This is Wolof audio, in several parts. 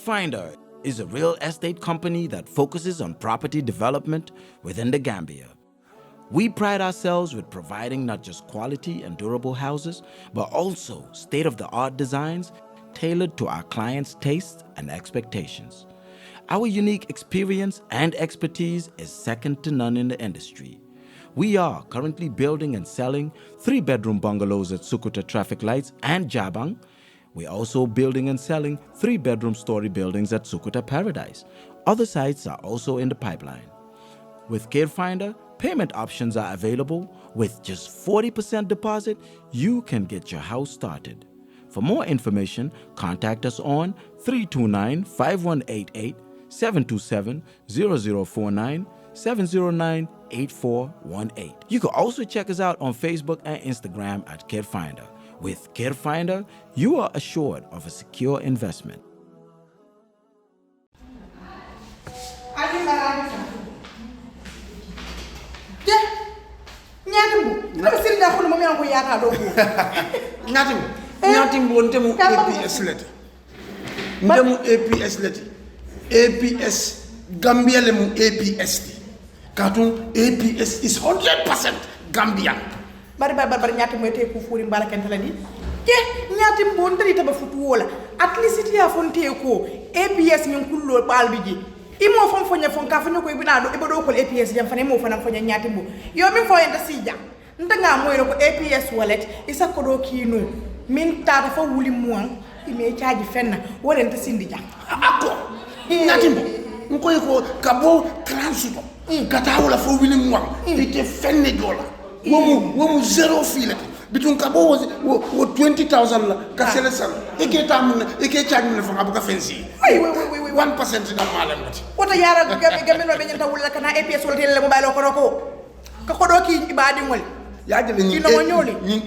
CareFinder is a real estate company that focuses on property development within the Gambia. We pride ourselves with providing not just quality and durable houses, but also state-of-the-art designs tailored to our clients' tastes and expectations. Our unique experience and expertise is second to none in the industry. We are currently building and selling 3-bedroom bungalows at Sukuta Traffic Lights and Jabang. We're also building and selling 3-bedroom story buildings at Sukuta Paradise. Other sites are also in the pipeline. With CareFinder, payment options are available. With just 40% deposit, you can get your house started. For more information, contact us on 329-5188, 727-0049, 709-8418. You can also check us out on Facebook and Instagram at CareFinder. With CareFinder, you are assured of a secure investment. Nyatimbu ntemu APS leti. Ndemu APS leti. APS Gambia lemu APS ti. Katun APS is 100% Gambian. Bari nyatimbu ete kufuri mbala kentala ni. Ke nyatimbu ntali taba futu wola. At least ya fonte ko APS min kullo balbiji. Imo fon fonya fon ka fonyo ko ibina do ibodo ko APS jam fane mo fana fonya nyatimbu. Yo min fo enta sija. Ntanga moyro ko APS wallet isa ko do kinu. Min tata fa wuli muang ime charge fenna wala nta sindi ja ako natimbo nkoy ko kabo transito kata wala fa wuli muang ite fenne dola womu zero file bitun kabo wo 20,000 la ka sele sal ike tam ike charge mun fa abuka fensi 1% da malam lati wota yara gamen no be nyanta wala kana APS wala tele mobile ko ko do ki ibadi ngol yaje ni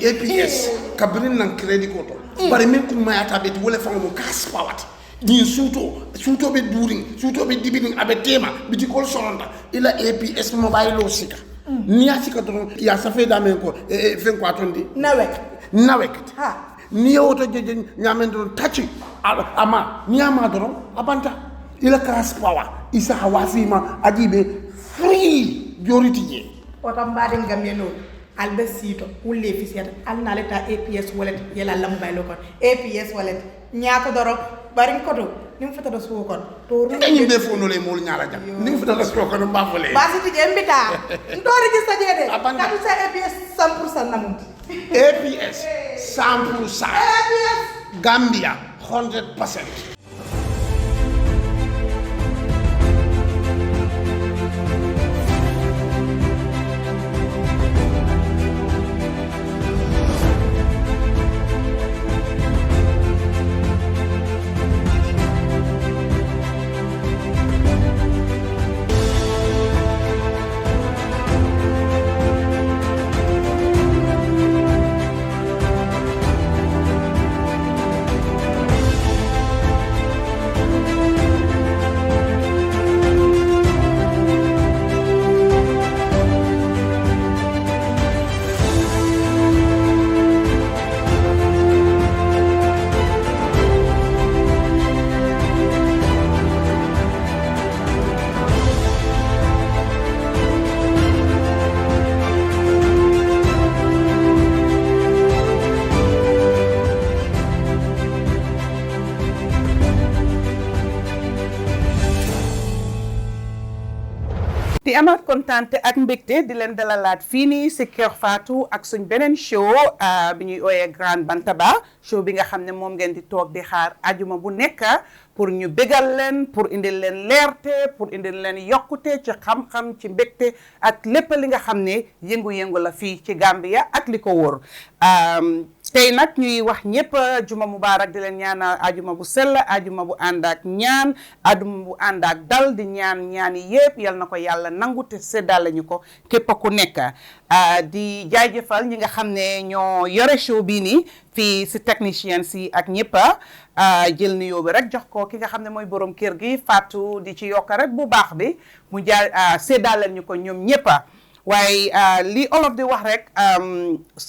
APS kabrin nan credit ko to bari min kum mayata be wala fa mo kas pawat ni suto be during suto be dibinin abe tema biti ko sonda ila APS mobile lo sika ni asika to ya safe da men ko fen ko atondi nawek ha ni oto je nyamen do tachi ama ni ama do abanta ila kas power isa hawasima ajibe free joriti je wata mbaden gameno albe sito wulle fisiyata alna leta APS wallet yela lam baylo kon APS wallet nyaako doro barin koto nim fata do suko kon to ni be fono le mol nyaala jam nim fata do suko kon mbafole basiti jembita ndo register jede kadu sa APS 100% namundi APS 100% APS Gambia 100%. di amaat kontaan ak mbégte di leen dalalaat fii nii si Kër Fatou ak suñ beneen show bi ñuy ooyee Grand Bantaba show bi nga xam ne moom ngeen di toog di xaar ajuma bu nekk pour ñu bégal leen pour indil leen leerte pour indil leen yokkute ci xam-xam ci mbégte ak lépp li nga xam ne yëngu-yëngu la fii ci Gambia ak li ko wóor tey nag ñuy wax ñëpp juma mubarak di leen ñaanal ajuma bu sell ajuma bu ànd ak ñaan ajuma bu ànd ak dal di ñaani yëpp yal na ko yàlla nangu te séddale ñu ko képp ku nekk di jaajëfal ñi nga xam ne ñoo yore show bii nii fii si technicien si ak ñëpp jël nuyoo bi rek jox ko ki nga xam ne mooy borom kër gi Fatou di ci yokk rek bu baax bi mu séddale ñu ko ñoom ñëpp. waaye li olof di wax rek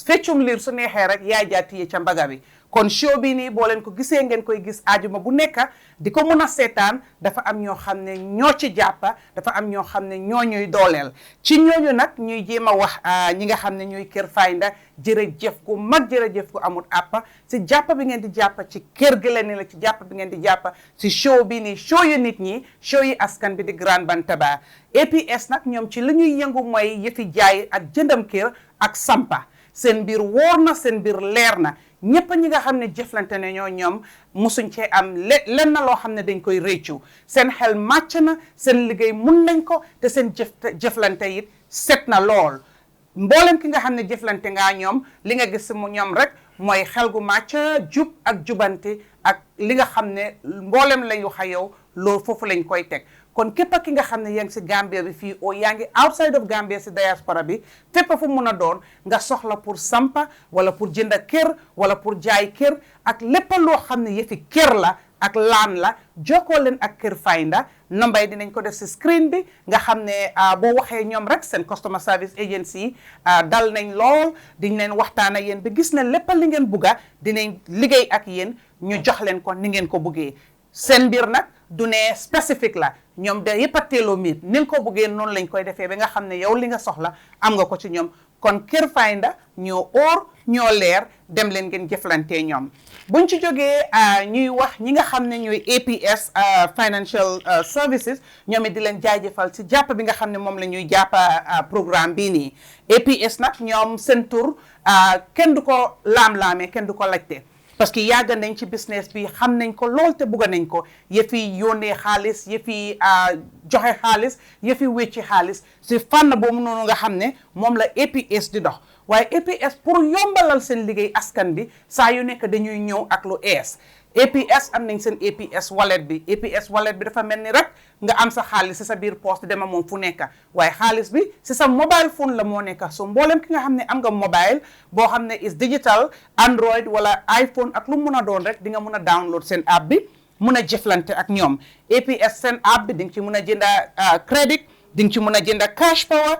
feccum liir su neexee rek yaay jaa tiye ca mbaga bi kon show bi nii boo leen ko gisee ngeen koy gis ajuma bu nekk di ko mun a seetaan dafa am ñoo xam ne ñoo ci jàppa dafa am ñoo xam ne ñoo ñuy dooleel ci ñooñu nag ñuy jéem a wax ñi nga xam ne ñuy Kër Fayda jërëjëf ku mag jërëjëf ku amul àppa si jàppa bi ngeen di jàppa ci kër gi la ni la ci jàppa bi ngeen di jàppa si show bi nii show yu nit ñi show yi askan bi di Grand Bantaba APS nag ñoom ci li ñuy yëngu mooy yëfi jaay ak jëndam kër ak sampa seen mbir wóor na seen mbir leer na ñëpp ñi nga xam ne jëflante ne ñoom musuñ cee am lenn loo xam ne dañ koy réccu seen xel màcc na seen liggéey mun nañ ko te seen jëflante it set na lool mboolem ki nga xam ne jëflante ngaa ñoom li nga gis mu ñoom rek mooy xel gu màcc jub ak jubante ak li nga xam ne mboolem la yu xayow loolu foofu lañ koy teg kon képp ki nga xam ne yaa ngi si Gambia bi fii o yaa ngi outside of Gambia si diaspora bi fépp fu mun a doon nga soxla pour sampa wala pour jënd kër wala pour jaay kër ak lépp loo xam ne yëfi kër la ak laan la jokkoo leen ak Kër Fayda number yi dinañ ko def si screen bi nga xam ne boo waxee ñoom rek seen customer service agency dal nañ lool diñ leen waxtaan ak yéen bi gis ne lépp li ngeen bugga dinañ liggéey ak yéen ñu jox leen ko ni ngeen ko buggee seen mbir nag du ne spécifique la ñoom de yëpp a teeloo miit ni nga ko buggee noonu lañ koy defee ba nga xam ne yow li nga soxla am nga ko ci ñoom kon Kër Fayda ñoo óor ñoo leer dem leen ngeen jëflantee ñoom buñ ci jógee ñuy wax ñi nga xam ne ñooy APS financial services ñoom it di leen jaajëfal si jàpp bi nga xam ne moom la ñuy jàppa programme bii nii APS nag ñoom seen tur kenn du ko laam-laamee kenn du ko lajte parce que yàgg nañ ci business bi xam nañ ko lool te bugga nañ ko yëfi yónnee xaalis yëfi joxe xaalis yëfi wécci xaalis si fànn boobu noonu nga xam ne moom la APS di dox waaye APS pour yombalal seen liggéey askan bi saa yu nekk dañuy ñëw ak lu ees APS am nañ seen APS wallet bi APS wallet bi dafa mel ni rek nga am sa xaalis si sa biir poste dema moom fu nekk waaye xaalis bi si sa mobile phone la moo nekk so mboolem ki nga xam ne am nga mobile boo xam ne is digital Android wala iPhone ak lu mun a doon rek di nga mun a download seen app bi mun a jëflante ak ñoom APS seen app bi di nga ci mun a jënda crédit di nga ci mun a jënda cash power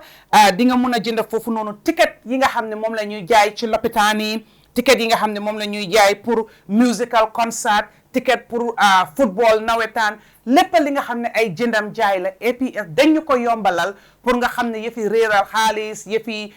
di nga mun a jënda foofu noonu ticket yi nga xam ne moom la ñuy jaay ci lopitaan yi ticket yi nga xam ne moom la ñuy jaay pour musical concert ticket pour football nawetaan lépp li nga xam ne ay jëndam jaay la APS dañu ko yombalal pour nga xam ne yëfi réeral xaalis yëfi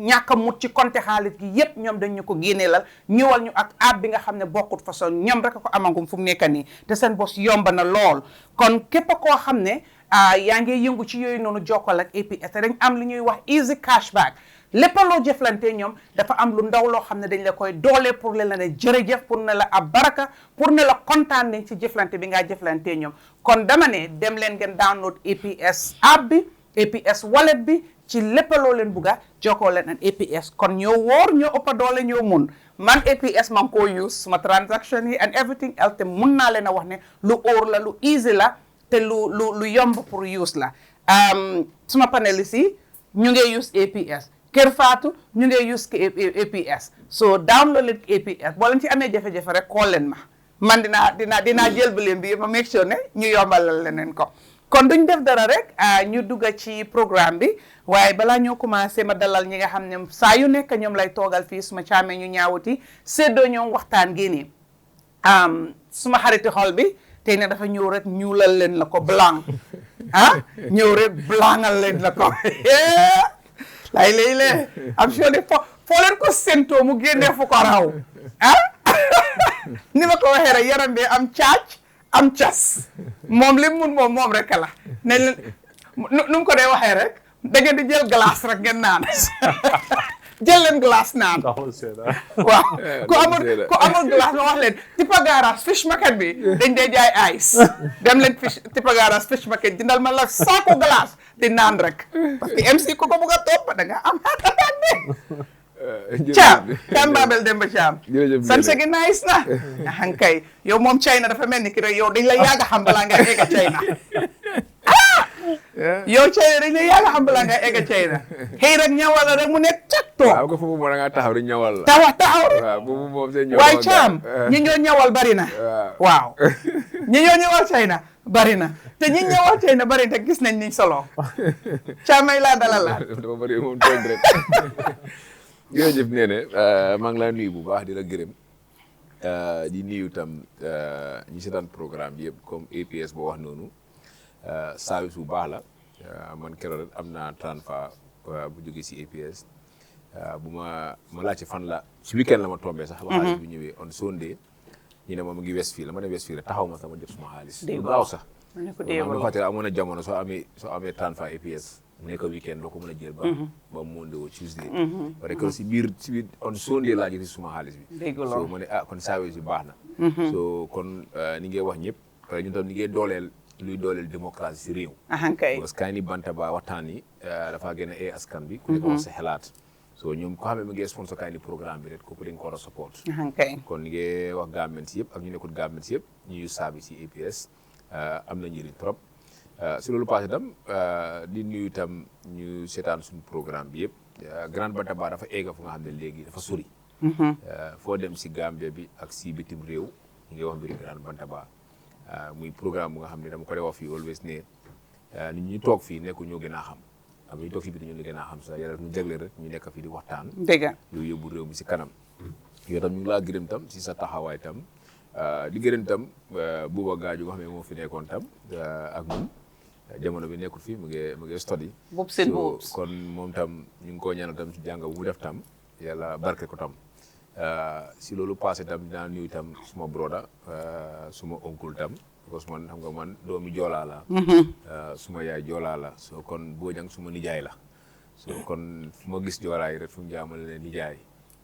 ñàkk a mut ci compte xaalis gi yëpp ñoom dañu ko génneelal ñëwal ñu ak app bi nga xam ne bokkut façon ñoom rek ko amagum fu mu nekk nii te seen bos yomba na lool kon képp koo xam ne yaa ngi yëngu ci yooyu noonu jokkal ak APS te dañ am li ñuy wax easy cashback lépp loo jëflante ñoom dafa am lu ndaw loo xam ne dañ la koy doole pour la ne jërëjëf pour ne la ab baraka pour ne la kontaan nañ ci jëflante bi ngaa jëflante ñoom kon dama ne dem leen ngeen download APS app bi APS wallet bi ci lépp loo leen bugga jokkoo leen ak APS kon ñoo wóor ñoo ëppa doole ñoo mun man APS man koo use suma transaction yi and everything else te mun naa leen a wax ne lu óor la lu easy la te lu yomb pour use la suma panélistes yi ñu ngi use APS Kër Fatou ñu ngi use APS so download leen APS boo leen ci amee jafe-jafe rek call leen ma man dinaa jël bi leen bi ma make sure ne ñu yombalal leneen ko kon duñ def dara rek ñu dugga ci programme bi waaye balaa ñoo commencé ma dalal ñi nga xam ne saa yu nekk ñoom lay toogal fii suma caamee ñu ñaawuti séddoo ñoom waxtaan génnee suma xariti xol bi tey ne dafa ñëw rek ñuulal leen la ko blanc ñëw rek blancal leen la ko lay lay am sure ne foo leen ko séntoo mu génnee fu ko raw ni ma ko waxee rek yaram bi am caac am cas moom li mun moom rek la ne leen nu mu ko dee waxee rek da ngeen di jël glace rek ngeen naan jël leen glace naan waaw ku amul glace ma wax leen Tipa Garage fish market bi dañ dee jaay ice dem leen Tipa Garage fish market jëndal ma la saako glace di naan rek parce que MC ko bugg a topp da nga am attaque bi Caam Babel Demba Caam sanse gi nice na hankay yow moom China dafa mel ni ki rek yow dañ la yàgg a xam balaa nga egg China yow China dañ la yàgg a xam balaa nga egg China xëy rek ñawal la rek mu nekk cag toog waaw ko foofu moo da nga taxaw rek ñawal la taxaw rek waaw boobu moom seen ñawal waaye Caam ñi ñoo ñawal bari na waaw ñi ñoo ñawal China bari na te ñi ñawal China bari na te gis nañ niñ solo Caam may laa dalal la dafa bari moom tooñ rek jërëjëf nee na maa ngi laa nuyu bu baax di la gërëm di nuyu tam ñi seetaan programme bi yëpp comme APS boo wax noonu service bu baax la man keroog am naa transfert bu jógee si APS bu ma laajte fan la si weekend la ma tombé sax. ba xaalis bu ñëwee on Sunday ñu ne ma mu ngi Westfield la ma dem Westfield taxaw ma sama jot suma xaalis. lu gaaw sax. ma fàttali amoon na jamono soo amee transfert APS. mu nekk weekend doo ko mën a jël ba Monday o Tuesday. parce que si biir on Sunday laa jël suma xaalis bi. so ma ne kon service bi baax na. so kon ni ngay wax ñëpp ñun tam ni ngay dooleel luy dooleel démocratie si réew. parce que kaay ni Bantaba waxtaan yi dafa gën a askan bi. ku nekk wax sa xalaat. so ñoom ko xamee mu ngi sponsor kaay ni programme bi rek kooku dañ ko war a support. kon ni ngay wax government si yëpp ak ñu nekkul government si yëpp ñu use service si APS am na njëriñ trop. si loolu passé itam di nuyu itam ñu seetaan suñu programme bi yëpp Grand Bantaba dafa egga fu nga xam ne léegi dafa sori. foo dem si Gambia bi ak si bitim réew ñu ngi wax mbiri Grand Bantaba muy programme bu nga xam ne dama ko dee wax fii always ne nit ñi toog fii nekku ñoo gën a xam am ñu toog fii bi ñu gën a xam sax yàlla ñu jagle rek ñu nekk fii di waxtaan. dëgg yooyu yóbbu réew mi si kanam. yow tam ñu ngi laa gërëm tam si sa taxawaay tam di gërëm tam Buuba Gaaju nga xam ne moo fi nekkoon tam ak ñun. jamono bi nekkul fii mu ngi study kon moom tam ñu ngi ko ñaanal tam ci jàng bu mu def tam yàlla barke ko tam si loolu passé tam dinaa nuyu tam suma broda suma oncle tam parce que man xam nga man doomi joolaa la suma yaay joolaa la so kon boo jàng suma nijaay la so kon fu ma gis joolaa yi rek fu mu jaamale ne nijaay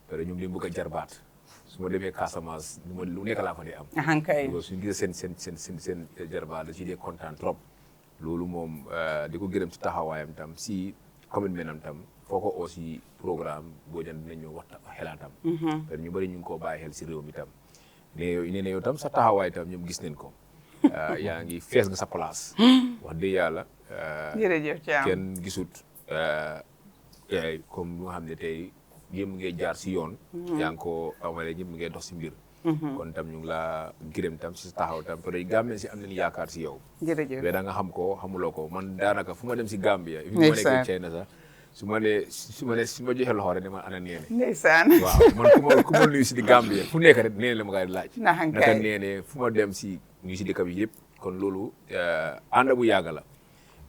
parce que ñoom li mu bëgg a jarbaat su ma demee Casamance lu nekk laa fa di am suñu gisee seen jarbaat da ci dee kontaan trop loolu moom di ko gërëm ci taxawaayam tam si commitment am tam foo ko aussi programme boo jënd dinañ ñëw wax xelaatam. te ñu bëri ñu ngi koo bàyyi xel si réew mi tam. nee na yow tam sa taxawaay tam ñoom gis nañ ko yaa ngi fees nga sa place. wax dëgg yàlla. jërëjëf Thiam kenn gisut comme nga xam ne tey yëpp mu ngi jaar si yoon. yaa ngi ko amalee ñëpp mu ngi dox si mbir. kon tam ñu ngi laa gërëm tam si taxaw tam te Gambien si am nañu yaakaar si yow. jërëjëf mais da nga xam ko xamuloo ko man daanaka fu ma dem si Gambia. fi ma nekk China sax su ma joxee loxo rek ne ma ana neene. ndeysaan waaw man ku ma nuyu si di Gambia fu nekk rek neene la ma koy laaj. naka neene fu ma dem si ñu si dëkk bi yëpp kon loolu ànd bu yàgg la.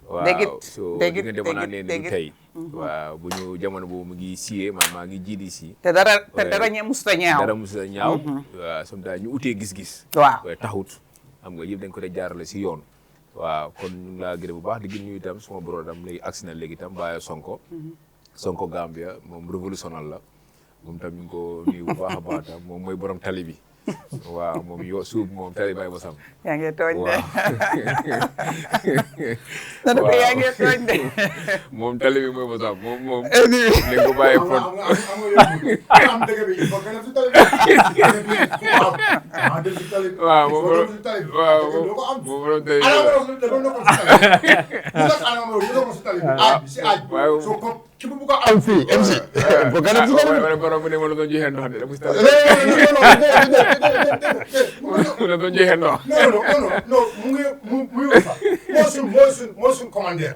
waaw so di nga demoon naa neene du tey. waaw bu ñu jamono boobu mu ngi siyee man maa ngi jiidi si. te dara musta ñaaw. dara musta ñaaw. waaw sometimes ñu utee gis-gis. waaw waaye taxut xam nga yëpp dañ ko dee jaarale si yoon. waaw kon ñu ngi laa gërëm bu baax di gën ñu itam suma brodam léegi agsi na léegi itam Yahya Sonko. Sonko Gambia moom révolutionnel la moom tam ñu ngi ko nuyu bu baax a baax tam moom mooy borom tali bi. waaw moom suuf moom tali bay ba sam. yaa ngi tooñ de. waaw yaa ngi tooñ de. moom tali bi mooy ba sam moom. léegi ko bàyyi front. waaw moom borom tali ki bu ko am fii MC bu gën a ci borom bu ne ma la doon joxe ndox de dama si tali la doon joxe ndox non mu ngi moo suñ commandeur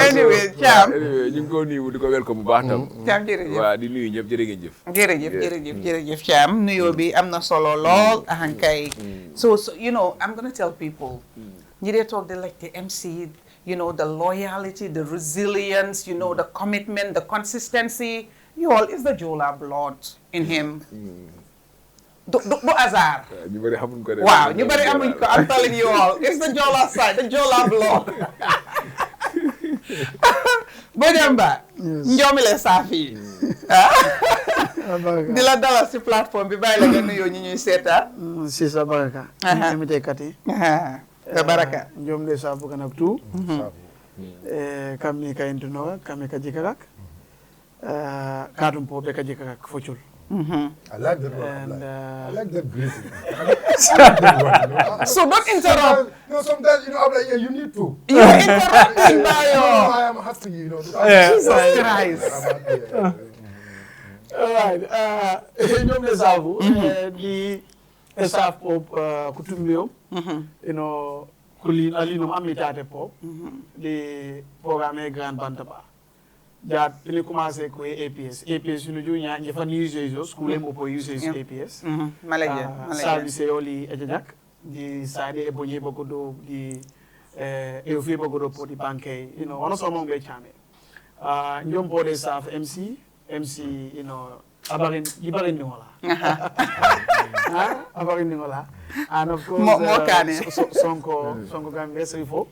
anyway Thiam ñu ngi ko nuyu di ko welcome bu baax tam Thiam jërëjëf waaw di nuyu ñëpp jërë ngeen jëf jërëjëf Thiam nuyoo bi am na solo lool ahankay so you know I'm gonna tell people ñi dee toog di laajte MC you know, the loyalty, the resilience, you know, the commitment, the consistency. You all, it's the Jola blood in him. Do azar. Wow, you better I'm telling you all, it's the Jola side, the Jola blood. Bojamba, njomile safi. Dila dala si platform bi bay la nga nuyo ñi ñuy séta. Si sa baraka. Imité kati. Baraka njom le sabu kana tu kamni ka intuno kami ka jikak kadum po be ka jikak focul I like that greeting. So don't interrupt. No, sometimes I'm like, yeah, you need to. You interrupting Bayo. I am happy, Jesus Christ. All right. Njom le sabu di staff of kutumbio kulin alinum amitate pop di programme Grand Bantaba that ini commencé ko APS you junya nyefa ni use school mo po use APS Malaysia service oli ejak di side e bonye bogodo di e ofi bogodo po di banke ono so mo be chame njom po de staff MC abarin ni wala abarin ni wala and of course Sonko Gambia SO3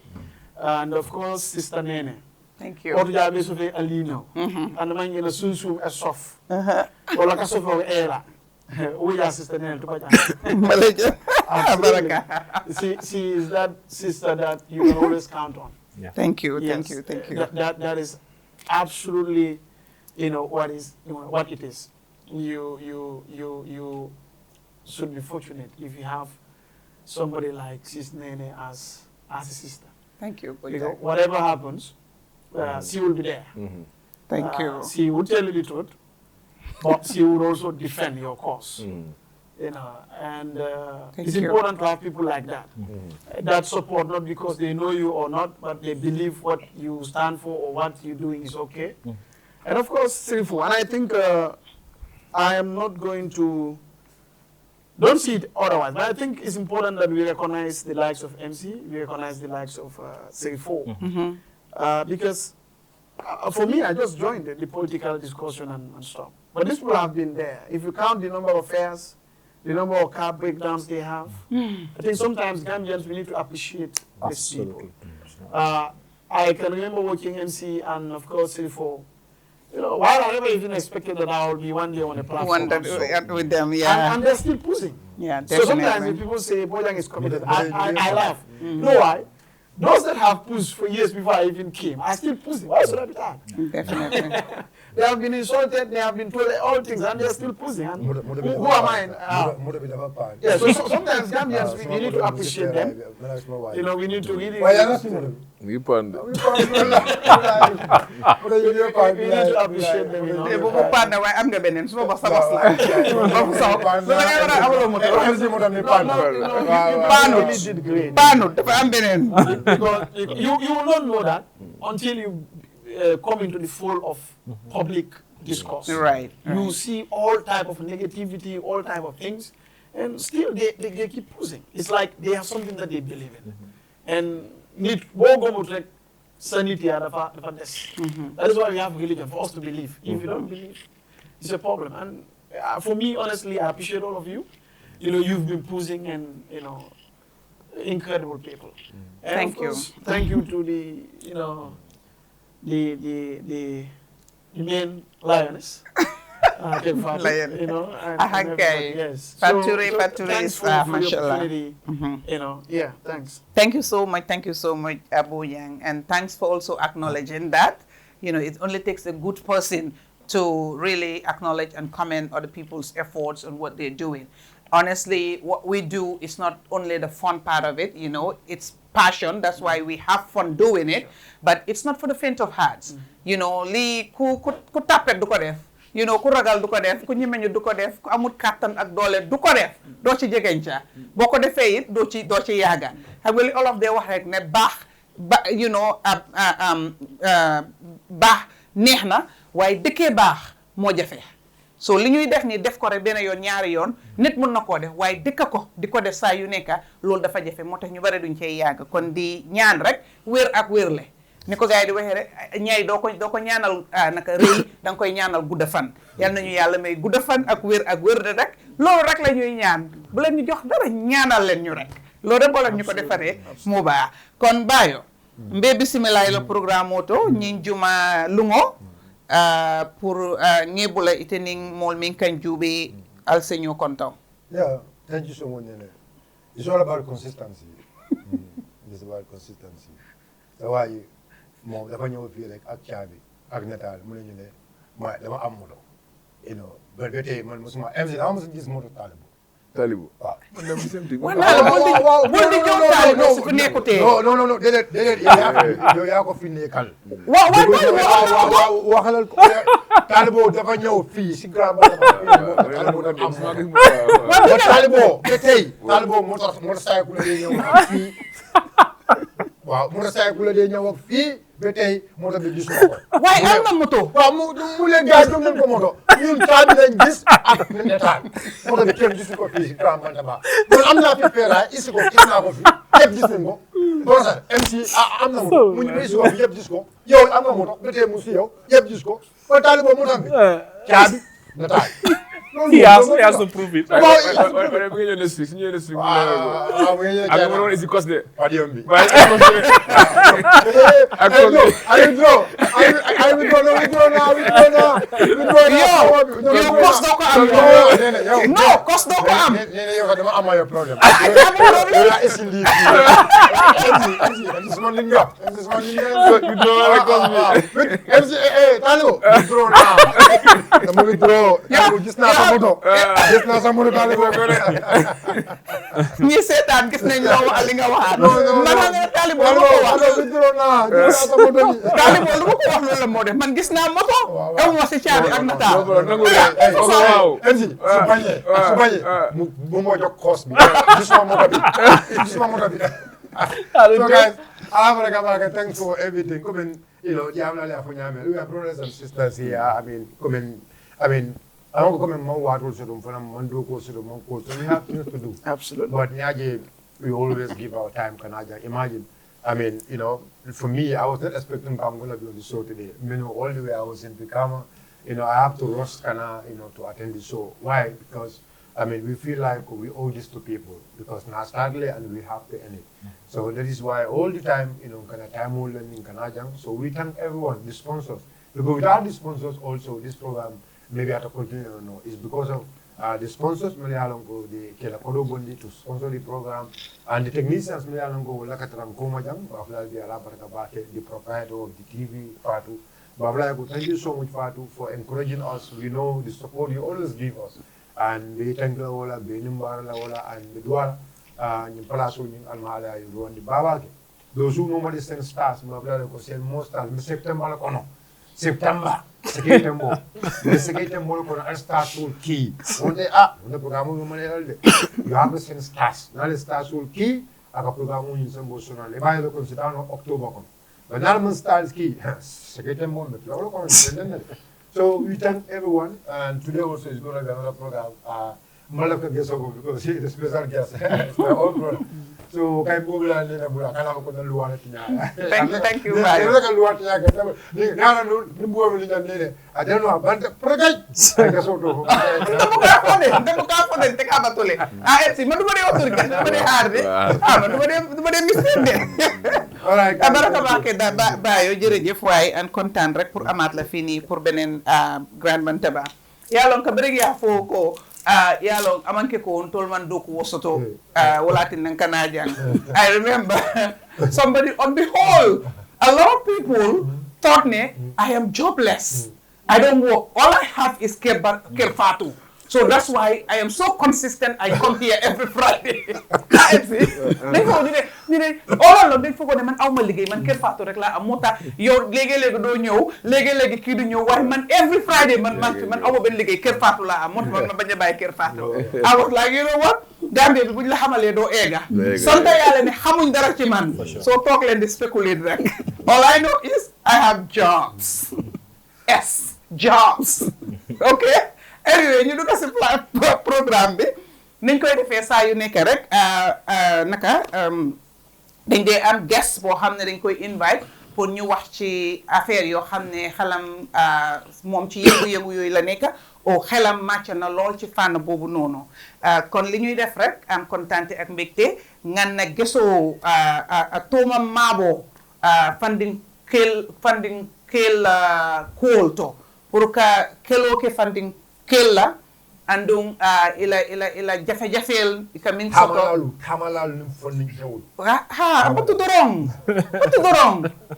and of course Sister Nene. Thank you. Otu jabe so fe alino. And man ngena sunsu asof. Wala ka sof o era. O ya Sister Nene to paja. Malaysia. Baraka. She is that sister that you can always count on. Yeah. Thank you. Yes. Thank you. That is absolutely what it is. You should be fortunate if you have somebody like Sister Nene as a sister. Thank you. Because whatever happens, she will be there. Thank you. She would tell you the truth, but she would also defend your cause. And it's important to have people like that. That support, not because they know you or not, but they believe what you stand for or what you're doing is okay. And of course, Sirifu, and I think I am not going to, don't see it otherwise, but I think it's important that we recognize the likes of MC, we recognize the likes of Sirifu. Because for me, I just joined the political discussion and stuff. But these people have been there. If you count the number of fairs, the number of car breakdowns they have, I think sometimes Gambians, we need to appreciate these people. I can remember watching MC and, of course, Sirifu. While I never even expected that I will be one day on a platform. With them, yeah. And they're still pushing. Yeah, definitely. So sometimes when people say Bojang is committed, I laugh. You know why? Those that have pushed for years before I even came, I still pushing. Why should I be that? Definitely. They have been insulted, they have been told all things, and they're still pushing. And who am I? Yeah, so sometimes Gambians, we need to appreciate them. We need to really... We pond. We need to appreciate them, I'm the Benin, so what's because you will not know that until you come into the fold of public discourse. Right. You see all type of negativity, all type of things, and still they keep pushing. It's like they have something that they believe in. And need sanity. That is why we have religion, for us to believe. If you don't believe, it's a problem. And for me, honestly, I appreciate all of you. You've been pushing and, incredible people. And Thank you. Thank you to the, the main lioness. Lion. Yes. Pature is for the opportunity. Yeah, thanks. Thank you so much, Abu Yang, and thanks for also acknowledging that, it only takes a good person to really acknowledge and comment other people's efforts and what they're doing. Honestly, what we do is not only the fun part of it, it's passion, that's why we have fun doing it, but it's not for the faint of hearts. Li ku tapet du ko def. Ku ragal du ko def, ku ñemeñu du ko def, ku amut kàttan ak doole du ko def, doo ci jegeñca. Boo ko defee it doo ci yaaga. Xam nga li olof de wax rek ne baax neex na waaye dëkkee baax moo jafe. So li ñuy def ni def ko rek benn yoon ñaari yoon nit mën na koo def waaye dëkka ko di ko def saa yu nekka loolu dafa jafe moo tax ñu bari duñ cee yaaga kon di ñaan rek wér ak wérle. Ni ko gars yi di waxee rek ñaay doo ko ñaanal naka rëy da nga koy ñaanal gudda fan yal nañu yàlla may gudda fan ak wér de rek loolu rek la ñuy ñaan bu leen ñu jox dara ñaanal leen ñu rek loolu rek boo leen ñu ko defaree mu baax kon Bayo mbe bisimilahi la programme oto ñin juma lungo pour ngebula itening mol min kan jube al señor kontaw. Yeah, thank you so much, Nene. It's all about consistency. It's about consistency. So why moom dafa ñëw fii rek ak caabi ak nataal mu ne ñu ne ma dama am moto ba tey man mosuma MC dama mos a gis moto Talibu waaw man dem same thing waaw bul di ñëw Talibu su ko nekkutee non déedéet yow yaa ko fi nekkal waxalal ko Talibu dafa ñëw fii si grand Talibu ba tey Talibu moto cycle la ñëw fii waaw moto cycle la ñëw ak fii ba tey moto bi gis ko. waaye am na moto. waaw mu leen gars jox leen ko moto ñun caabi lañ gis ak état moto bi kenn gisu ko fii si Grand Bantaba man am naa fi peeraay isi ko gis naa ko fi yëpp gis nañ ko bon sax MC am na moto mu ñu isi ko fi yëpp gis ko yow am nga moto ba tey mu si yow yëpp gis ko ba taali boobu moto bi caabi état He has to prove it. We're going to speak. I'm going to cost there. I will withdraw now. Yo, cost doo ko am. No, cost doo ko am. Yow dama am ay problème. Gis naa sa moto daal ñi seetaan gis nañ loo wax li nga waxaat. man nga Talibo lu ko wax. Talibo lu ko wax loolu la moo def man gis naa moto. aw ma si caabi ak nataal. waaw MC su bañee mu ma jox coos bi gisuma moto bi. So guys, thanks for everything. Come in, we are brothers and sisters here. I don't come in my water so we have things to do. Absolutely. But we always give our time. Imagine, for me, I was not expecting I'm going to be on the show today. All the way I was in Picama, I have to rush to attend the show. Why? Because we feel like we owe this to people because now sadly and we have to end it. So that is why all the time, so we thank everyone, the sponsors. Because without the sponsors also, this program maybe I have to continue or no. It's because of the sponsors, the Kelakodo Bondi to sponsor the program, and the technicians, the proprietor of the TV, Fatu. Babla, thank you so much, Fatu, for encouraging us. We know the support you always give us. And we thank you all, and the Dwara, and Palaso, and Mala, and the Babaki. Those who normally send stars, Babla, send more stars, September, September. September, stars will key. One day, the program you have to send stars. Now the stars will key. I have a program in some emotional. If I look consider October, but now stars key. September, so we thank everyone, and today also is going to be another program. Malaka guest because he is a special guest. It's my own brother. So thank you, bye. I don't know, but jërëjëf waay an kontaan rek pour amaat la fii nii pour beneen Grand Bantaba yàlla ko bëri yaa foo ko yalo amanke ko on tolman do ko wosoto walatin nan kanajang. I remember somebody on the whole a lot of people thought I am jobless. I don't work. All I have is kerfatu. So that's why I am so consistent. I come here every Friday. All along dañ foog ne man aw ma liggéey man kër Fatou rek laa am moo tax yow léegi-léegi doo ñëw léegi-léegi kii du ñëw waaye man every Friday man aw ma benn liggéey kër Fatou laa am moo tax man ma bañ a bàyyi kër Fatou. I was like, you know what? Gambia bi buñ la xamalee doo eega. sant yàlla ne xamuñ dara ci man. soo toog leen di spéculer rek. All I know is I have jobs. Yes, jobs. Okay? Anyway, ñu dugg si programme bi niñ koy defee saa yu nekk rek dañ dee am guest boo xam ne dañ koy invite pour ñu wax ci affaire yoo xam ne xelam moom ci yëngu-yëngu yooyu la nekk o xelam màcc na lool ci fànn boobu noonu kon li ñuy def rek am kontaante ak mbégte ngan na gesoo tooma maabo fanding kel koolto pour que keloo ke fanding kella andum ila jafe-jafeel kamin soto kamalalu nim fonni xewul batu dorong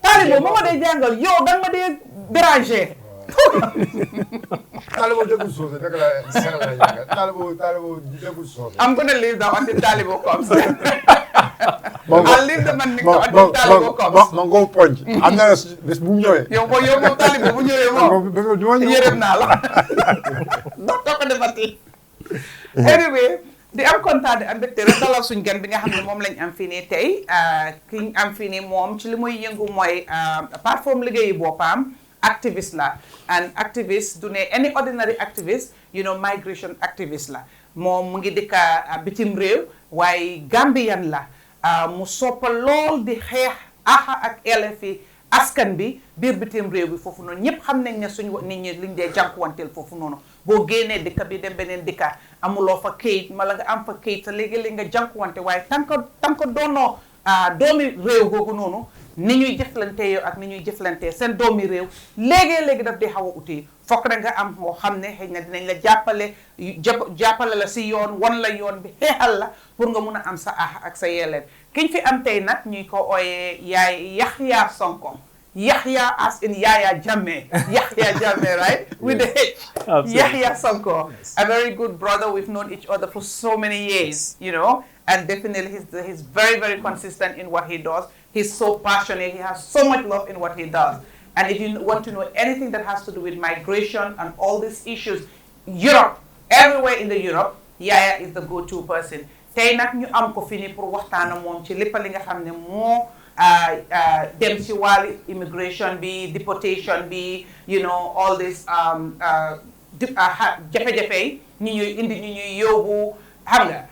talibo mama day jàngal yow dang ma dee déranger talibo degul soose dëgg la sala jàngal talibo degul soose I'm gonna leave that until Talibo comes. I'll leave the man until Talibo comes. Man go punch. Am na bés bu ñëwee. yow moom Talibo bu ñëwee moom. yërëm naa la. Don't talk about it. Anyway, di am kontaan di am mbégte rek dalal suñ gan bi nga xam ne moom lañ am fii nii tey ki ñu am fii nii moom ci li muy yëngu mooy plateforme liggéeyu boppam activist la and activist du ne any ordinary activist migration activist la moom mu ngi dëkka bitim réew waaye Gambian la mu soppa lool di xeex aha ak elefi askan bi biir bitim réew bi foofu noonu ñëpp xam nañ ne suñ nit ñi liñ dee jànkuwanteel foofu noonu boo génnee dëkk bi dem beneen dëkka amuloo fa kayit mala nga am fa kayit sa léegi-léegi nga jànkuwante waaye tant que doonoo doomi réew googu noonu ni ñuy jëflante yow ak ni ñuy jëflante seen doomi réew léegi-léegi daf di xaw a uti fokk na nga am moo xam ne xëy na dinañ la jàppale la si yoon wan la yoon bi xeexal la pour nga mun a am sa ak sa yeleen kiñ fi am tey nag ñuy ko ooyee Yahya Sonko Yahya as in Yahya Jammeh Yahya Jammeh, right? With the H. Absolutely. Yahya Sonko, a very good brother. We've known each other for so many years, and definitely he's very, very consistent in what he does. He's so passionate. He has so much love in what he does. And if you want to know anything that has to do with migration and all these issues, Europe, everywhere in the Europe, Yahya is the go-to person. Tey nag ñu am ko fini pour waxtaana moom ci lépp li nga xam ne moo dem ci wàllu immigration bi deportation bi all this jafe-jafe ñi ñuy indi ñi ñuy yóbbu xam nga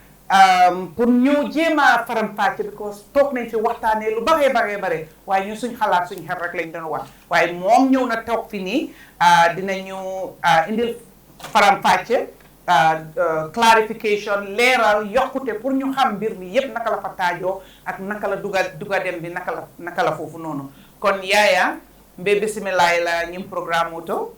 pour ñu jéem a faram-fàcce because toog nañ ci waxtaanee lu bare waaye ñun suñ xalaat suñ xel rek lañ doon wax waaye moom ñëw na toog fi nii dinañu indil faram-fàcce clarification leeral yokkute pour ñu xam mbir mi yépp naka la fa taajoo ak naka la duga dem bi naka la foofu noonu kon Yahya mbe bismillah la ñim programme to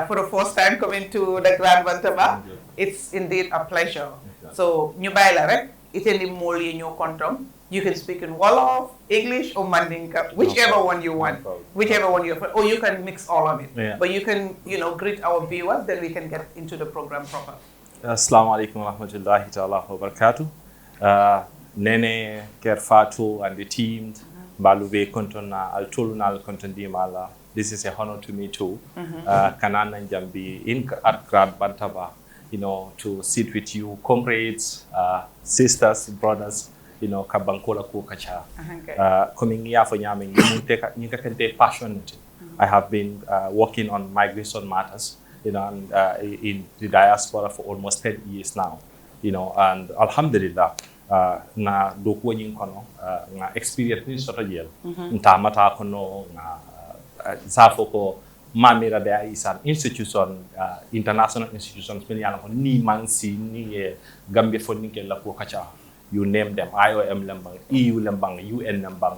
for the first time coming to the Grand Bantaba. It's indeed a pleasure. So ñu bàyyi la rek itendi mool yi ñoo kontom. You can speak in Wolof, English, or Mandinka, whichever one you want, whichever one you want, or you can mix all of it. Yeah. But you can, greet our viewers, then we can get into the program proper. Assalamu alaikum wa rahmatullahi ta'ala wa barakatuh. Nene, Kerfatu, and the team, Balube Kontona, Altulunal Kontondimala. This is a honor to me too. Kanan and Jambi at Grand Bantaba, to sit with you, comrades, sisters, brothers. Kabankola ko kacha. Coming here for Yamin, passionate. I have been working on migration matters, and, in the diaspora for almost 10 years now, and Alhamdulillah, na dokuwa kono na experience ni soto yel. Ntamata kono na zafo ko mamira there is an institution, international institutions, ni mansi ni Gambia for ninke la ko kacha. You name them, IOM Lembang, EU Lembang, UN Lembang,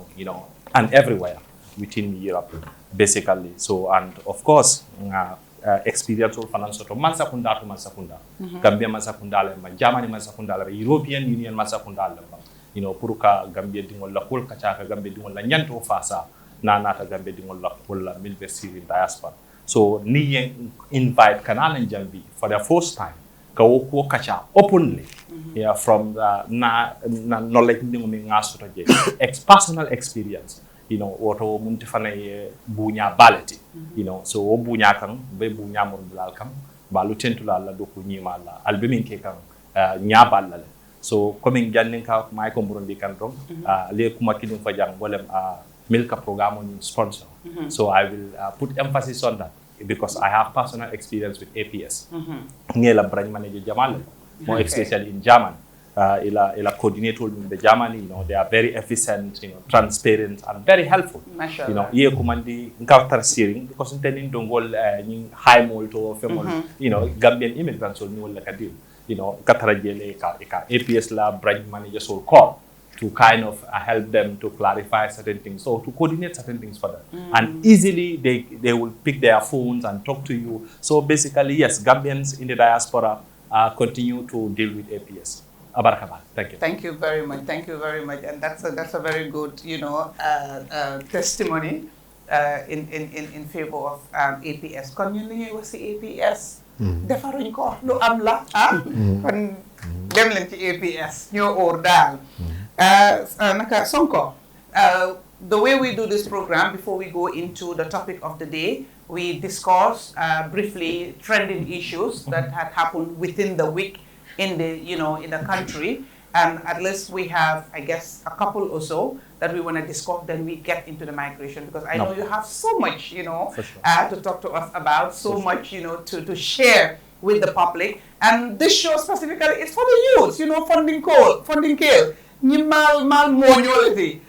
and everywhere within Europe, basically. So, and of course, experiential finance to Mansakunda to Mansakunda, Gambia Mansakunda, Germany Mansakunda, European Union Mansakunda Lembang, Puruka, Gambia Dingola, Kachaka, Gambia Dingola, Nyanto Fasa, Nanata Gambia Dingola, Milvesi diaspora. So, ni invite Kanal and Jambi for the first time. Ko kacha openly from the knowledge personal experience woto munti fana bunya baleti so bunya kan be bunya mon bilal kam balu tentula la do ko nyima la albemin ke kan nya balale so coming jannin ka may ko burundi kan rom le kuma kidin fa jang bolem milka programme on sponsor so I will put emphasis on that because I have personal experience with APS. Ngela branch manager Jamal, more especially in German. Ila coordinator in the Germany, they are very efficient, transparent and very helpful. Ye kumandi ngaftar steering because intending to go high mold to family, Gambian immigrants will know like a deal. Katara jele ka APS la branch manager will call to kind of help them to clarify certain things, so to coordinate certain things for them. And easily they will pick their phones and talk to you. So basically, yes, Gambians in the diaspora continue to deal with APS. Abarakabal. Thank you. Thank you very much. Thank you very much. And that's a very good, testimony in favor of APS. Kon ñu ñuy wax ci APS. Defaruñ ko lu am la kon dem leen ci APS ñoo or daal. Naka Sonko, the way we do this program, before we go into the topic of the day, we discuss briefly trending issues that had happened within the week in the, in the country. And at least we have, I guess, a couple or so that we want to discuss, then we get into the migration, because I know you have so much, to talk to us about, so much, to share with the public. And this show specifically is for the youth, funding call, mal monolity.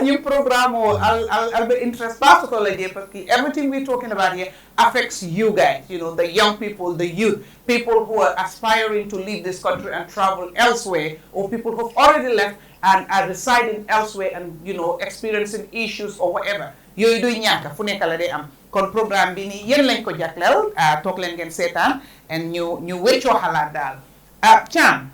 New program I'll be interested particularly because everything we're talking about here affects you guys, the young people, the youth, people who are aspiring to leave this country and travel elsewhere, or people who've already left and are residing elsewhere and, experiencing issues or whatever. Yooyu du ñàkk fu nekk la day am kon programme bi nii yéen lañ ko jagleel toog leen ngeen seetaan and ñu wéccoo xalaat daal Thiam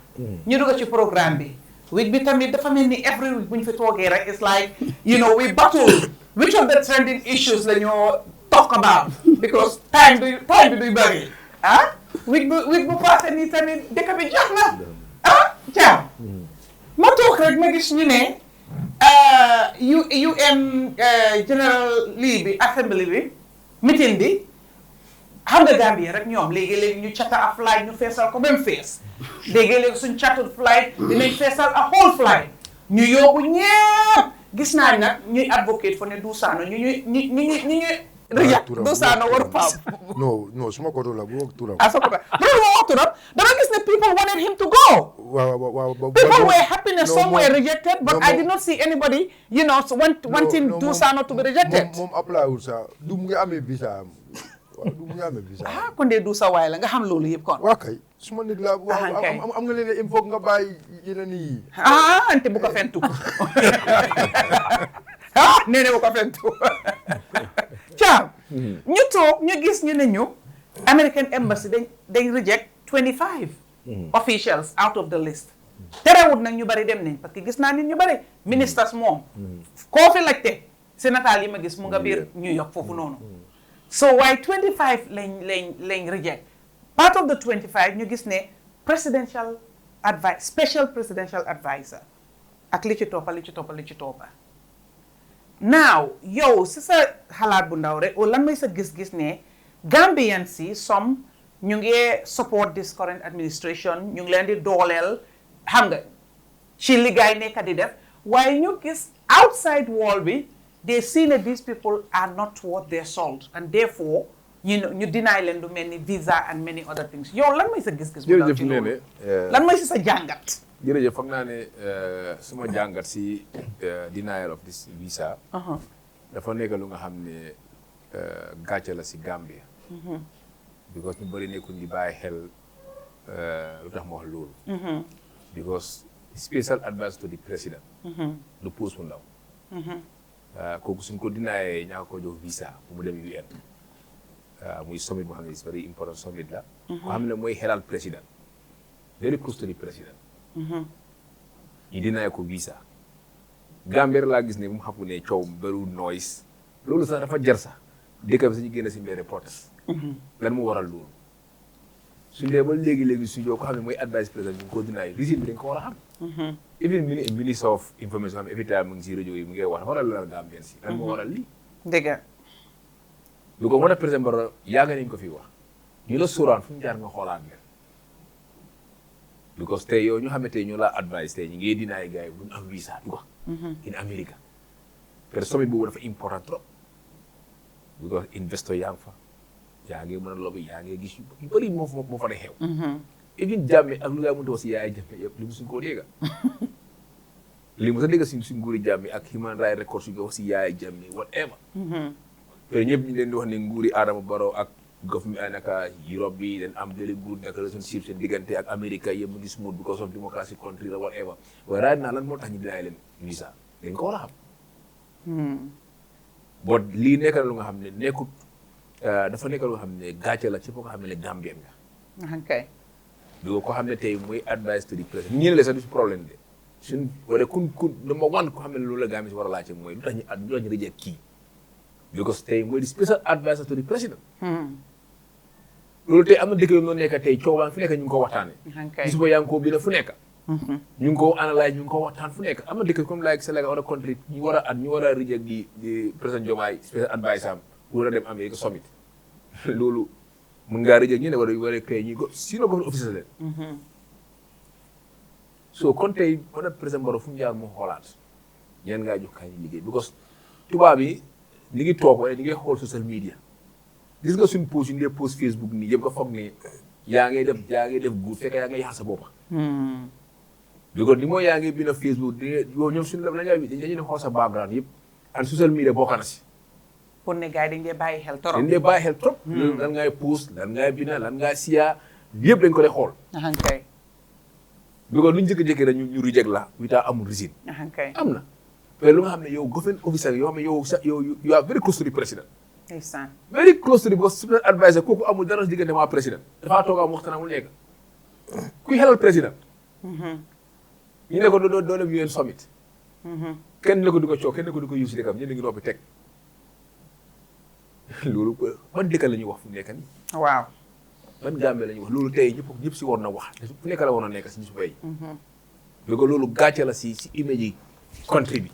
ñu dugg ci programme bi week bi tamit dafa mel ni every week bu ñu fi toogee rek it's like we battle which of the trending issues la ñoo talk about because time bi duy bëri week bu passé nii tamit dëkk bi jox na Thiam ma toog rek ma gis ñu ne UN general lii bi assembly bi meeting bi xam nga Gambia rek ñoom léegi-léegi ñu chata a flight ñu feesal ko ba mu fees léegi-léegi suñ chatul flight dinañ feesal a whole flight ñu yóbbu ñëpp gis naa nag ñuy advocate fo ne Dusaano ñu reject Dusaano war pam no suma ko la bu wax turam sa ko ba wax turam dama gis ne people wanted him to go people were happy that some were rejected but I did not see anybody wanting Dusaano to be rejected moom apply wul sa du mu ngi amee visa du mu ngi amee visa kon de du sa waay la nga xam loolu yëpp kon waa kay suma nit la am nga leen il faut nga bàyyi yeneen yi ante bu ko fentu nee ne bu ko fentu Thiam ñu toog ñu gis ñu ne ñu American Embassy dañ reject 25 officials out of the list terewut nag ñu bari dem nañ parce que gis naa nit ñu bari ministers moom koo fi laajte si nataal yi ma gis mu nga biir New York foofu noonu so waaye 25 lañ reject part of the 25 ñu gis ne special presidential advisor ak li ci toppa now yow si sa xalaat bu ndaw rek lan mooy sa gis-gis ne Gambian si ñu ngi support this current administration ñu ngi leen di dooleel xam nga ci liggéey nekk di def waaye ñu gis outside wall bi they see that these people are not worth their salt and therefore ñu deny leen lu mel ni visa and many other things yow lan mooy sa gis-gis bu ndaw ci loolu lan mooy si sa jàngat jërëjëf foog naa ne suma jàngat si denial of this visa dafa nekk lu nga xam ne gàcce la si Gambia because ñu bëri nekkul di bàyyi xel lu tax ma wax loolu because special advice to the president du poste bu ndaw kooku suñ ko dinaayee ñaa ko jox visa bu mu dem UN muy summit boo xam ne is very important summit la ko xam ne mooy xelal président very close to the president ñu dinaayee ko visa Gambie laa gis ne bu mu xapu ne coow bëriwul noise loolu sax dafa jar sax dëkk bi sañu génn si mbiri protest lan mu waral loolu suñ dee ba léegi-léegi studio ko xam ne mooy advice président ñu ngi ko dinaay régime bi dañ ko war a xam even ministre of information xam every time mu ngi si rajo yi mu ngi wax waral la Gambien si lan moo waral lii dëgg lu ko moo tax président Barrow yàgg nañ ko fi wax ñu la suuraan fu ñu jaar nga xoolaat leen because tey yow ñu xam ne tey ñu la advice tey ñu ngi dinaay gars yi bu ñu am visa du ko in America parce que summit boobu dafa important trop because investor yaa ngi fa yaa ngi mën a lobby yaa ngi gis yu bëri moo fa de xew even Jammeh ak lu gaa mënta wax si Yahya Jammeh yëpp li mu suñ koo dégga li mu sa dégga suñ nguuri Jammeh ak human rights record suñ ko wax si Yahya Jammeh whatever te ñëpp ñu leen di wax ne nguuri Adama Barrow ak government ay naka Europe bi dañ am very good naka relationship seen diggante ak America yëpp mu ngi smooth because of democracy country la whatever waaye raad naa lan moo tax ñu dinaay leen visa dañ ko war a xam but lii nekk na lu nga xam ne nekkut dafa nekk lu nga xam ne gàcce la ci foo ko xam ne Gambien nga bi ko xam ne tey mooy advice to the president ñi la sax du si problème de suñ wala kun number one ko xam ne loolu la Gambie si war a laajte mooy lu tax ñu reject kii because tey mooy di special advisor to the president loolu tey am na dëkk yu noonu nekk tey coowaan fu nekk ñu ngi ko waxtaane gis ba yaa ngi ko bind fu nekk ñu ngi ko analyse ñu ngi ko waxtaan fu nekk am na dëkk comme like Sénégal wala country ñu war a reject di président Diomaye special advisor am pour a dem Amérique summit loolu mën ngaa reject ñu ne war a créé ñi ko sinon government officiel leen so kon tey mën a président Barrow fu mu jaar moo xoolaat ñeen ngaa jox kañ liggéey because tubaab yi ñu ngi toog wala ñu ngi xool social media gis nga suñ post yu ñu dee post Facebook nii yëpp nga foog ne yaa ngay def good fekk yaa ngay yàq sa bopp because ni mooy yaa ngi bind Facebook yow ñoom suñu la dañuy ne xool sa background yëpp and social media bokk na si pour ne gars yi dañ dee bàyyi xel trop. dañ dee bàyyi xel trop lan ngay post lan ngay bind lan ngay siya yëpp dañ ko dee xool kay. because luñ jëkk-jëkk rek ñu reject la wita amul reason kay. am na mais lu nga xam ne yow government officer yoo xam ne yow you are very close to the president ndeysaan. very close to the because super advisor kooku amul dara diggante maa président dafaa toog am waxtaan amul nekk kuy xelal président ñu ne ko doo dem UN summit kenn ne ko di ko coow kenn ne ko di ko yuusi dëkkam ñenn ngi noppi teg loolu ban dëkk la ñuy wax fu mu nekk nii waaw. ban Gambie la ñuy wax loolu tey ñëpp si war na wax fu nekk la war na nekk si su bay parce que loolu gàcce la si image yi country bi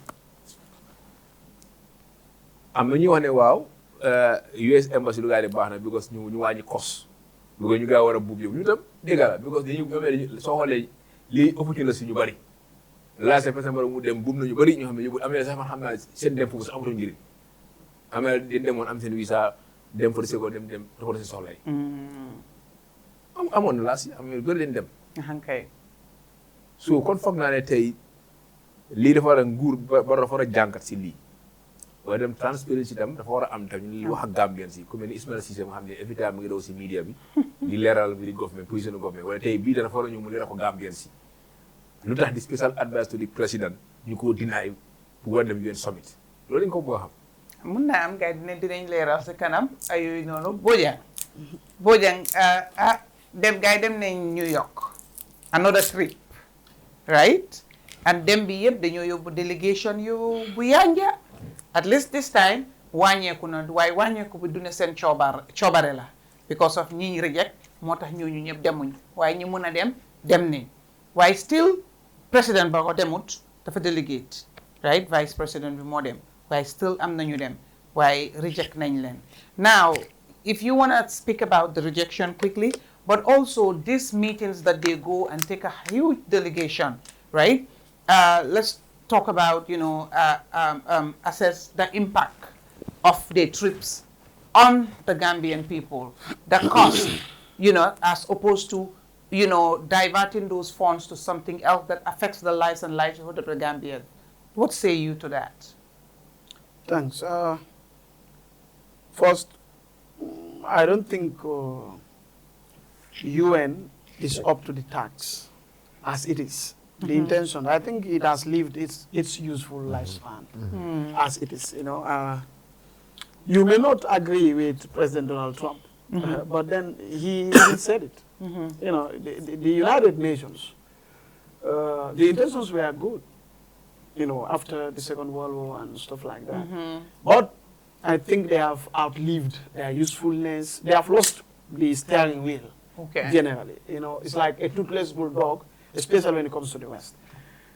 am na ñuy wax ne waaw US embassy lu gaa yi baax na because ñu wàññi cost because ñu gaa war a buub yëpp ñu tam dégg la because dañu soo xoolee lii opportunité la si ñu bëri laa c'est parce que mu dem buub nañu bëri ñoo xam ne yóbbu am na sax man xam naa seen dem foofu sax amatuñu njëriñ am na di demoon am seen visa dem fa ko dem toppatoo si soxla yi amoon na laa si am na bëri leen dem kay. so kon foog naa ne tey lii dafa war a nguur ba dafa war a jàngat si lii waaye dem transparency tam dafa war a am tam ñu wax ak Gambien si ku mel ni Ismaila Cissé nga xam ne every time mu ngi daw si media bi di leeral bi di government position government wala tey bii dafa war a ñëw mu leeral ko Gambien si lu tax di special advice to the president ñu ko deny pour war dem UN summit loolu lañ ko bëgg a xam mun naa am gars yi dinañ leeral si kanam ay yooyu noonu Bojang dem gars yi dem nañ New York another trip right and dem bi yëpp dañoo yóbbu délégation yu bu yanja at least this time wàññeeku na waaye wàññeeku bi du ne seen coobare la because of ñi reject moo tax ñooñu ñëpp demuñ waaye ñi mun a dem nañ waaye still président ba ko demut dafa delegate right vice président bi moo dem waaye still am nañu dem waaye reject nañ leen now if you want to speak about the rejection quickly but also these meetings that they go and take a huge delegation right let's talk about assess the impact of their trips on the Gambian people, the cost, as opposed to, diverting those funds to something else that affects the lives and livelihood of the Gambians. What say you to that? Thanks. First, I don't think UN is up to the task as it is. The intention, I think it has lived its useful lifespan as it is. You may not agree with President Donald Trump, but then he said it. The United Nations, the intentions were good, after the Second World War and stuff like that. But I think they have outlived their usefulness. They have lost the steering wheel, generally. It's like a toothless bulldog, especially when it comes to the West.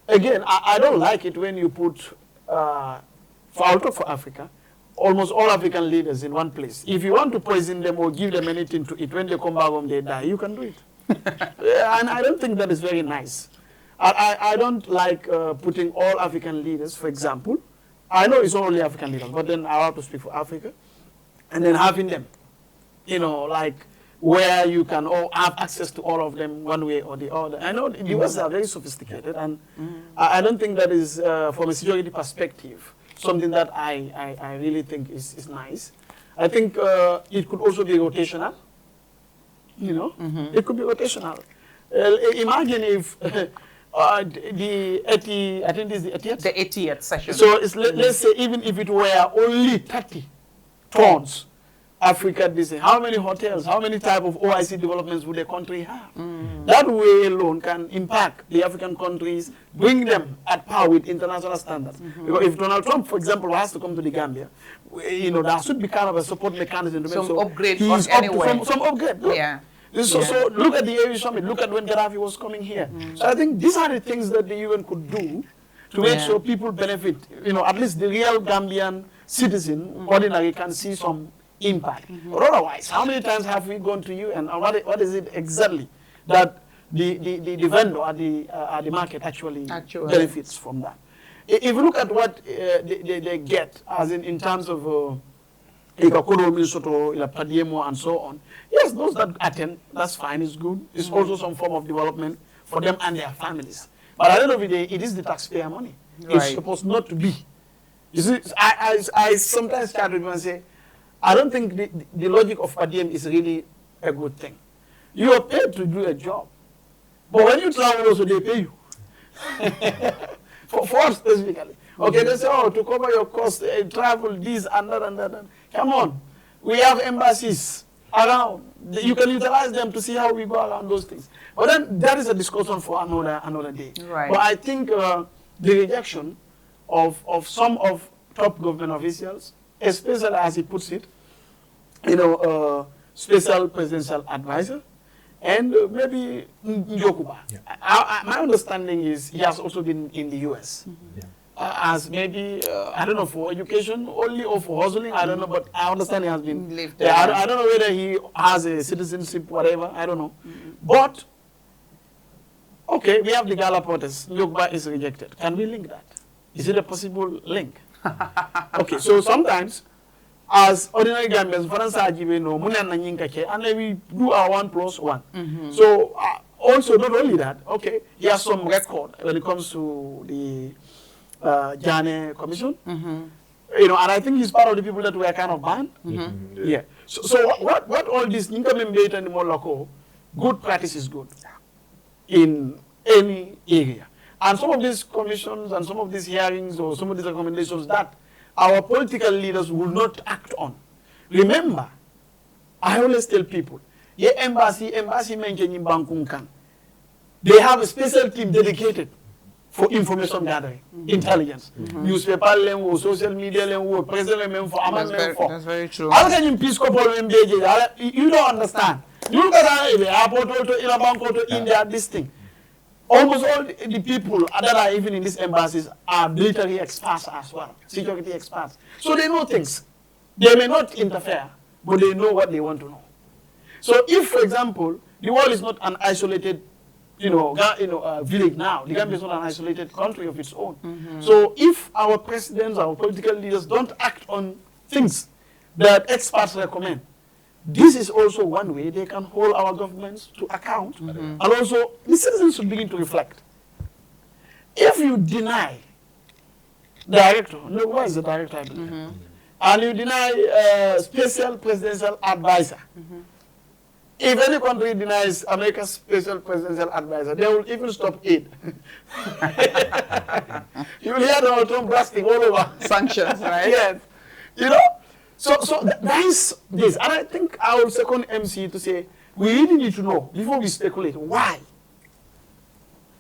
Again, I don't like it when you put, for Africa, almost all African leaders in one place. If you want to poison them or give them anything to eat, when they come back home, they die. You can do it. And I don't think that is very nice. I don't like putting all African leaders, for example. I know it's not only African leaders, but then I have to speak for Africa. And then having them, where you can all have access to all of them one way or the other. I know the West are very sophisticated, and I don't think that is, from a security perspective, something that I really think is nice. I think it could also be rotational. It could be rotational. Imagine if the 80, I think this is the 80th? The 80th session. So let's say even if it were only 30 tons, Africa, how many hotels, how many type of OIC developments would a country have? That way alone can impact the African countries, bring them at par with international standards. Because if Donald Trump, for example, has to come to the Gambia, there should be kind of a support mechanism to make some upgrade anyway. Some upgrade. Yeah. So look at the AU summit, look at when Gaddafi was coming here. So I think these are the things that the UN could do to make sure people benefit. At least the real Gambian citizen, ordinary, can see some impact. But otherwise, how many times have we gone to UN, and what is it exactly that the vendor at the market actually benefits from that. If you look at what they get, as in terms of and so on, yes, those that attend, that's fine, it's good. It's also some form of development for them and their families. But at the end of the day, it is the taxpayer money. Right. It's supposed not to be. You see, I sometimes chat with people and say, I don't think the logic of per diem is really a good thing. You are paid to do a job. But when you travel also, they pay you. for us specifically. Okay, they say, oh, to cover your costs, travel, this and that and that. Come on. We have embassies around. You can utilize them to see how we go around those things. But then that is a discussion for another day. Right. But I think the rejection of some of top government officials, especially as he puts it, special presidential advisor, and maybe Njokuba. Yeah. My understanding is he has also been in the US. As maybe, I don't know, for education only or for hustling, I don't know, but I understand he has been lived there. I don't know whether he has a citizenship, whatever, I don't know. But, okay, we have the Gala protest, Njokuba is rejected. Can we link that? Is it a possible link? Okay, so sometimes, as ordinary Gambians, and then we do our 1+1. So, also, not only that, okay, he has some record when it comes to the Jane Commission. And I think he's part of the people that were kind of banned. Yeah. So what all this income data and more local, good practice is good in any area. And some of these commissions and some of these hearings or some of these recommendations that our political leaders will not act on. Remember, I always tell people, embassy mentioning Bankunkan. They have a special team dedicated for information gathering, intelligence. Newspaper, social media, president, for amendment. That's very true. How can you peace couple you don't understand. You look at the airport, India, this thing. Almost all the people that are even in these embassies are military experts as well, security experts. So they know things. They may not interfere, but they know what they want to know. So if, for example, the world is not an isolated village now. The Gambia is not an isolated country of its own. So if our presidents, our political leaders don't act on things that experts recommend, this is also one way they can hold our governments to account. And also, the citizens should begin to reflect. If you deny director, what is the director, I believe, and you deny special presidential advisor, if any country denies America's special presidential advisor, they will even stop aid. You will hear Donald Trump blasting all over. Sanctions, right? Yes. So that is this. And I think I will second MC to say, we really need to know, before we speculate, why?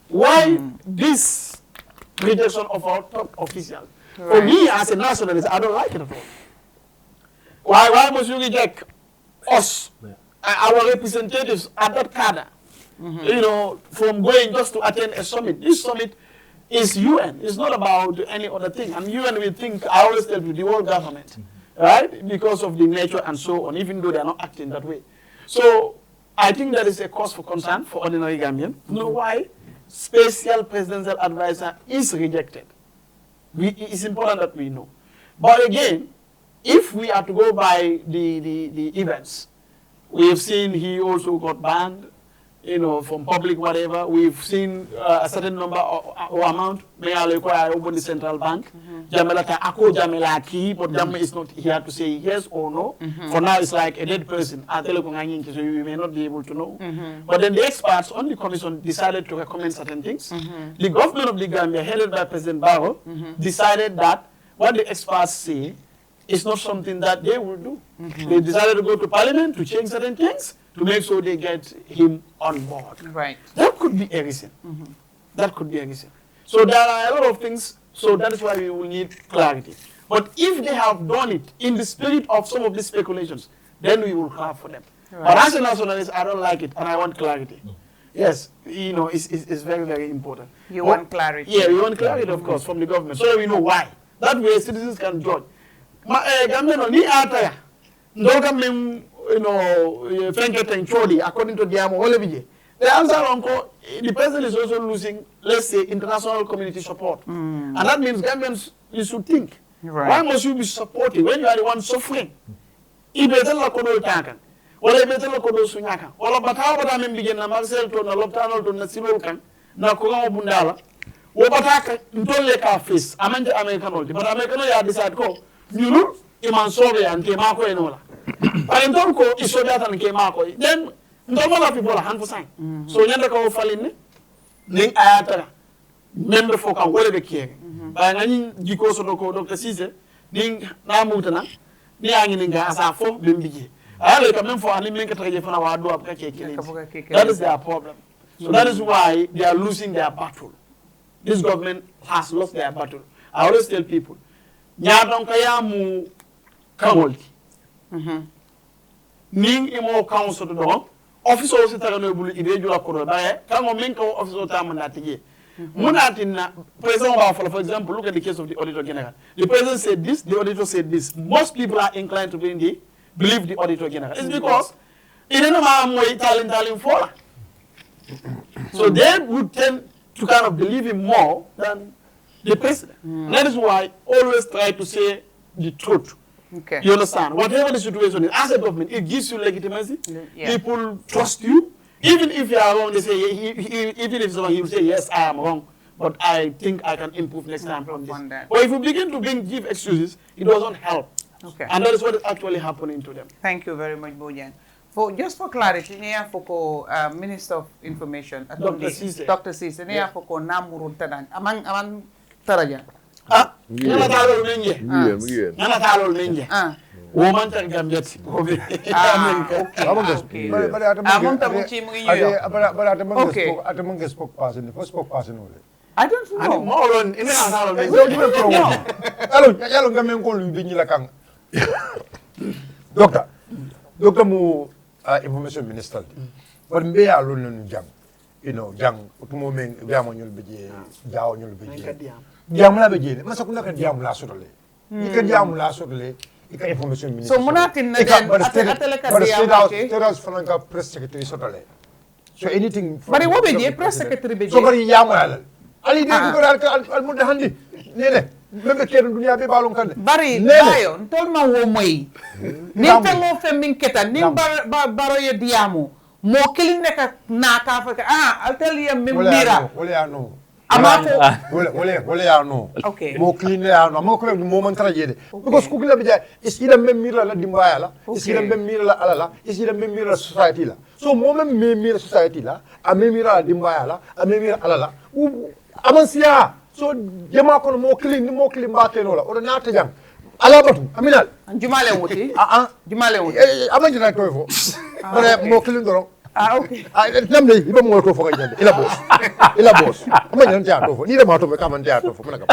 Why this rejection of our top officials? Right. For me, as a nationalist, I don't like it at all. Why must you reject us? Our representatives at that cadre, from going just to attend a summit. This summit is UN. It's not about any other thing. And UN, we think, I always tell you, the world government, right? Because of the nature and so on, even though they are not acting that way. So I think that is a cause for concern for ordinary Gambian. You know why? Special presidential advisor is rejected. It's important that we know. But again, if we are to go by the events, we have seen he also got banned, from public whatever. We've seen a certain number or amount. May I open the central bank? Jamelata ako jamelaki, but Jam is not here to say yes or no. For now, it's like a dead person. So you may not be able to know. But then the experts on the commission decided to recommend certain things. The government of the Gambia, headed by President Barrow, decided that what the experts say is not something that they will do. They decided to go to Parliament to change certain things to make sure they get him on board. Right. That could be a reason. That could be a reason. So there are a lot of things, so that is why we will need clarity. But if they have done it in the spirit of some of these speculations, then we will clap for them. Right. But as a nationalist, I don't like it, and I want clarity. Yes, it's very, very important. You want clarity? Yeah, we want clarity, of course, from the government, so that we know why. That way citizens can judge. Ni ataya ndoga mem fenketen chodi according to diamo wala bije the answer, Uncle, the president is also losing, let's say, international community support. And that means Gambians, you should think, why must you be supporting when you are the one suffering? Ibetel la kodo tankan. Wala ibetel la kodo sunyaka. Wala batawa bata membigyan na Marcel to na Loptanol to na Simol kan na kugang bundala. Wo bataka ntolle ka face amanje American oldi. But American ya decide ko nyulu iman sobe an ke mako enola. But in ko isobe atan ke mako. Then ndolma people la 100%. So nyanda ko falini ning ayata member fo kan wala be kiye. Ba ngani jiko so ko Dr. Cisse ning na mutana ni angi ninga asa fo bimbiji. Ale quand même for ani men ka traje fana wa do apka ke. That is their problem. So that is why they are losing their battle. This government has lost their battle. I always tell people, nyadon kaya mu kamolki. Ning imo council to do. Office also tagano bulu ide jula ko ba kango men ka office o ta manati Munatina, President, for example, look at the case of the Auditor General. The President said this, the Auditor said this. Most people are inclined to believe the Auditor General. It's because it is not talent for. So they would tend to kind of believe him more than the President. That is why always try to say the truth. Okay. You understand? Whatever the situation is, as a government, it gives you legitimacy. Yeah. People trust you. Even if you are wrong, they say, even if someone, he will say, yes, I am wrong, but I think I can improve next time from this. But if you begin to give excuses, it doesn't help. Okay. And that is what is actually happening to them. Thank you very much, Bojan. Just for clarity, Nia Foko, Minister of Information, Dr. Cisse. Dr. Cisse, Nia Foko Namurun Tadan, Amang Taraja. Nana talol menje. Nana talol menje. Woman tak Gambia. Okay. I don't know. More on international. Doctor mu information minister. But mbe alone jam. You know, jam utumo men biamo nyol beje, jao nyol beje. Jam la beje, masa kuna ka jam la sotole. Ika jam la sotole. Ika information minister. So munatin na den atele ka dia Teras fananga press secretary sotole. So anything But what be press secretary beje? So bari yamal. Ali de ko al mudahandi. Nene. Membe kero dunia be balon kan. Bari bayo ntolma wo moy. Nin tango femin keta nin baro ye diamo. Mo kilin ne ka na ka fa I'll tell you memira. Wole ya no. Amako wole ya no. Okay. Mo kilin ya no. Mo ko mo man tara jede. Because kugila be ja isida memira la dimbaya la. Isida memira la alala. Isida memira society la. So mo memira society la. A memira la dimbaya la. A memira alala. Amansiya. So jama kono mo clean bateno la odo nata jang ala batu aminal jumale wuti jumale wuti amandina to fo bare mo clean doron okay namde ibe mo to fo ga jande ila boss amandina ta to fo ni de ma to be kaman ta to fo mana ka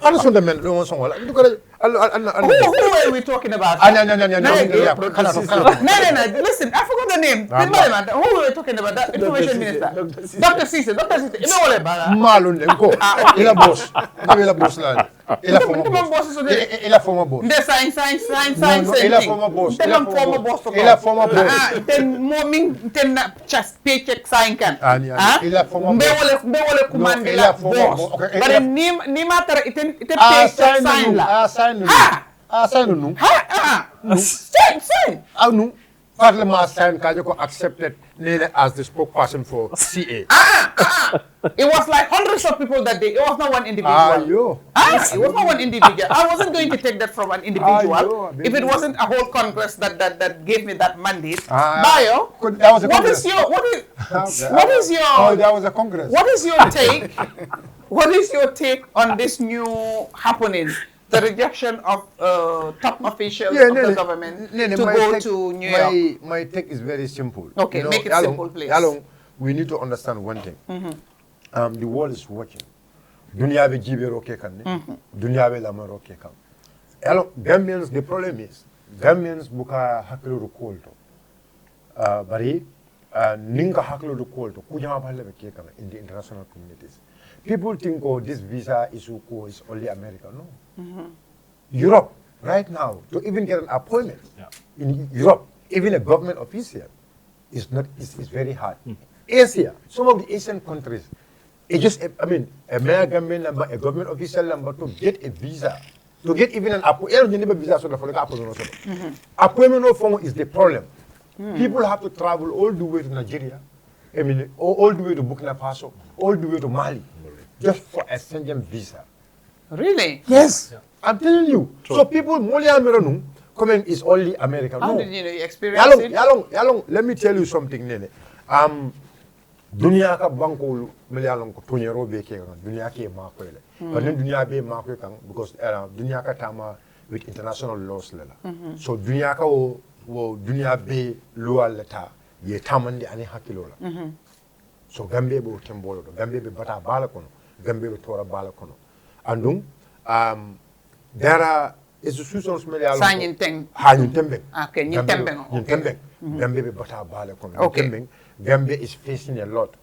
ana sonde men do mo son wala du ko who are we talking about? No, listen, I forgot the name. Who were we talking about? That information minister. Dr. Cisse. You know what about Malun ko. Ila boss la. Ila former boss. The sign. Ila former boss. Ila former boss. Then morning then just paycheck sign kan. Ila former boss. Be wole command la boss. But ni matter iten paycheck sign la. Sign no. Sign. No. Parliament sign Kajoko accepted Nene as the spokesperson for CA. It was like hundreds of people that day. It was not one individual. It was not one individual. I wasn't going to take that from an individual. If it wasn't a whole Congress that gave me that mandate. Bayo, that was a Congress. That was a Congress. What is your take? What is your take on this new happening? The rejection of top officials of the government to go to New York. My take is very simple. Okay, make it simple, please. We need to understand one thing. The world is watching. Dunia be jibe roke kan. Dunia be lama roke kan. Gambians, the problem is Gambians buka hakilo recall to. Bari ninka hakilo recall to. Kujama pale be kan in the international communities. People think, oh, this visa issue is only America. No. Europe, right now, to even get an appointment in Europe, even a government official, is very hard. Asia, some of the Asian countries, it just, I mean, a mayor government number, a government official number to get a visa, to get even an appointment form is the problem. People have to travel all the way to Nigeria, I mean, all the way to Burkina Faso, all the way to Mali, just for a Schengen visa. Really? Yes, I'm telling you. True. So people, coming is only American. How no. did you experience it? Yalong, let me tell you something, Nene. Dunia ka banko melialong ko tunyero be ke dunia ke makoyle. But then dunia be makoy kan because dunia ka tama with international laws lela. So dunia ka wo dunia be law leta ye tamande ani hakilola. So Gambia be tembolo do Gambia be bata bala kono Gambia be tora bala kono. Andum there are institutions melialong Sanyin teng. Hanyin tembeng. Okay, nyin tembeng. Nyin tembeng. Gambia be bata bala kono. Okay. Gambia is facing a lot.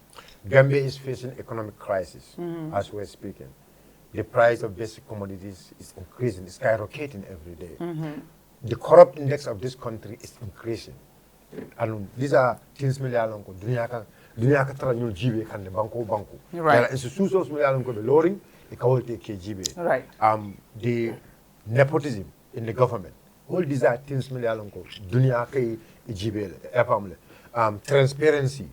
Gambia is facing economic crisis as we're speaking. The price of basic commodities is increasing, it's skyrocketing every day. The corrupt index of this country is increasing. And these are things milialonko. Dunia ka tara nyul jibe kan de banko. Right. There are institutions milialonko be lowering, the kawolte ke jibe. Right. The nepotism in the government. All these are things milialonko. Dunia ka jibe le. Transparency.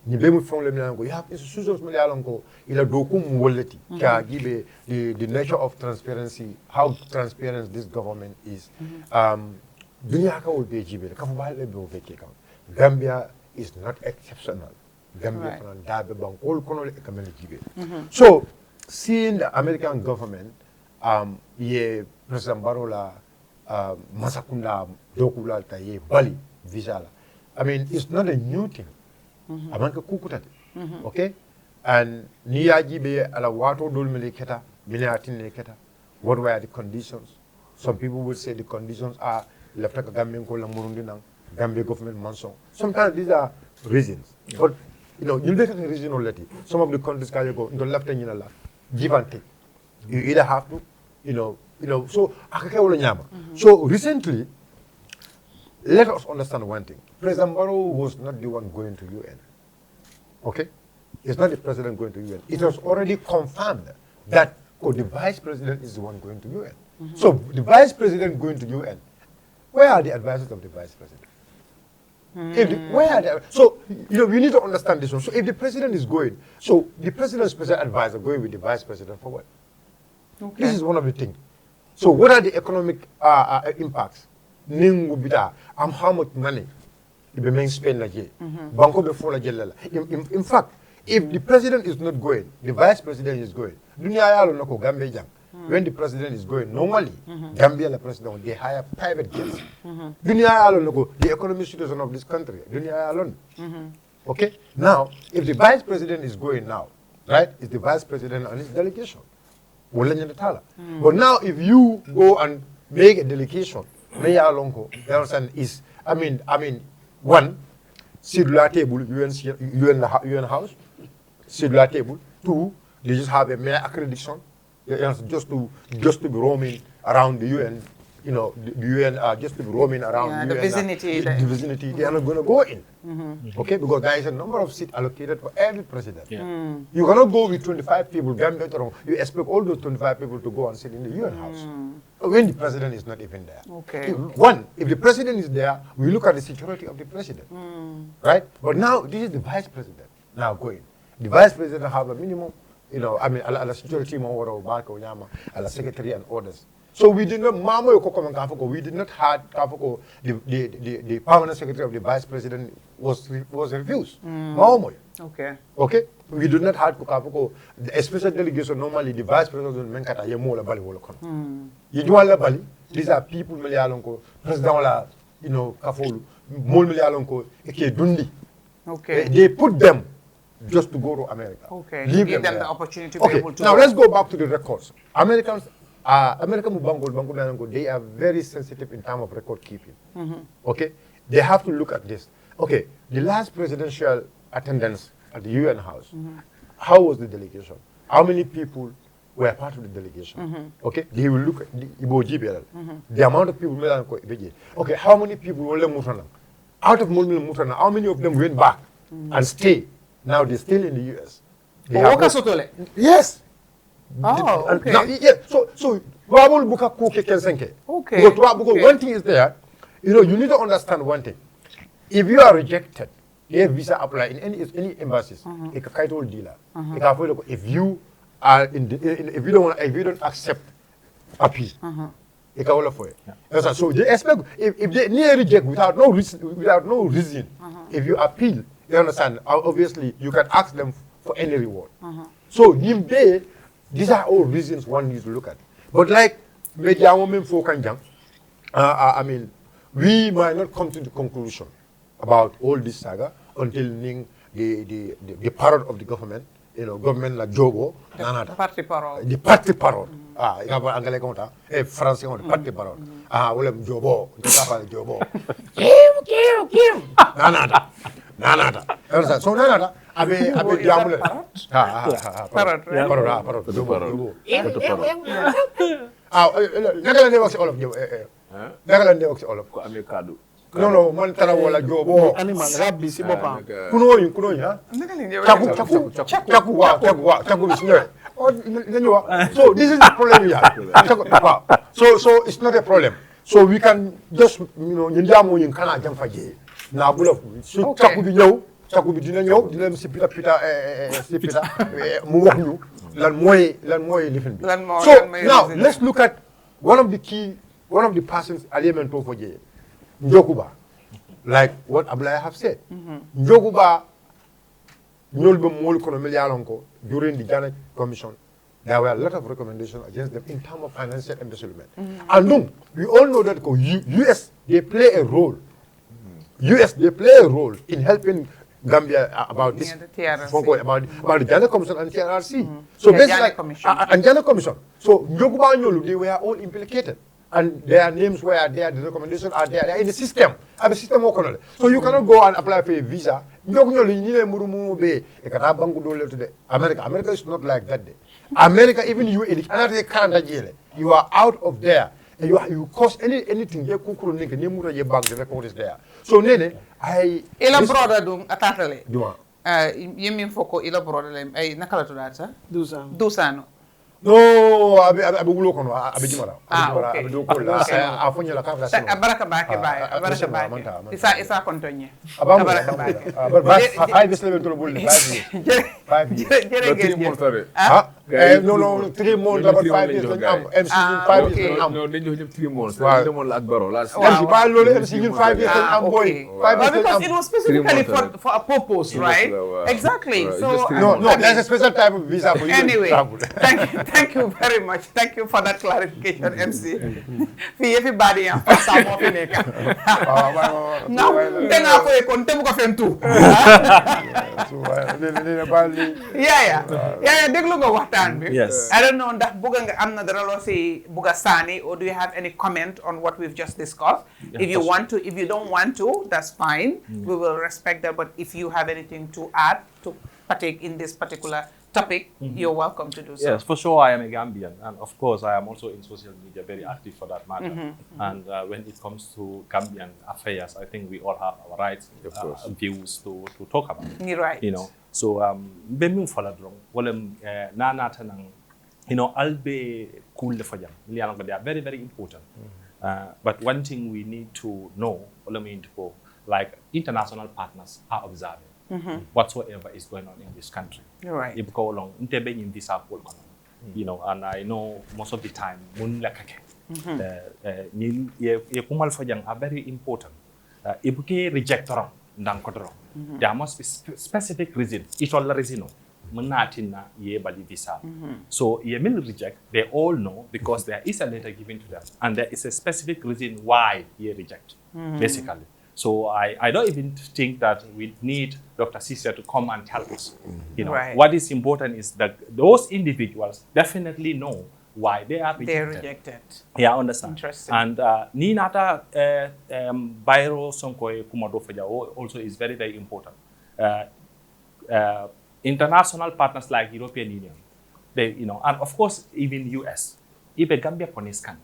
You have institutions ila dokum wallet ka give the nature of transparency, how transparent this government is. Dunia ka will be jibe ka fubale be oveke kan. Gambia is not exceptional. Gambia kan dabe bang all kono le kamele jibe. So seeing the American government ye President Barola masakunda dokula ta ye Bali visa la. I mean, it's not a new thing. Amanka kukutate. Okay? And niyaji be ala wato dol mele keta, minatin le keta. What were the conditions? Some people would say the conditions are left like a Gambian ko Murundi nang, Gambia government mansong. Sometimes these are reasons. But you know, you look at the regionality. Some of the countries can go into left and la, give and take. You either have to, you know, so so recently, let us understand one thing. President Barrow was not the one going to UN. Okay? It's not the president going to UN. It was already confirmed that the vice president is the one going to UN. So the vice president going to UN, where are the advisors of the vice president? So, you know, we need to understand this one. So if the president is going, so the president's special advisor going with the vice president for what? Okay. This is one of the things. So what are the economic impacts? How much money the main spend like Banco before in fact, if the president is not going, the vice president is going. When the president is going, normally Gambia the president they hire private jets. The economic situation of this country, okay? Now, if the vice president is going now, right? It's the vice president and his delegation. But now if you go and make a delegation, is I mean one, Sidula table, UN house, Sidula table. Two, they just have a mere accreditation, just to be roaming around the UN, you know, the UN just to be roaming around the vicinity. The vicinity, they are not going to go in. Okay, because there is a number of seats allocated for every president. You cannot go with 25 people, Gambia, you expect all those 25 people to go and sit in the UN house. When the president is not even there. Okay. If the president is there, we look at the security of the president. Right? But now, this is the vice president now going. The vice president have a minimum, you know, I mean, a security team or a secretary and orders. So we did not, we did not have the permanent secretary of the vice president was refused. Okay. Okay. We do not have a special delegation. Normally, the vice president menkata yemola bali wolokono. Yejuala bali. These are people melialonko president la, you know, kafolu mol melialonko eke dundi. Okay. They put them just to go to America. Okay. Give them the opportunity to be able to. Now let's go back to the records. American Bango, they are very sensitive in terms of record keeping. Okay, they have to look at this. Okay, the last presidential attendance at the UN House, how was the delegation? How many people were part of the delegation? Okay, they will look at the amount of people. Okay, how many people were Mutana? Out of Mutana, how many of them went back and stay Now they're still in the US. They Oh, have Waka not- Sotole. Yes. Oh, And okay. now, yeah, so Wabul Buka Kuke Kensenke. Okay, Because okay. one thing is there, you know, you need to understand one thing. If you are rejected, a visa apply in any embassies, it's a kind of dealer. If you are if you don't accept appeal, it's all for it. So they expect if they near reject without no reason, if you appeal, you understand. Obviously, you can ask them for any reward. So these are all reasons one needs to look at. But like media women folk and young, I mean, we might not come to the conclusion about all this saga until the parrot of the government, you know, government like Jogo, Parti parole. the party parrot. Ah, you have Angale konta, France konta, party parrot. Wala Jobo, Jobo. Kim. Nanada. So nanada. Abe diamule. Parrot, right? Parrot. Jobo. Naka la ne wax ci olof Jobo. Naka la ne wax ci olof. ko amee kaddu. Non, man tara wala Jobo. Animal rabbi si boppam. Kunoy ha. Chaku is ñëwee. So this is the problem we have. So it's not a problem. So we can just, you know, ñu jaamu ñu kana jam faje. Na bu la su chaku bi ñëw, chaku bi dina ñëw, dina si pita mu wax ñu lan mooy lifin bi. So now let's look at one of the persons element of faje. Njokuba. Like what Ablaya have said. Njokuba during the Ghana Commission, there were a lot of recommendations against them in terms of financial embezzlement. And we all know that US, they play a role. US, they play a role in helping Gambia about this. About the Ghana Commission and TRRC. So basically, and Ghana Commission. So Njokuba and Yolu, they were all implicated. And their names were there, the recommendations are there. They are in the system. So you cannot go and apply for a visa. America is not like that. America, even you in Canada, you are out of there. And you cost anything. The record is there. So Nene, Ila brother dum atatale. Duma. Yemin foko ila brother lem ay nakala to that sa? Dusano. No, abe wulo kono abe jimara. Okay. Abe do ko la afonya la kafla sino. Baraka bake bay, baraka bake. Isa kontonye. Baraka bake. But 5 years level to bulle 5 years. No, 3 months about 5 years am MC 5 years am. No, dañu ñep 3 months. Dañu mon la ak baro la. MC ba lolu MC 5 years am boy. 5 years because it was specifically for a purpose, right? Exactly. So no, there's a special type of visa for you. Anyway, thank you very much. Thank you for that clarification, MC. For everybody and for some of you. Now, then I go konte buka fentu. Yeah, deglu go watan bi. Yes. I don't know that buga nga amna dara lo si buga sani, or do you have any comment on what we've just discussed? If you want to, if you don't want to, that's fine. We will respect that. But if you have anything to add to partake in this particular topic, you're welcome to do so. Yes, for sure, I am a Gambian, and of course, I am also in social media, very active for that matter. And when it comes to Gambian affairs, I think we all have our rights, views to talk about. You're right. You know, so bemu faladrong, walem na tanang, you know, albe cool the fajam. They are very, very important. But one thing we need to know, like international partners are observing. Whatsoever is going on in this country. You're right. If go along, you know, and I know most of the time, are very important. If we reject there must be specific reason. It's all the reason. So you will reject, they all know because there is a letter given to them and there is a specific reason why you reject, basically. So I don't even think that we need Dr. Cicero to come and tell us. You know, what is important is that those individuals definitely know why they are rejected. They're rejected. Yeah, I understand. Interesting. And Ninata Yahya Sonko Kumadofaja also is very, very important. International partners like European Union, they, you know, and of course even US, even Gambia Poniskan.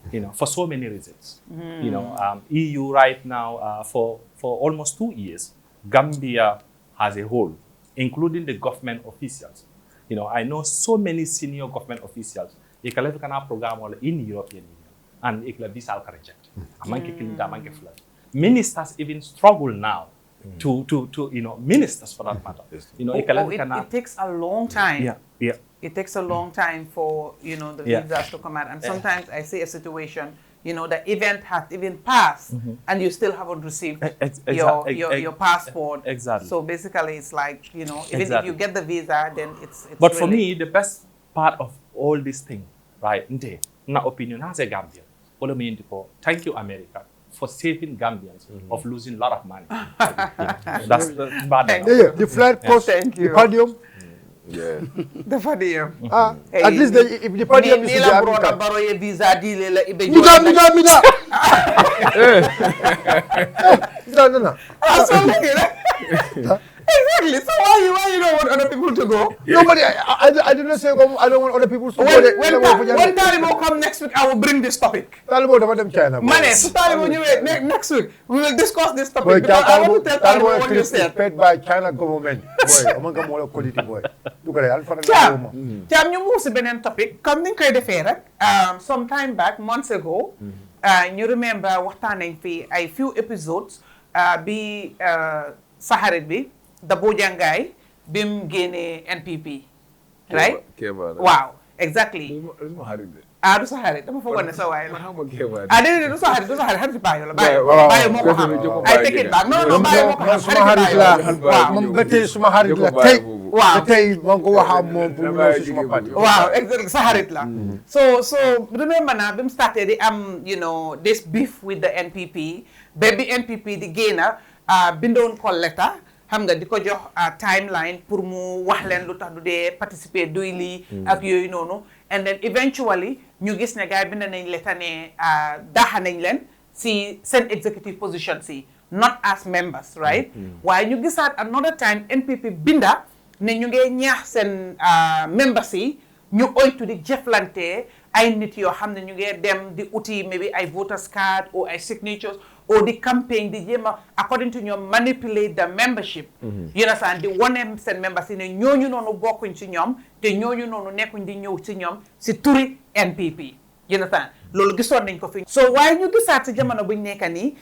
You know, for so many reasons. You know, EU right now, for almost 2 years, Gambia as a whole including the government officials. You know, I know so many senior government officials. You can look at our program in European Union, and it will be reject. Ministers even struggle now to you know, ministers for that matter. You know, it takes a long time. Yeah. It takes a long time for, you know, the visas to come out. And sometimes I see a situation, you know, the event has even passed and you still haven't received your passport. Exactly. So basically it's like, you know, even if you get the visa, then it's But really... for me, the best part of all this thing, right, my opinion as a Gambian, thank you, America, for saving Gambians of losing a lot of money. That's the bad. The flight cost, the podium. Yeah. The podium. At least if the podium is there, visa deal. No. Exactly. So why you don't want other people to go? Nobody. I did not say I don't want other people to go. When Taliban come next week, I will bring this topic. Taliban about them China. Next week we will discuss this topic. Because I want to tell Taliban what you said. Paid by China government. Boy, among them all quality boy. Jam ñu move si beneen topic comme ni ñu koy defee rek some time back months ago ñu remember waxtaan nañ fi ay few episodes bi saxarit bi da Bojangay bim génnee NPP right waaw exactly du sa xarit dama foogoon ne sa waay la déedéet du sa xarit xarit bàyyi la bàyyi moo ko xam ay take it back non bàyyi moo ko xam suma xarit la waaw moom ba tey suma xarit la tey waaw tey moo ko wax moom pour mu ñëw si suma parti waaw exactly sa xarit la so remember na bi mu starté di am you know this beef with the NPP ba bi NPP di génna bindoon ko letter xam nga di ko jox timeline pour mu wax leen lu tax du dee participer duy lii ak yooyu noonu and then eventually ñu gis ne gars yi bind nañ letter ne daaxa nañ leen si seen executive position si not as members right waaye ñu gisaat another time NPP binda ne ñu ngee ñaax seen members yi ñu oytu di jëflante ay nit yoo xam ne ñu ngee dem di uti maybe ay voters card or ay signatures or the campaign di jéem a according to ñoom manipulate the membership you understand di wane seen members yi ne ñooñu noonu bokkuñ ci ñoom te ñooñu noonu nekkuñ di ñëw ci ñoom si turi NPP you understand loolu gisoon nañ ko fi so waaye ñu gisaat si jamono buñ nekka nii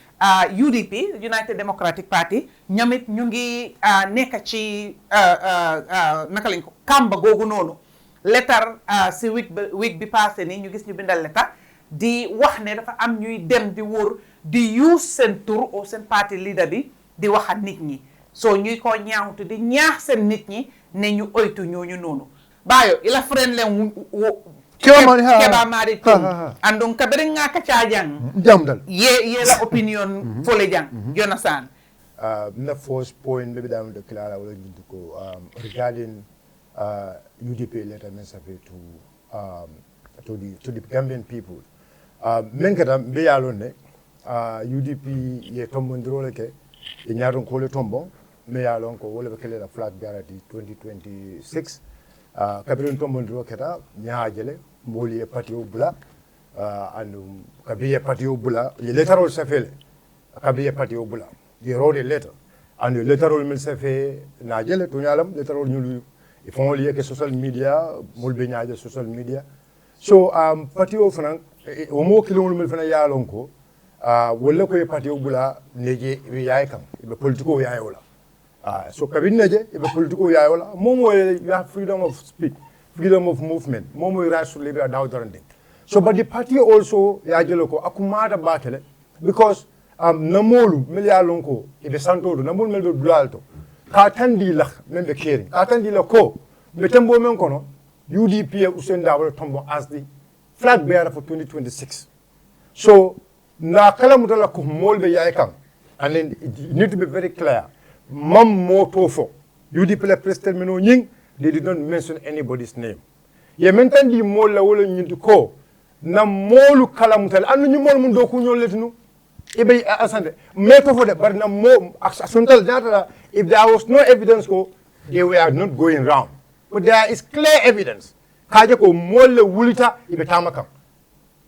UDP United Democratic Party ñoom it ñu ngi nekk ci naka lañ ko kàmba googu noonu letter si week bi passé nii ñu gis ñu bindal letter di wax ne dafa am ñuy dem di wóor di use seen tur o seen parti leader bi di wax ak nit ñi so ñuy ko ñaawtu di ñaax seen nit ñi ne ñu oytu ñooñu noonu bayo ila friend len keba mari tum andon kabere nga ka jang jamdal ye la opinion fole jang Jonathan the first point maybe down the clara will go regarding UDP letter message to the Gambian people menkata mbe yalone UDP ye tombondiro leke e ñaaton ko le tombo me yalon ko wala be kele la flag guarantee 2026 kabirin tombondiro keta ñaajele mboli e patio bula andu kabiye patio bula ye letterol safele kabiye patio bula ye wrote a letter and the letterol mil safe naajele to ñalam letterol ñulu e fon lié que social media mulbe ñaaje social media so patio fanan o mo kilon mil fana yalon ko wala ko e patio bula neje yaay kam be politiko yaay wala so kabin neje be politiko yaay wala momo you have freedom of speech freedom of movement momo right to live without daranding so but the party also yaajelo ko akumata bakele because namolu mil yalon ko e be santo namol mel do dulalto ka tandi la membe kering ka tandi la ko be tembo men kono UDP usenda wala tombo as the flag bearer for 2026 so na kala mutala ko molbe yaay kam and then it need to be very clear mam moto fo UDP la president meno nying they did not mention anybody's name ye mentandi mol la wala nyindu ko na molu kala mutala anu ñu mol mun do ko ñol letinu ibe asante meto fo de bar na mo asuntal data if there was no evidence ko they were not going round but there is clear evidence kaje ko mol wulita ibe tamakam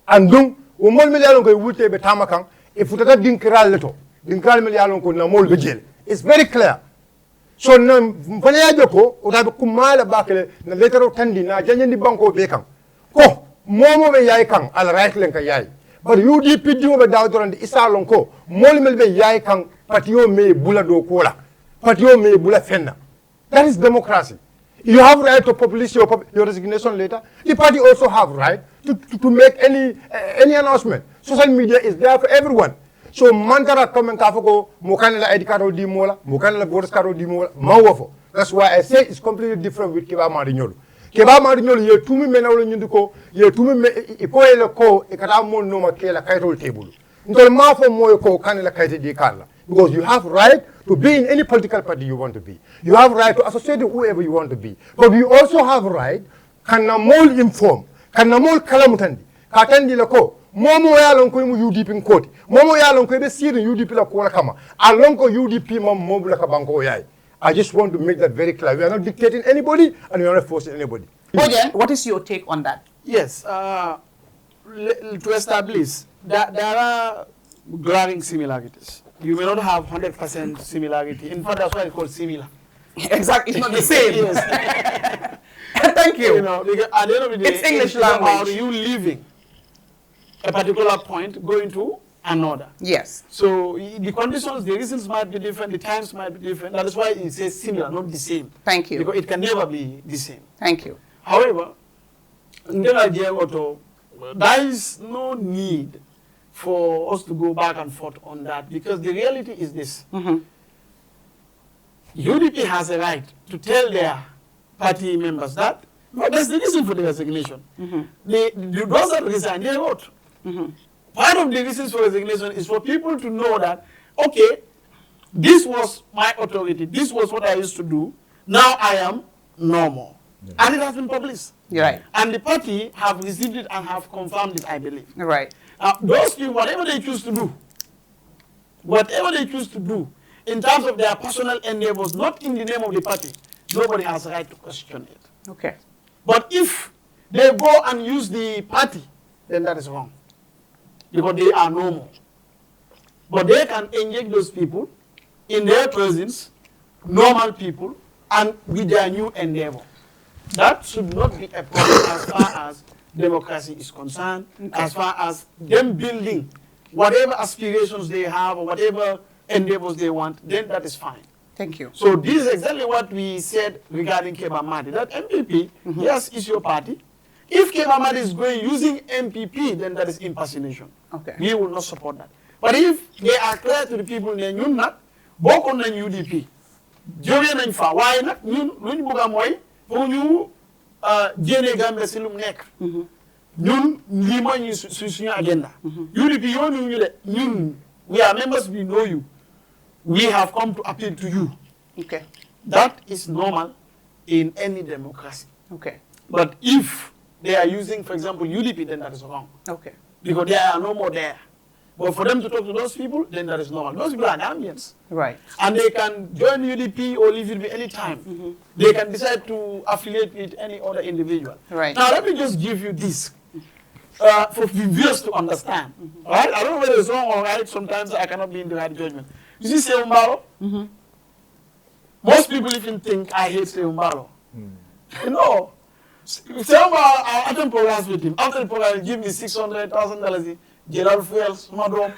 andum o mol mi yalon ko wulte be tamakan e futata dinkiral leto dinkiral mi yalon ko na mol be jel it's very clear So na fana ya joko o tabe kumala bakele na letero tandi na janyendi banko be kan ko momo be yayi kan al right len ka yayi but UDP diwo be dawdoron di isalon ko mol mel be yayi kan patio me bula do kola patio me bula fenna. That is democracy. You have right to publish your resignation letter. The party also have right to make any announcement. Social media is there for everyone. So mantara comment kafoko mukane la ID card di mola, mukane la voter card di mola, mawofo. That's why I say it's completely different with Keba Marinyolu. Keba Marinyolu ye tumi mena wolo nyunduko, ye tumi ipoe le ko ikata mo no makela kaito table. Ntol mafo mo ko kane la kaite di kala. Because you have right to be in any political party you want to be. You have right to associate with whoever you want to be. But you also have right, kana mol inform, kana mol kalamutandi, katandi lako, momo ya lonko mu UDP nkoti, momo ya lonko be siri UDP la kola kama, alonko UDP mam mobu la kabanko yai. I just want to make that very clear. We are not dictating anybody and we are not forcing anybody. Ojen, what is your take on that? Yes, to establish that there are glaring similarities. You may not have 100% similarity. In fact, that's why it's called similar. Exactly, it's not the same. Yes. Thank you. You know, because at the end of the day, It's English about language. you leaving a particular point, going to another. Yes. So the conditions, the reasons might be different, the times might be different. That is why it says similar, not the same. Thank you. Because it can never be the same. Thank you. However, there is no need for us to go back and forth on that, because the reality is this. UDP has a right to tell their party members that, but that's the reason for the resignation. Those that resign, they vote. Part of the reasons for resignation is for people to know that, okay, this was my authority, this was what I used to do, now I am no more. And it has been published. You're right. And the party have received it and have confirmed it, I believe. Right. Those people, whatever they choose to do, in terms of their personal endeavors, not in the name of the party, nobody has a right to question it. Okay. But if they go and use the party, then that is wrong. Because they are normal. But they can engage those people in their presence, normal people, and with their new endeavor. That should not be a problem as far as democracy is concerned, as far as them building whatever aspirations they have or whatever endeavors they want, then that is fine. Thank you. So this is exactly what we said regarding Keba Madi, that MPP, yes, is your party. If Keba Madi is going using MPP, then that is impersonation. Okay. We will not support that. But if they are clear to the people, then you're not, bokon na UDP. Joge nañ fa, waye nak ñun luñ bëgg moy pour ñu jëne Gambia ci lu nekk. Ñun li moy ñu suñu agenda. UDP yoonu ñu de ñun we are members, we know you. We have come to appeal to you. Okay. That is normal in any democracy. Okay. But if they are using, for example, UDP, then that is wrong. Okay. Because they are no more there. But for them to talk to those people, then that is normal. Those people are Gambians. Right. And they can join UDP or leave UDP any time. They can decide to affiliate with any other individual. Right. Now, let me just give you this for viewers to understand. Right? I don't know whether it's wrong or right. Sometimes I cannot be in the right judgment. You see Seumbaro? Most people even think I hate Seumbaro. No. Seumbaro, I attend programs with him. After the program, he give me $600,000. Gerald Fuels, madam.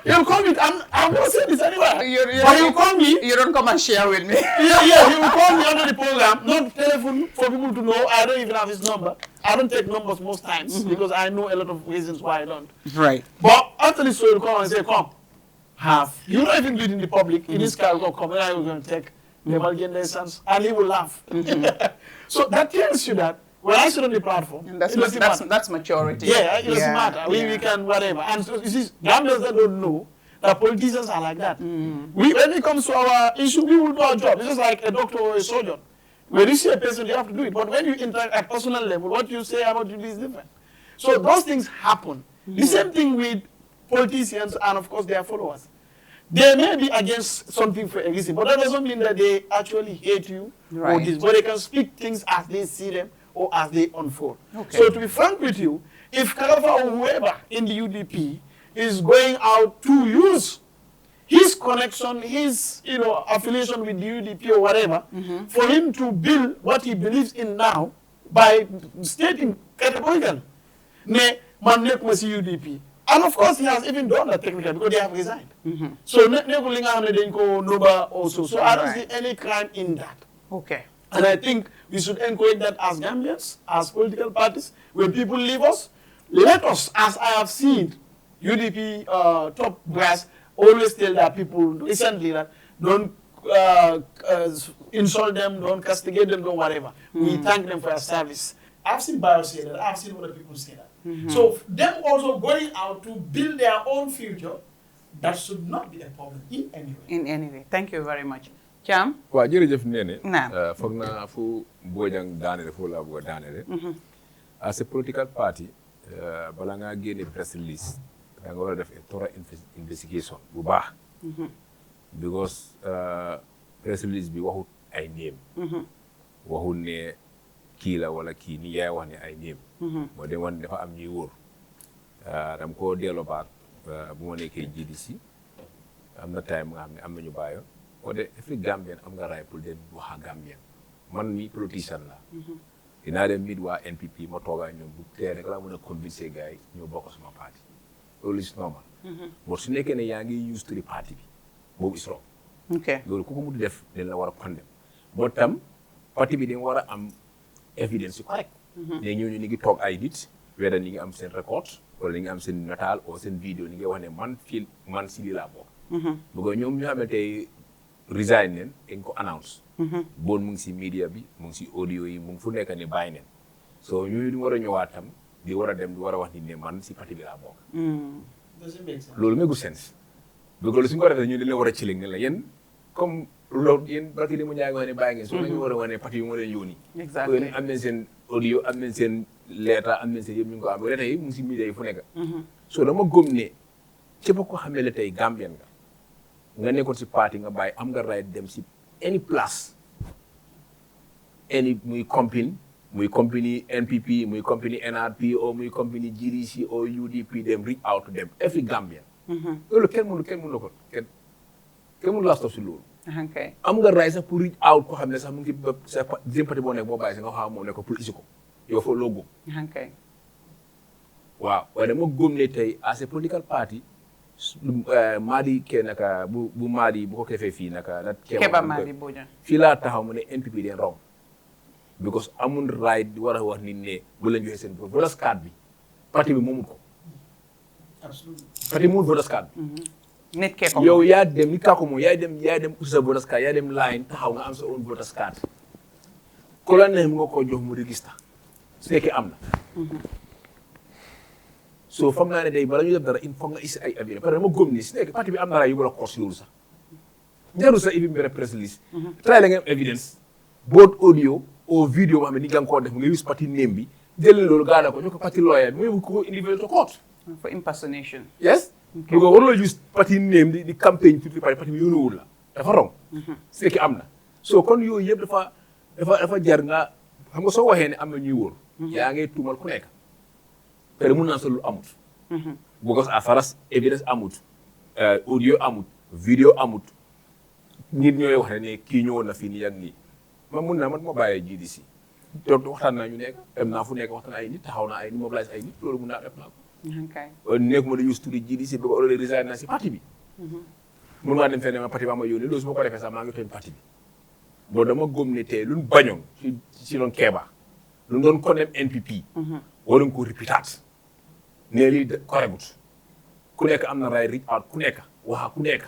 He'll call me. I'm not saying this anywhere. But he'll call me. You don't come and share with me. Yeah, he will call me under the program. Not telephone for people to know. I don't even have his number. I don't take numbers most times because I know a lot of reasons why I don't. Right. But after this, he'll call and say, come, have. You don't even do it in the public. In this car, will come. And I will go and take the Malgan lessons. And he will laugh. So that tells you that when I sit on the platform, And it doesn't matter. that's maturity. Yeah, it doesn't matter. We can whatever. And so you see, Gambians that don't know that politicians are like that. When it comes to our issue, we will do our job. It's just like a doctor or a surgeon. When you see a patient, you have to do it. But when you interact at personal level, what you say about you is different. So those things happen. The same thing with politicians and, of course, their followers. They may be against something for a reason, but that doesn't mean that they actually hate you or this. But they can speak things as they see them or as they unfold. Okay. So to be frank with you, if Kalafa or whoever in the UDP is going out to use his connection, his affiliation with the UDP or whatever, for him to build what he believes in now by stating categorically, ne man nekuma si UDP. And of course, he has even done that technically because they have resigned. So also. So I don't see any crime in that. Okay. And I think we should encourage that as Gambians, as political parties, when people leave us, let us, as I have seen UDP top brass always tell their people recently that don't insult them, don't castigate them, don't whatever. We thank them for their service. I've seen Bio say that, I've seen other people say that. So them also going out to build their own future, that should not be a problem in any way. In any way. Thank you very much. Cham? waaw jërëjëf Néné. Naam. foog naa fu Bojang daanele foofu laa bëgg a daanele. as a political party bala ngaa génne press release da nga war a def a thorough investigation bu baax. because press release bi waxut ay néem. waxut ne kii la wala kii ni yaay wax ne ay néem. moo dem wan dafa am ñuy wóor. dama koo delloo baat bu ma nekkee GDC am na time nga xam ne am nañu bàyyoon. ko de every Gambian am nga raay pour dem wax a Gambian man mi politicien la dinaa dem mit waa NPP ma toogaa ñoom bu tee rek laa mën a convincer gars yi ñoo bokk sama parti loolu is normal moo su nekkee ne yaa ngi use turi parti bi boobu is wrong loolu ku ko mu def dañ la war a condemn boo tam parti bi dañ war a am évidence yu correct ne ñooñu ñu ngi toog ay nit weda ñi ngi am seen record wala ñi ngi am seen nataal o seen vidéo ñi ngi wax ne man si lii laa bokk bëgg ñoom ñu xamante tey resign neen dañ ko announce bon mu ngi si media bi mu ngi si audio yi mu ngi fu nekk ni bàyyi neen so ñu di war a ñëwaat tam di war a dem di war a wax ni ne man si parti bi laa bokk loolu mégu sens bëgg lu suñu ko defee ñu di leen war a ci ne la yéen comme loolu yéen barki di mu ñaagi wax ne bàyyi ngeen so nañu war a wax ne parti bi moo leen yónni yéen am nañ seen audio am nañ seen lettre am nañ seen yëpp ñu ngi ko am lettre yi mu ngi si media yi fu nekk so dama gëm ne képp ko xam ne la tey Gambien nga nekkoon si parti nga bàyyi am nga right dem si any place any muy company NPP muy company NRP o muy company GDC o UDP dem reach out to them every Gambian loolu kenn mënu ko kenn mënu laa stop si loolu am nga right sax pour reach out ko xam ne sax mu ngi sa jëm parti boo nekk boo bàyyi sax nga xam moom ne ko pour isi ko yow foofu loo góom waaw waaye dama góom ne tey as a political party Madi ke naka bu Madi bu ko defee fii naka Keba Madi Bojang fii laa taxaw mu ne NPP den wrong because amul right di war a wax nit ne bu leen joxee seen voters card bi parti bi moomul ko parti moomul voters card bi nit ke ko yow yaa dem ni kaa ko moom yaay dem uti sa voters card yaa dem line taxaw nga am sa own voters card ku la neex mu nga ko jox mu register su fekkee am na so foog naa ne day bala ñu def dara il faut nga isi ay avis parce que dama gëm ni si nekk parti bi am na raay yu war a xoos loolu sax jarul sax ibi mbere press release try la nga am evidence both audio au vidéo boo xam ne ni nga koo def nga use parti name bi jël loolu gaana ko ñoo ko parti lawyer bi mu ko individual to court for impersonation yes bu ko waruloo use parti name di campagne tuuti parti bi yónnuwul la dafa rong su fekkee am na so kon yooyu yëpp dafa jar nga xam nga soo waxee ne am na ñuy wóor yaa ngay tuumal ku nekk te mun naa sa lu amut because as far as evidence amut audio amut vidéo amut nit ñooy wax ne kii ñëwoon na fii nii ak nii man ma bàyyee GDC toog waxtaan naa ñu nekk dem naa fu nekk waxtaan ay nit taxaw naa ay nit mobilise ay nit loolu mun naa def naa ko nekk ma da use turi GDC ba ko already resign naa si parti bi mun maa dem fenn ma parti ba ma yónnee loolu su ma ko defee sax maa ngi tooñ parti bi boo dama góom ne tey luñ bañoon si doon Keba luñ doon condemn NPP waruñ ko répétaat ne lii correct ku nekk am na raay reach out ku nekk waxa ku nekk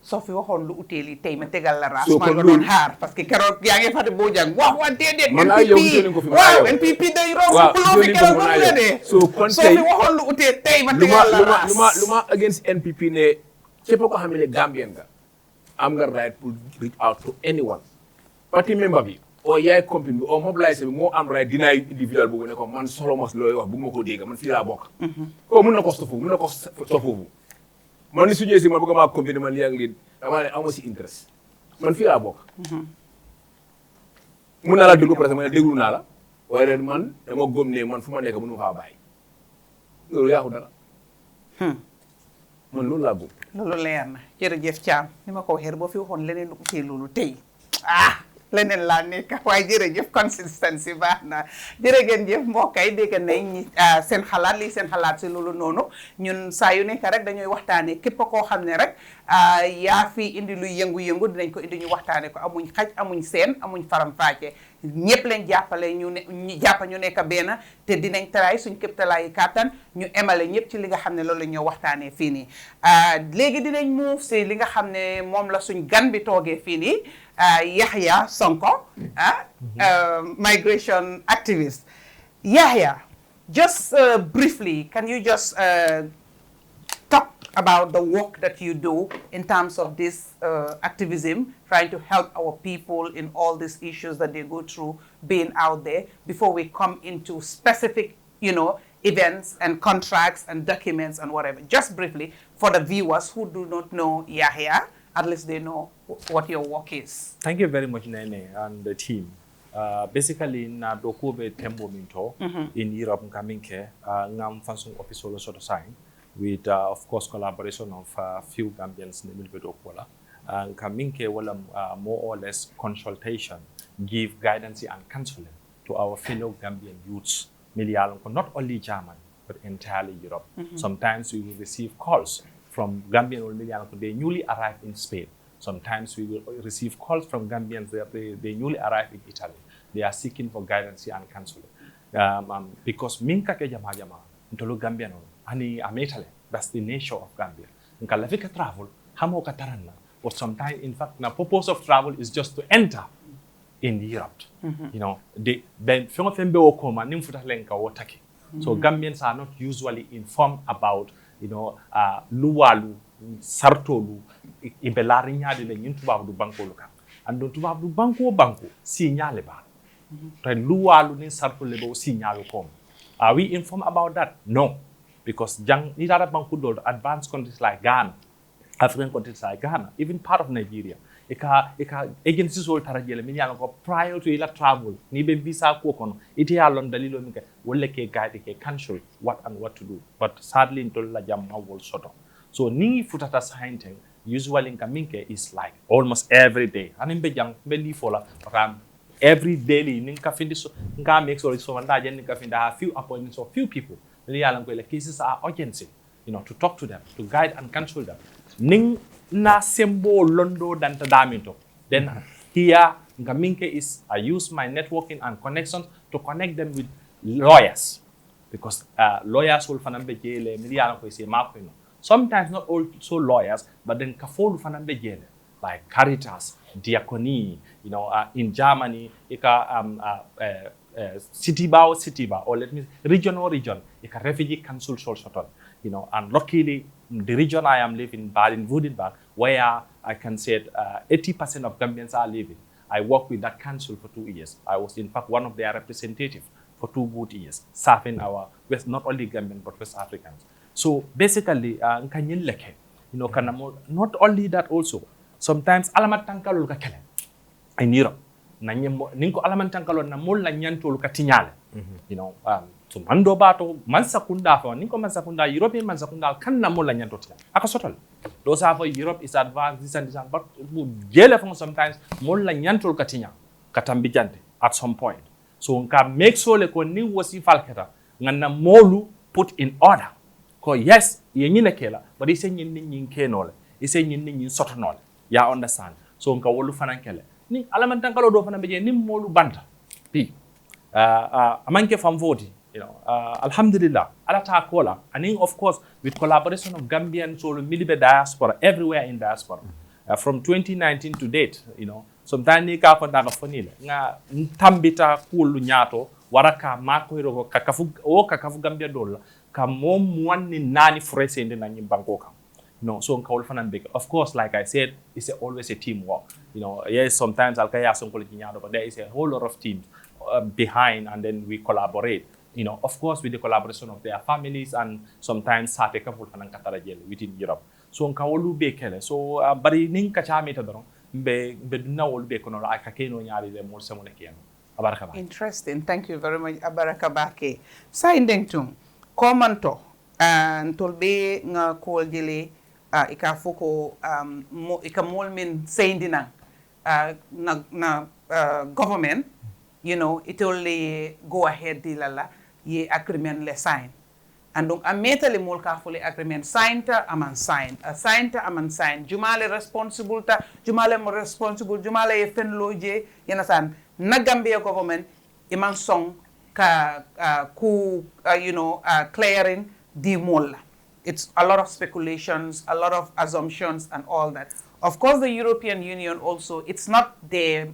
soo fi waxoon lu utee lii tey ma tegal la raas maa nga doon xaar parce que keroog yaa ngi fàtte Bojang wax déedéet NPP day romb kuloo fi keroog ba mu la dee soo kon soo fi waxoon lu utee tey ma tegal la raas lu ma against NPP ne képp ko xam ne Gambien nga am nga right pour reach out to anyone parti member bi o yaay compagnie bi o mobilise bi moo am right dinaay individual boobu ne ko man solo mos looy wax bu ma ko dégg man fii laa bokk ko mun na ko stop foofu man ni su ñëwee si man bëgg maa compagnie man lii ak lii dama ne amoo si interest man fii laa bokk mun naa la déglu presque ma ne déglu naa la waaye ren man dama gëm ne man fu ma nekk mënu ma faa bàyyi loolu yaaxu dara man loolu laa bëgg. loolu leer na jërëjëf Thiam ni ma ko waxee boo fi waxoon leneen lu utee loolu tey leneen laa nekk waaye jërëjëf consistency baax na jërëjëf mbokk yi dégg nañ seen xalaat lii seen xalaat si loolu noonu ñun saa yu nekk rek dañuy waxtaanee képp koo xam ne rek yaa fi indi luy yëngu-yëngu dinañ ko indi ñu waxtaanee ko amuñ xaj amuñ seen amuñ faram-fàcce ñëpp leen jàppale ñu nekk benn te dinañ taraay suñ képp talaayi kàttan ñu emale ñëpp ci li nga xam ne loolu la ñoo waxtaanee fii nii léegi dinañ move si li nga xam ne moom la suñ gan bi toogee fii nii Yahya Sonko, migration activist. Yahya, just briefly, can you just talk about the work that you do in terms of this activism, trying to help our people in all these issues that they go through being out there, before we come into specific, events and contracts and documents and whatever. Just briefly, for the viewers who do not know Yahya, at least they know what your work is. Thank you very much, Nene, and the team. Basically, na dokobe tembo minto in Europe, Ngaminke, ngam fansung official sort of sign with, of course, collaboration of few Gambians in the middle of Okola. Ngaminke will more or less consultation, give guidance and counseling to our fellow Gambian youths, not only German, but entirely Europe. Sometimes we will receive calls from Gambian or Miliano, they newly arrived in Spain. Sometimes we will receive calls from Gambians, they newly arrived in Italy. They are seeking for guidance and counseling. Because minka ke jama ntolo Gambian ani ametale, that's the nature of Gambia. Nka lafika travel, hamo katarana, or sometimes in fact the purpose of travel is just to enter in Europe. Ben fembe okoma nimfuta lenka wotaki. So Gambians are not usually informed about luwalu sartolu ibelari nyaade le ñun tubaab du banko lu kan andon tubaab du banko signalé ba tay luwalu ni sartolu bo signalé ko are we informed about that? No, because jang ni dara banko do advanced countries like Ghana, African countries like Ghana, even part of Nigeria, eka agencies will tarajele min yalla ko prior to ila travel ni be visa ko kono ite yallon dalilo min ke wolle ke guide ke cancel what and what to do, but sadly ntol la jam wol soto. So ni futata sainte usually in kaminke is like almost every day anin be jang be li fola ram every daily nin ka findi so nga make sure so wanda jen ka finda a few appointments of few people li yalla ko le cases are urgency, to talk to them, to guide and counsel them. Ning na sembo londo danta daminto. Then here Ngaminke is I use my networking and connections to connect them with lawyers, because lawyers will fanambe jele miliana ko ise makoino. Sometimes not also lawyers, but then kafolu fanambe jele like Caritas, Diaconie, in Germany, Citiba, or let me region, a refugee council also, and luckily the region I am living, Baden-Württemberg, where I can say 80% of Gambians are living. I worked with that council for 2 years. I was in fact one of their representatives for 2 good years, serving our not only Gambian but West Africans. So basically, not only that also, sometimes alamat tangkalol ka kele in Europe. Ninko alaman tangkalol na mol la nyantol ka tinyale. So mando bato mansakunda fa ninko mansakunda European mansakunda kan na mol la nyanto tinyale. Aka sotol. Those are for Europe is advanced this and this, but jele from sometimes mol la nyantol ka tinya katambijante at some point. So nka make sure le ko ni wosi falketa ngana molu put in order. Ko yes, ye nyine kela, but ise nyine nyin kenole. Ise nyine nyin sotonole. Ya understand. So nka wolu fanankele. Ni alamantankalo do fana beje ni molu banta. Pi. Amanke fam voti, alhamdulillah. Ala ta kola. And of course with collaboration of Gambian so milibe diaspora everywhere in diaspora. From 2019 to date, sometimes ni ka ko daga fonile. Nga tambita kulu nyato waraka mako hiro kakafu Gambia dola ka mom wani nani frese inde na nyimbanko ka. So of course, like I said, it's always a teamwork. Yes, sometimes Yahya Sonko, but there is a whole lot of teams behind, and then we collaborate. Of course, with the collaboration of their families, and sometimes within Europe. So nkawolu bekele. So bari ninka chame tadoro be dunna wolu be kono aka keno nyaari le mo semone kiyano. Abaraka ba. Interesting. Thank you very much, Abaraka Bake. Sa indengtum komanto and tolbe nga kol jele ika foko ika mol min sayndina na government, you know, it only go ahead di lala ye agreement le sign. And donc a metale mol ka fole agreement signed aman sign jumale responsible ta jumale mo responsible jumale e fen loje yana san na Gambia government iman song ka clearing the mol. It's a lot of speculations, a lot of assumptions and all that. Of course the European Union also, it's not their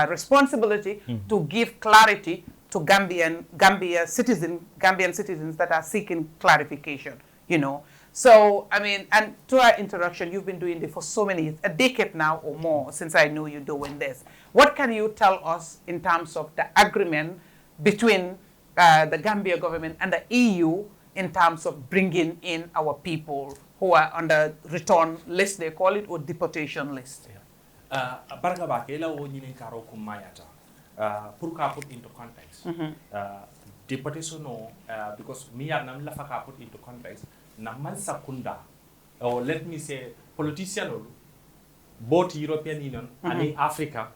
responsibility to give clarity to Gambian citizens that are seeking clarification, you know. So, I mean, and to our introduction, you've been doing this for so many years, a decade now or more since I know you're doing this. What can you tell us in terms of the agreement between the Gambia government and the EU in terms of bringing in our people who are on the return list, they call it, or deportation list? Pour put into context, deportation because me and Nam Lafaka put into context, Naman Sakunda, or let me say, politician, both European Union and in Africa,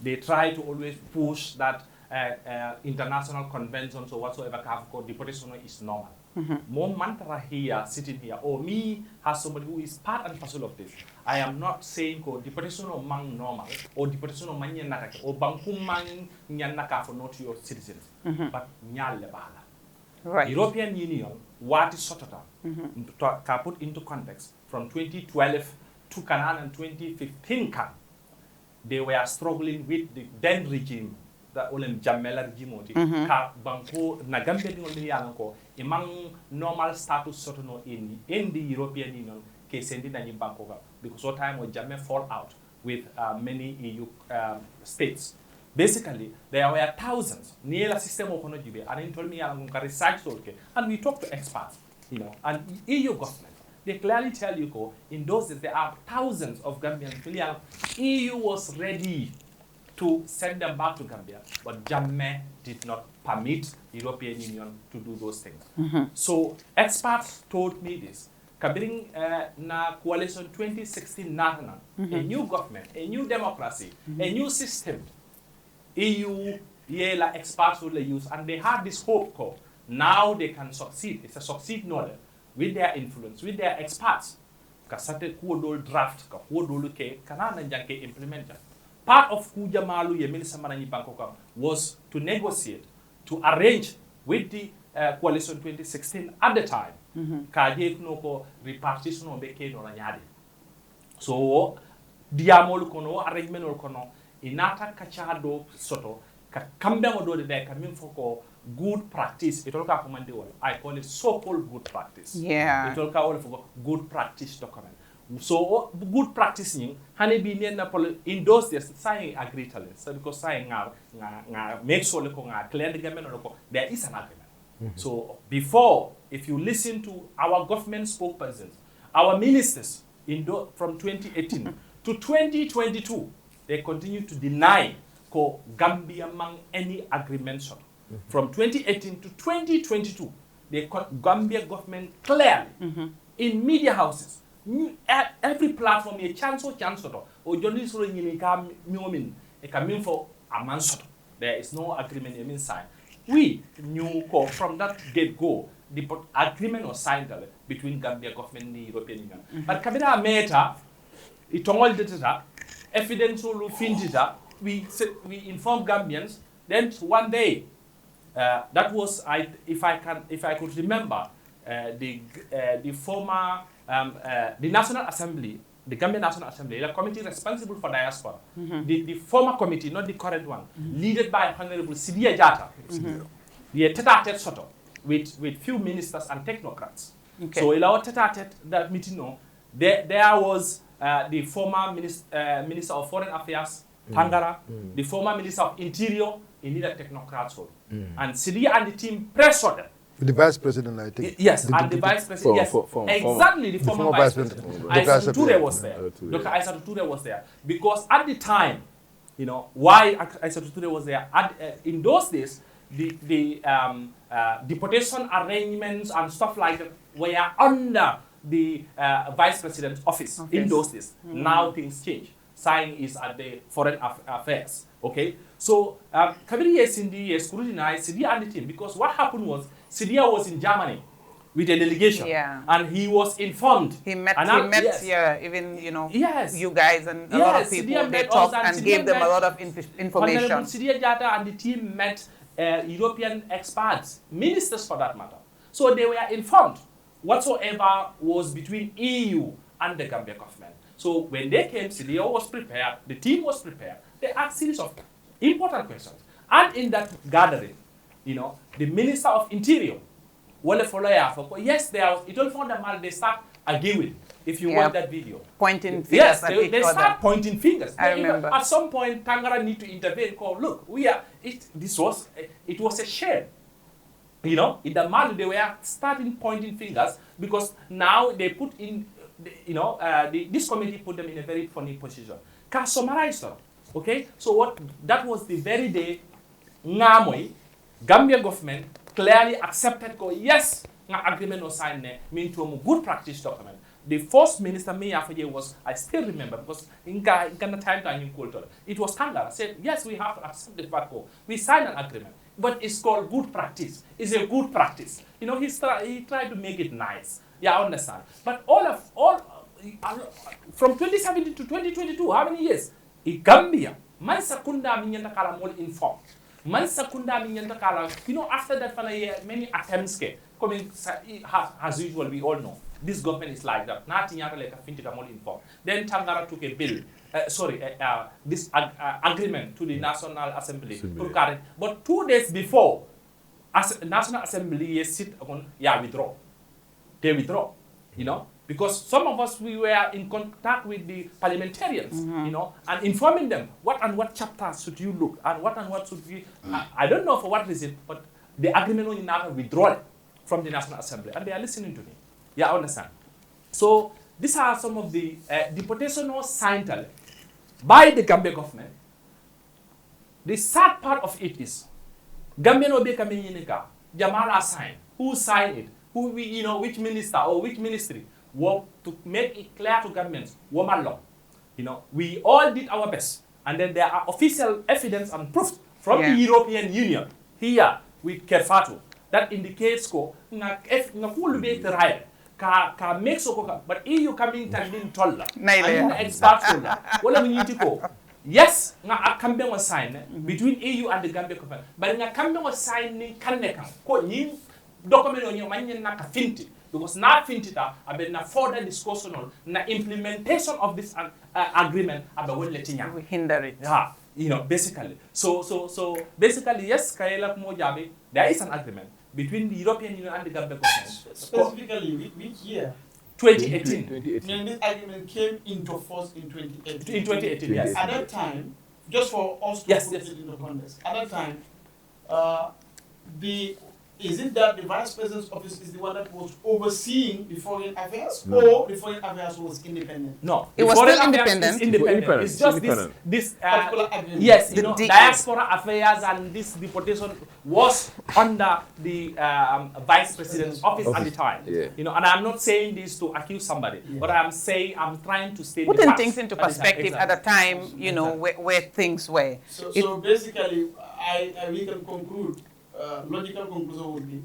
they try to always push that international conventions or whatsoever deportation is normal. More mantra here, sitting here, or me as somebody who is part and parcel of this. I am not saying deportation or man normal, or deportation or man yanaka, or bankum man yanaka for not your citizens, but nyal lebala. Right. European Union, what is sort of to put into context, from 2012 to Canaan and 2015, they were struggling with the then regime. Olem Jamela regime ka banko na Gambia ni olmi yalanko imang normal status sotono in the European Union ke sendi na ni banko because what time was Jamel fall out with many EU states. Basically, there were thousands near the system of Honojibe and in told me yalanko research solke and we talk to experts, you know, and EU government. They clearly tell you in those days there are thousands of Gambians. EU was ready to send them back to Gambia, but Jammeh did not permit the European Union to do those things. So experts told me this. Kabiring na coalition 2016 national, a new government, a new democracy, a new system. EU, yela experts will use, and they had this hope. Now they can succeed. It's a succeed knowledge with their influence, with their experts. Kasate kuodol draft, ka kuodol ke kanana janke implement. Part of Kujamalu Yeminisa Marani Bangkok was to negotiate, to arrange with the coalition 2016 at the time. Kaje Knoko repartition of Beke no Ranyadi. So, Diamol Kono, arrangement or Kono, Inata Kachado Soto, Kambia Odo de Kamin Foko, good practice. It all come I call it so-called good practice. Yeah. It all come for good practice document. So good practicing, honey be in those days, sign agree to it. So because sign make sure clear the government there is an agreement. So before, if you listen to our government spokespersons, our ministers from 2018 to 2022, they continue to deny Gambia among any agreement. From 2018 to 2022, the Gambia government clearly in media houses. Every platform a chance or journalists coming for a month. There is no agreement inside. We knew from that get-go the agreement was signed between Gambia government and the European Union. But Kabila Meta, it all did that, evidence will finish that. We informed Gambians. Then one day, that was if I could remember, the former the National Assembly, the Gambia National Assembly, the committee responsible for diaspora, the former committee, not the current one, led by Honorable Sidia Jata, the tete-a-tete sort of, with few ministers and technocrats. Okay. So in our tete-a-tete, that meeting, there was the former Minister of Foreign Affairs, Tangara, the former Minister of Interior, he needed technocrats. And Sidia and the team pressured them. The vice president, I think. Yes, and the vice president. Yes, exactly. The former vice president. Aissatou Touré was there. Dr. Aissatou Touré was there because at the time, you know, why Aissatou Touré was there? In those days, the deportation arrangements and stuff like that were under the vice president's office in those days. Now things change. Sign is at the foreign affairs. Okay, so Kabiri Sindi scrutinized Sidia and the team, because what happened was Sidia was in Germany with a delegation, and he was informed. He met even you guys and a lot of people. They talked and gave them a lot of information. Sidia Jata and the team met European experts, ministers for that matter. So they were informed whatsoever was between EU and the Gambia government. So when they came, Sidia was prepared, the team was prepared. They asked a series of important questions. And in that gathering, the Minister of Interior, yes, it all fundamental, they start arguing. If you want that video. Pointing fingers at each other. They start pointing fingers. I remember. At some point, Tangara need to intervene. Look, it was a shame. In the matter, they were starting pointing fingers, because now they put in, this committee put them in a very funny position. Can I summarize that? Okay, so that was the very day Ngamoy, Gambia government clearly accepted yes, agreement was signed there, mean to a good practice document. The first minister was, I still remember, because in Ghana time it was Tangara said, yes, we have to accept the fact. We signed an agreement, but it's called good practice. It's a good practice. He tried to make it nice. Yeah, I understand. But from 2017 to 2022, how many years? Gambia, man sakunda minyanta kala more informed. Man sakunda minyanta kala, after that many attempts coming as usual, we all know. This government is like that. Nothing like a fintika more informed. Then Tangara took a bill, this agreement to the National Assembly. But 2 days before, as National Assembly sit on withdraw. They withdraw, because some of us, we were in contact with the parliamentarians, and informing them what chapters should you look and what should we. I don't know for what reason, but the agreement will now withdraw from the National Assembly, and they are listening to me. Yeah, I understand. So these are some of the deportation was signed by the Gambia government. The sad part of it is Gambia no be kamenyinika. Jamala signed. Who signed it? Which minister or which ministry? To make it clear to governments, we all did our best, and then there are official evidence and proof from the European Union here with Kerfatu that indicates but EU coming to tolla, experts yes, a campaign was signed between EU and the Gambia government, but a campaign was signed in Kaneka, document on your money na finti. Because na fintita abe na further discussion on na implementation of this agreement abe will letting we hinder it. Yeah, basically. So basically, yes, Kayla Mojabe, there is an agreement between the European Union and the Gambia government. Specifically, which year? 2018. And this agreement came into force in 2018. In 2018, yes. At that time, just for us to put it in the context, at that time, is it that the Vice President's office is the one that was overseeing the foreign affairs, or the foreign affairs was independent? No, it was still independent. It's just this particular agreement. Yes, diaspora affairs and this deportation was under the Vice President's office at the time. Yeah. And I'm not saying this to accuse somebody, but I'm trying to state putting things into perspective at the time, where things were. So basically, we can conclude. Logical conclusion would be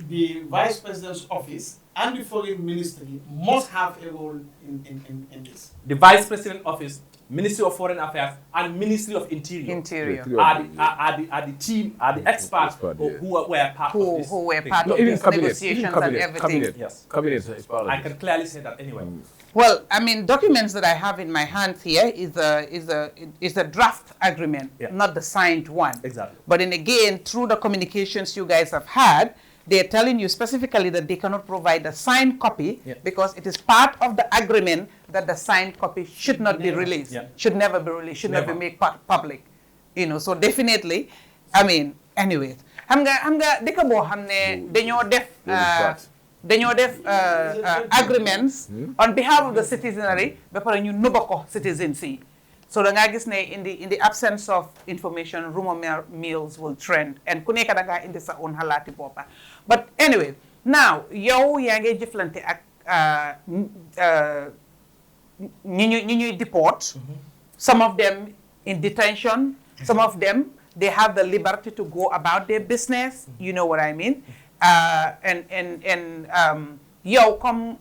the Vice President's office and the Foreign Ministry must have a role in this. The Vice President's office, Ministry of Foreign Affairs, and Ministry of Interior are the team, are the experts who were part of this. Who were part of these negotiations and everything. Yes. Cabinet is part of I can clearly say that anyway. Well, I mean, documents that I have in my hands here is a draft agreement, not the signed one. Exactly. But then again, through the communications you guys have had, they're telling you specifically that they cannot provide the signed copy because it is part of the agreement that the signed copy should not be released, should never be released, should never be made public. So definitely, I mean, anyways. Deka bo hamne dañoo def agreements on behalf of the citizenry ba pare ñu nëbba ko citizens yi So the guy is in the absence of information, rumor mills will trend. And kuneka daga in this own halati bopa. But anyway, now yo yange jiflante deport. Some of them in detention. Some of them they have the liberty to go about their business. You know what I mean? Yo come.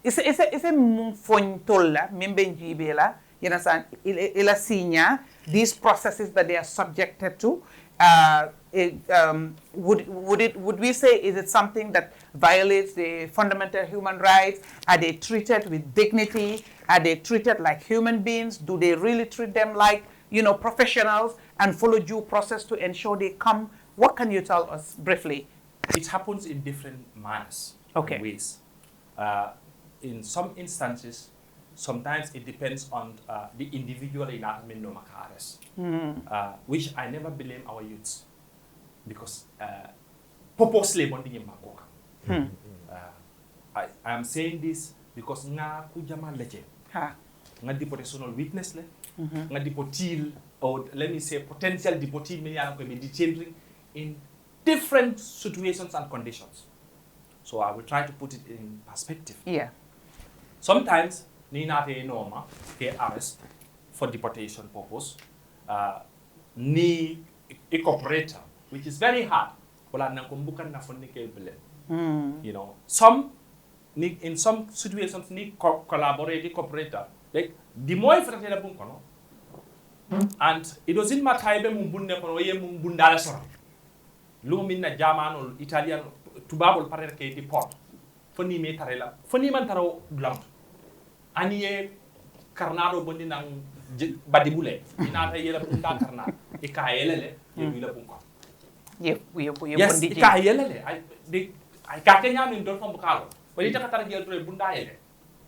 It's a mungfon tolla mimbenji bela. You understand? Ila sinya, these processes that they are subjected to, would we say, is it something that violates the fundamental human rights? Are they treated with dignity? Are they treated like human beings? Do they really treat them like, professionals and follow due process to ensure they come? What can you tell us briefly? It happens in different manners, okay. ways. In some instances, sometimes it depends on the individual in arrest, which I never blame our youths because purposely I am saying this because nga kujama leje, nga deportational witness le, nga deportil, or let me say potential deportee me be detained in different situations and conditions. So I will try to put it in perspective. Yeah. Sometimes ni nate norma ke arrest for deportation purpose ni a cooperator, which is very hard. Wala na kumbukan na fonni ke belen. Some in some situations ni collaborate cooperator, like the more frate la bun kono, and it was in my time mumbunde kono ye mumbundala soro lumi na jamano Italian tubabol parere ke deport fonni me tarela fonni man taro blanc ani ye carnado bondi nang badibule inata yela bunda carnado e ka yelele ye wila bunko ye yes e ka yelele ay ka kenya min don fam kalo wali ta katara jel to bunda yele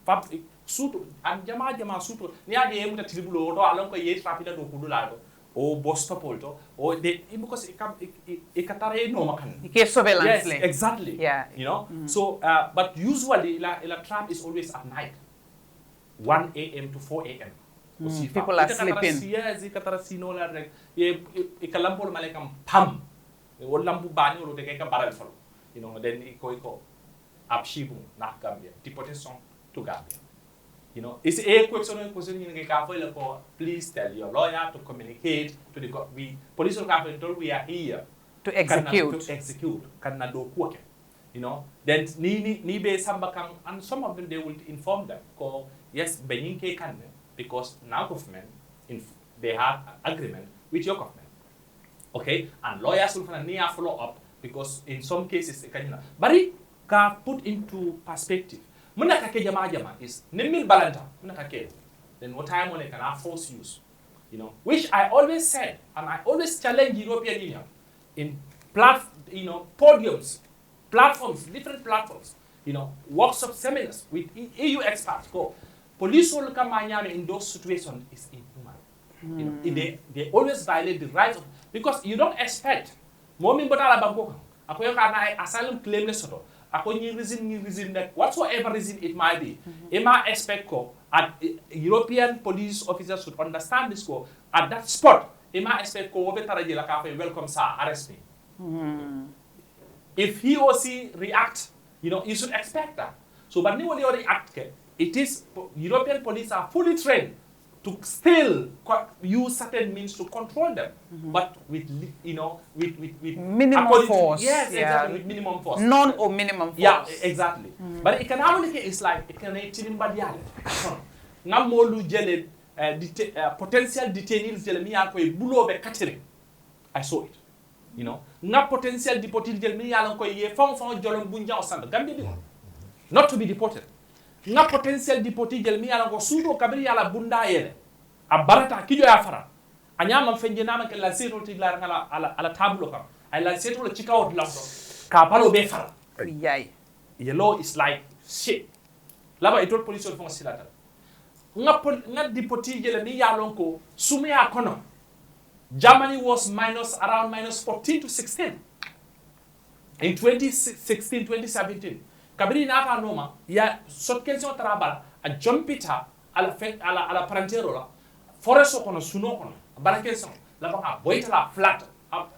fab suto am jama suto ni ade ye muta tribulo do alon ko ye rapida do kudula do o bosta polto o de because e katare no makan ke surveillance. Yes, exactly. Yeah. So but usually la trap is always at night, 1 a.m. to 4 a.m. People are sleeping. Yes, e katara sino la rek e kalambol malekam pam o lambu bani o de ka baral falo then iko abshibu na Gambia deportation to Gambia. It's a question please tell your lawyer to communicate to the police we are here to execute. Then ni be sambakang, and some of them they will inform them. Yes, Beninke can because now government they have agreement with your government. Okay, and lawyers will follow up because in some cases they can. But it can put into perspective. Muna kake jama is nimil balanta muna kake. Then what time on it can have force use, which I always said, and I always challenge European Union in podiums, platforms, different platforms, workshop seminars with EU experts. Police will come in those situations is inhuman. They always violate the rights of, because you don't expect. Momi botala banko akoyo kana asylum claim soto. Reason that whatsoever reason it might be, Emma expect at European police officers should understand this at that spot. Emma expect welcome sir, arrest me. If he or she react, you should expect that. So but when you react, it is European police are fully trained to still use certain means to control them, but with with minimum force. Yes, exactly, with minimum force. Non or minimum force. Yeah, exactly. But economically, it's like it can chinimbadiale. Namolu jele potential detainees jele mi alko e bulo be catering. I saw it. Na potential deportees jele mi alko ye fon jolom bunja osanda Gambia bi. Not to be deported. Na potential deportee jel mi ala ko sudo kabri ala bunda yele a barata kijo ya fara anyama fenje nama ke la seto ti la ngala ala tablo kam ay la seto la chikaw lamdo ka palo be fara yay yellow is like shit laba itol police fon silata nga deportee jel mi ya lonko sumi ya kono Germany was around minus 14 to 16 in 2016 2017 kabiri na aka noma ya sot question trabal a jompita ala parentero la forest kono suno kono barake so la ba boyta flat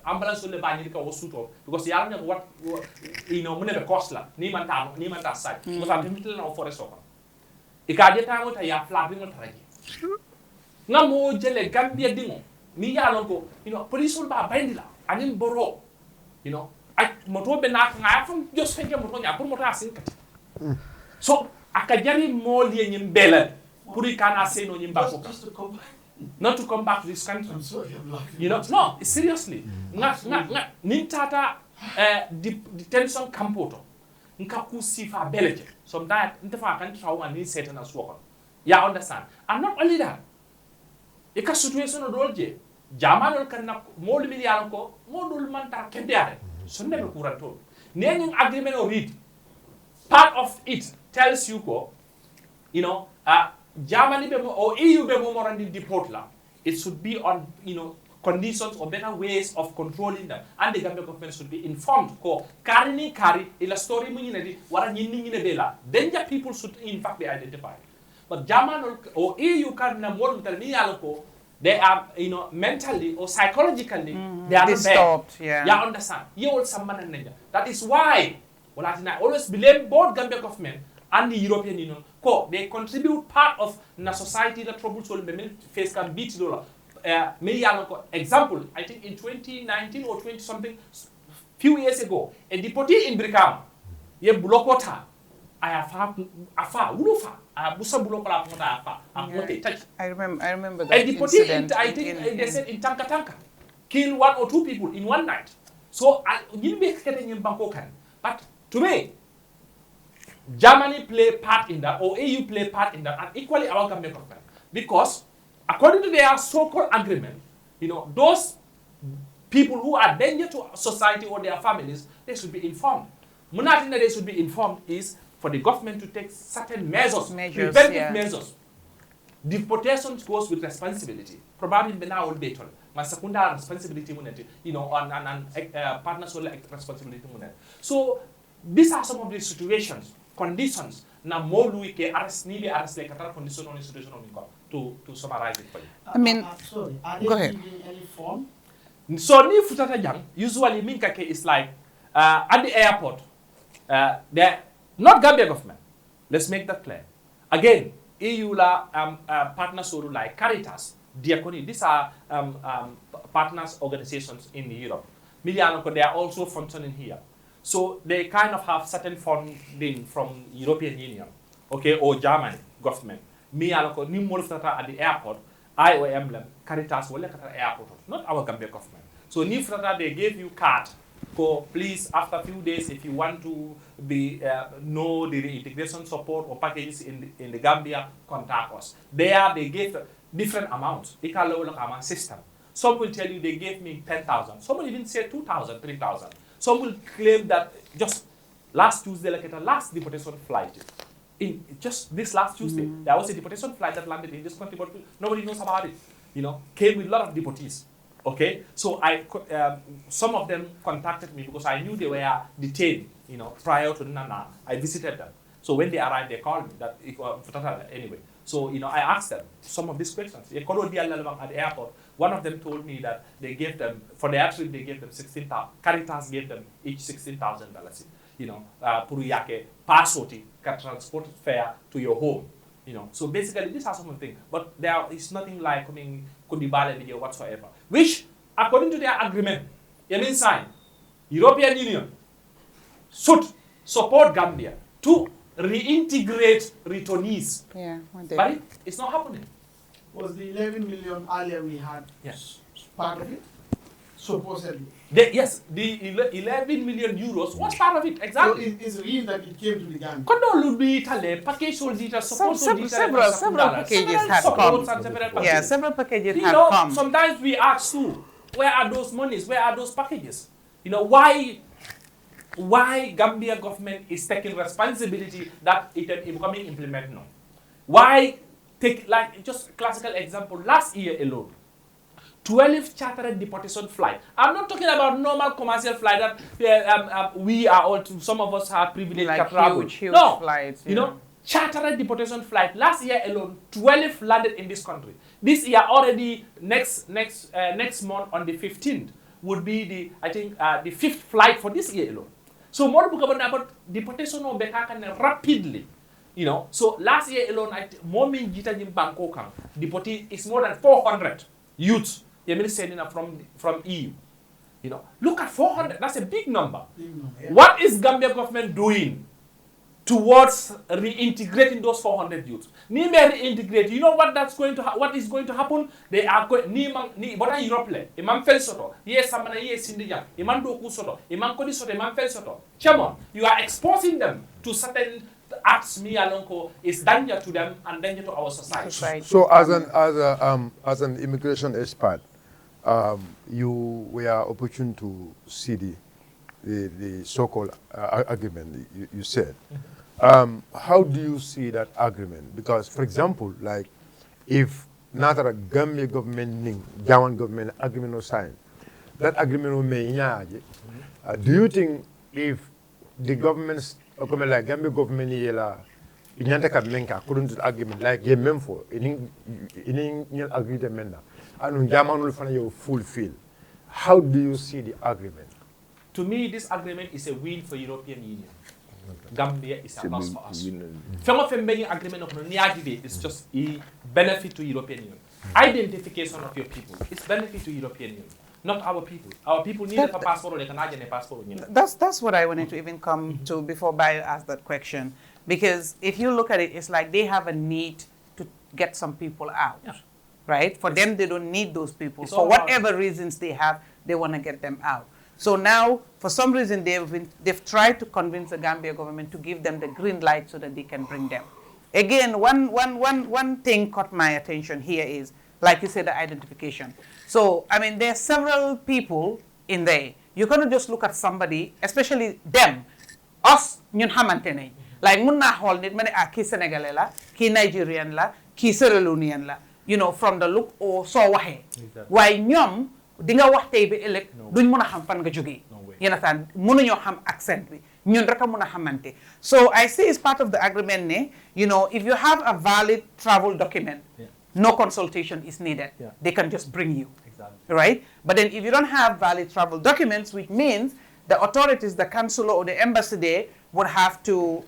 ambulance le ba ni ka wosuto because yalla ne what mune be cost la ni man ta sai because am timitel na forest kono e ka de ta mota ya flat ni mota raji ngamo jele Gambia dingo mi yalla ko police ba bandila anin boro ay moto be na nga fam just feke moto nya pour moto asin kati so aka jari mo li nyim bela pour kana seno nyim ba ko not to come back to this country. No, seriously. Nintata detention campoto. Nkaku sifa beleje. Sometimes ntafa kan trauma ni setana swoko. Ya understand. And not only that. Ika situation o dolje. Jamanol kan na mol miliyaron ko modul manta kendare. So never kuranto. Nenyung agreement or read. Part of it tells you ko Germany or EU memorandum deport law. It should be on conditions or better ways of controlling them, and the Gambia government should be informed. Ko carry ila story mu nyine di wara nyinni nyine bela. Danger people should in fact be identified. But Germany or EU can na more ko they are mentally or psychologically they are disturbed. You understand? You also that is why I always blame both Gambia government and the European Union. They contribute part of the society that troubles will be face can beat dollar. Example, I think in 2019 or 20 something, few years ago, a deportee in Brikama, ye bulokota, I remember that a deportee incident. I think they said in Tanka, kill 1 or 2 people in one night. So you be getting in Bangkok, but to me, Germany play part in that, or EU play part in that, and equally our Gambia government. Because according to their so-called agreement, those people who are danger to society or their families, they should be informed. One thing that they should be informed is for the government to take certain measures, preventive measures. Deportation goes with responsibility. Probably now will be told. My secondary responsibility, and partners will responsibility. So these are some of the situations. Conditions na molu ke arrest ni be arrest like a condition on institution to summarize it for you. I mean, sorry, are go they ahead. giving any form? So ni futata jang usually minka ke is like at the airport they're not Gambia government. Let's make that clear. Again, EU la partners sort like Caritas, Diakoni, these are partners organizations in Europe. Miliano, they are also functioning here. So they kind of have certain funding from European Union, okay, or German government. Me aloko ni at the airport, IOM Caritas wale at the airport, not our Gambia government. So ni they gave you card. So please, after a few days, if you want to be know the reintegration support or packages in the Gambia, contact us. There they gave different amounts. Amount system. Some will tell you they gave me 10,000. Some will even say 2,000, 3,000. Some will claim that just last Tuesday, like at a last deportation flight, in just this last Tuesday, there was a deportation flight that landed in this country, but nobody knows about it. Came with a lot of deportees. Okay, so some of them contacted me because I knew they were detained. Prior to Nana, I visited them. So when they arrived, they called me. Anyway. So I asked them some of these questions. At the airport, one of them told me that they gave them for their trip. They gave them $16,000. Caritas gave them each $16,000. Puruyake passport, transport fare to your home. So basically these are some of the things. But there is nothing like coming Kundibale video whatsoever. Which, according to their agreement, Yemen signed, European Union should support Gambia to reintegrate returnees. Yeah, but it's not happening. Was the 11 million earlier we had part of it? Supposedly. Yes, the 11 million euros was part of it, exactly. So it's real that it came to the Gambia. Several packages had come. Yeah, several packages had come. Sometimes we ask too, where are those monies? Where are those packages? Why Gambia government is taking responsibility that it is becoming implemented now? Why take, like, just classical example, last year alone, 12 chartered deportation flight. I'm not talking about normal commercial flight that we are all, some of us have privileged like travel. huge no, flights. You know, chartered deportation flight. Last year alone, 12 landed in this country. This year already, next month on the 15th would be the, I think, the 5th flight for this year alone. So more about deportation of Bekaka rapidly. You know, so last year alone, more mean Gita in Bangkok, deported is more than 400 youths sending from EU. You know, look at 400. That's a big number. Yeah. What is Gambia government doing towards reintegrating those 400 youths? Ni may reintegrate. You know what what is going to happen? They are going ni bota Europe le. Imam fel soto. Yes, samana yes sindiya. Imam doku soto. Imam kodi soto. Imam fel soto. Come on, you are exposing them to certain acts. Me alonko is danger to them and danger to our society. So as an immigration expert, you were opportune to see the so-called agreement you said. How do you see that agreement? Because, for example, like if not a Gambia government, Jawan government agreement was signed, that agreement will be do you think if the governments, like Gambia government, couldn't agreement like you meant for, in agreement, and Jaman will fulfill. How do you see the agreement? To me, this agreement is a win for European Union. Gambia is a loss for us. Agreement of Niagide is just a benefit to European Union. Identification of your people is benefit to European Union, not our people. Our people need a passport or they can a passport. That's what I wanted to even come to before Bayo asked that question. Because if you look at it, it's like they have a need to get some people out. Yeah. Right? For them, they don't need those people. For whatever reasons they have, they want to get them out. So now, for some reason, they've tried to convince the Gambia government to give them the green light so that they can bring them. Again, one thing caught my attention here is, like you said, the identification. So, I mean, there are several people in there. You cannot just look at somebody, especially them, us, ñun xamante nañ. Like, mun na xool nit ma ne kii Sénégalais la, kii Nigerian la, kii Sierra Leonean la, you know, from the look or soo waxee. Waaye ñoom di nga wax tey bi ëllëg duñ mën a xam fan nga jógee. You understand? Mënuñoo xam accent bi. Ñun rek a mën a xamante. So I say it's part of the agreement ne, you know, if you have a valid travel document, no consultation is needed. Yeah. They can just bring you. Exactly. Right? But then if you don't have valid travel documents, which means the authorities, the consular or the embassy there would have to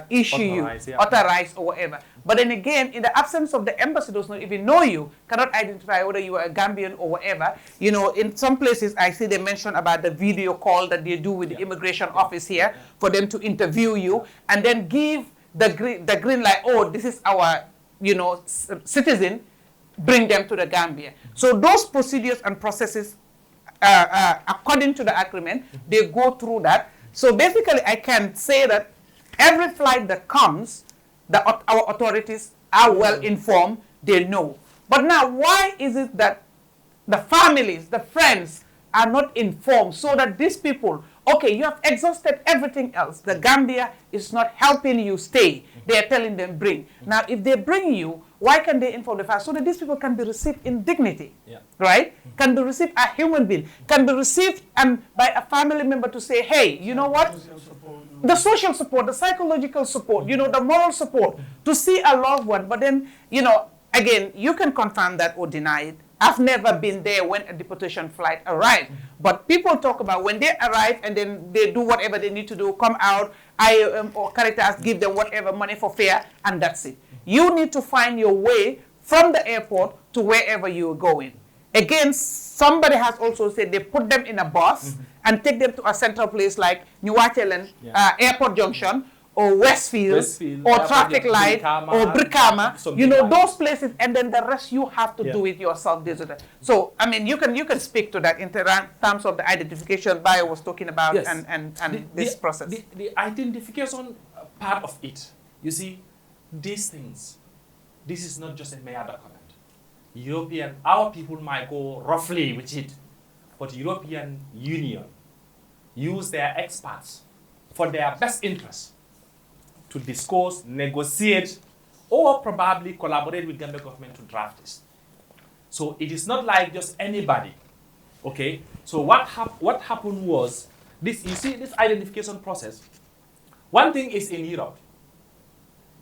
issue authorize or whatever. But then again, in the absence of the embassy does not even know you, cannot identify whether you are a Gambian or whatever. You know, in some places, I see they mention about the video call that they do with the immigration office here for them to interview you and then give the green light, oh, this is our, you know, citizen, bring them to the Gambia. So those procedures and processes, according to the agreement, they go through that. So basically, I can say that every flight that comes, our authorities are well informed, they know. But now, why is it that the families, the friends are not informed so that these people, okay, you have exhausted everything else. The Gambia is not helping you stay. They are telling them bring. Now, if they bring you, why can they inform the family? So that these people can be received in dignity, right? Can be received a human being, can be received by a family member to say, hey, you know what? The social support, the psychological support, you know, the moral support to see a loved one. But then, you know, again, you can confirm that or deny it. I've never been there when a deportation flight arrived. But people talk about when they arrive and then they do whatever they need to do, come out, or characters give them whatever money for fare, and that's it. You need to find your way from the airport to wherever you're going. Again, somebody has also said they put them in a bus and take them to a central place like New Orleans, Airport Junction, or Westfield or Traffic Light, or Brikama, you know, those places, and then the rest you have to do it yourself. So, I mean, you can speak to that in terms of the identification Bayo was talking about and this process. The identification part of it, you see, these things, this is not just a mere document. Our people might go roughly with it, but European Union use their experts for their best interests to discuss, negotiate, or probably collaborate with Gambia government to draft this. So it is not like just anybody, okay? So what happened was, this. You see this identification process, one thing is in Europe.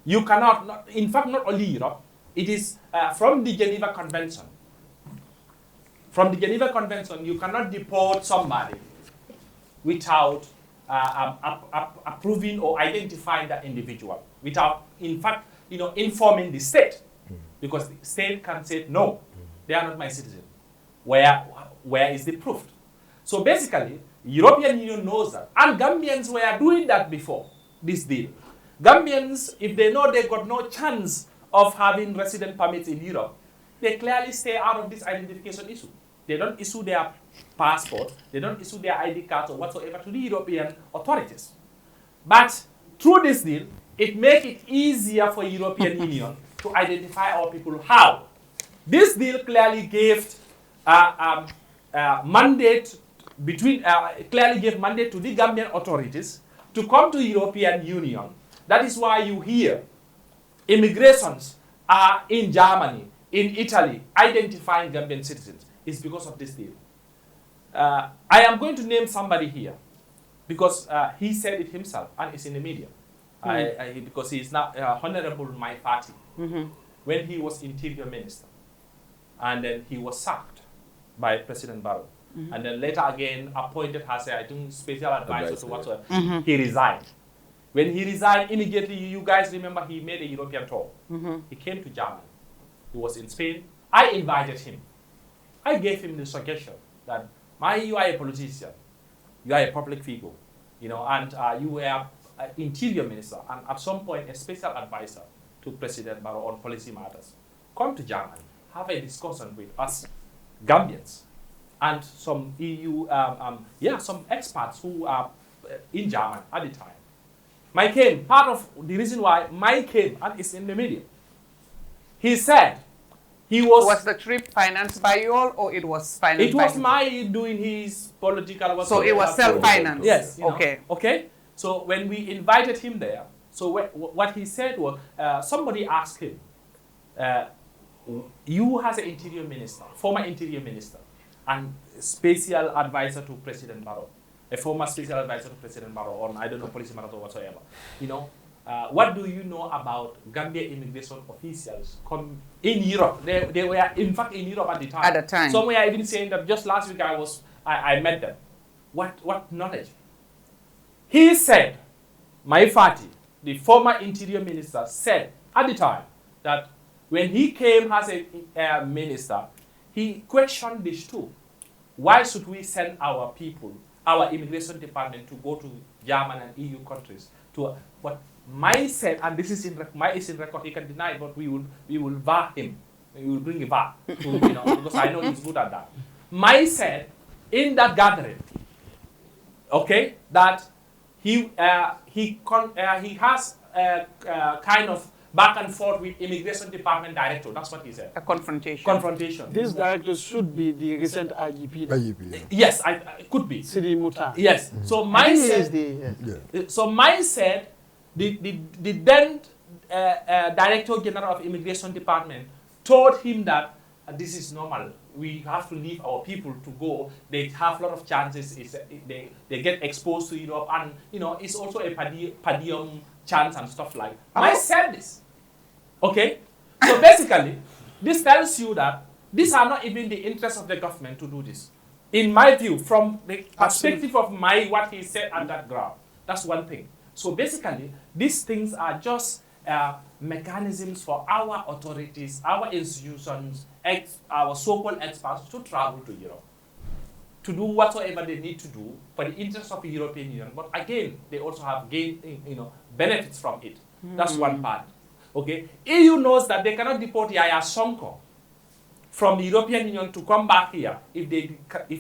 You cannot, in fact, not only Europe, it is from the Geneva Convention. From the Geneva Convention, you cannot deport somebody without approving or identifying that individual, without, in fact, informing the state, because the state can say, no, they are not my citizen. Where is the proof? So basically, European Union knows that, and Gambians were doing that before this deal. Gambians, if they know they got no chance of having resident permits in Europe, they clearly stay out of this identification issue. They don't issue their passport, they don't issue their ID cards or whatsoever to the European authorities. But through this deal, it makes it easier for European Union to identify our people. How? This deal clearly gave mandate clearly gave mandate to the Gambian authorities to come to European Union. That is why you hear immigrations are in Germany, in Italy, identifying Gambian citizens. It's because of this deal. I am going to name somebody here because he said it himself and it's in the media. Because he is now Honorable Mai Fati when he was Interior Minister. And then he was sacked by President Barrow. And then later again appointed as I think special advisor to whatsoever. He resigned. When he resigned, immediately, you guys remember he made a European tour. He came to Germany. He was in Spain. I invited him. I gave him the suggestion that, you are a politician, you are a public figure, and you were an interior minister, and at some point a special advisor to President Barrow on policy matters. Come to Germany, have a discussion with us Gambians and some EU, some experts who are in Germany at the time. Mike came, part of the reason why Mike came, and it's in the media. He said he was... Was the trip financed by you all, or it was financed by It was my doing his political... So it was self-financed? Yes. Okay. Okay. So when we invited him there, so what he said was, somebody asked him, you as an interior minister, former interior minister, and special advisor to President Barrow, a former special advisor to President Barrow on, I don't know, policy matters or whatsoever. What do you know about Gambia immigration officials in Europe? They were, in fact, in Europe at the time. At the time. Some were even saying that just last week I met them. What knowledge? He said, Mai Fati, the former interior minister, said at the time that when he came as a minister, he questioned this too. Why should we send our people, our immigration department, to go to German and EU countries to what Mai said, and this is in record, he can deny it, but we will VAR him. We will bring a VAR, because I know he's good at that. Mai said in that gathering, okay, that he has kind of back and forth with immigration department director. That's what he said. A confrontation. Confrontation. This director should be the recent IGP. Yes, it could be. Sidi Mutar. Yes. So Mai said. So Mai said the then Director General of Immigration Department told him that this is normal. We have to leave our people to go. They have a lot of chances. They get exposed to Europe, and it's also a per diem chance and stuff like. Mai said this. Okay, so basically, this tells you that these are not even the interests of the government to do this. In my view, from the perspective of what he said on that ground, that's one thing. So basically, these things are just mechanisms for our authorities, our institutions, our so-called experts to travel to Europe, to do whatsoever they need to do for the interest of the European Union. But again, they also have benefits from it. That's one part. Okay, EU knows that they cannot deport Yahya Sonko from the European Union to come back here if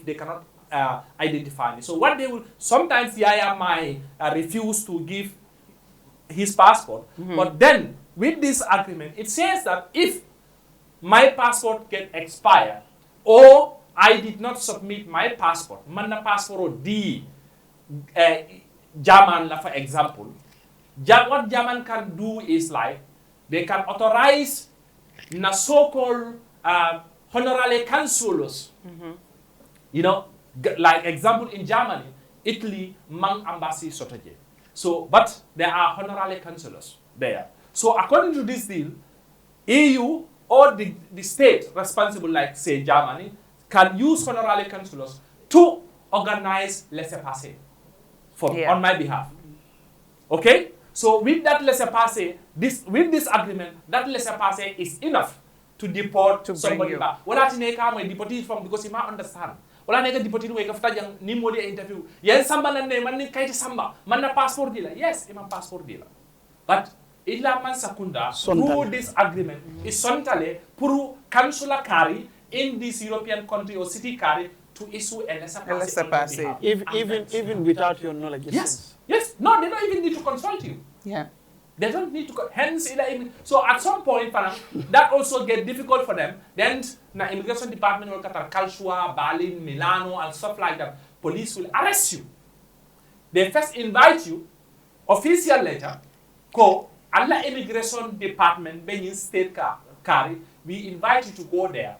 they cannot identify me. So what they will, sometimes Yahya might refuse to give his passport, but then with this agreement, it says that if my passport get expired or I did not submit my passport, mana passport di German, for example, what German can do is like, they can authorize na so-called honorary consuls. Like example in Germany, Italy, mang embassy sotoje. So, but there are honorary consuls there. So according to this deal, EU or the state responsible, like say Germany, can use honorary consulars to organize laissez-passer on my behalf. Okay? So with that laissez-passer, with this agreement, that laissez-passer is enough to deport somebody back. Wala tineka mo deported from because he might understand. Wala nega deported we kafta jang ni mo di interview. Yen samba nan ne man ni kayti samba. Man na passport dila. Yes, imam passport dila. But illa man sakunda through this agreement is sontale pour consular carry in this European country or city carry to issue a laissez-passer. Even without your knowledge. Yes. Yes. No, they don't even need to consult you. Yeah. They don't need to, hence, so at some point, that also get difficult for them. Then, the immigration department will Qatar, Calshua, Berlin, Milano, and stuff like that. Police will arrest you. They first invite you, official letter, call, Allah immigration department, Benin state carry, we invite you to go there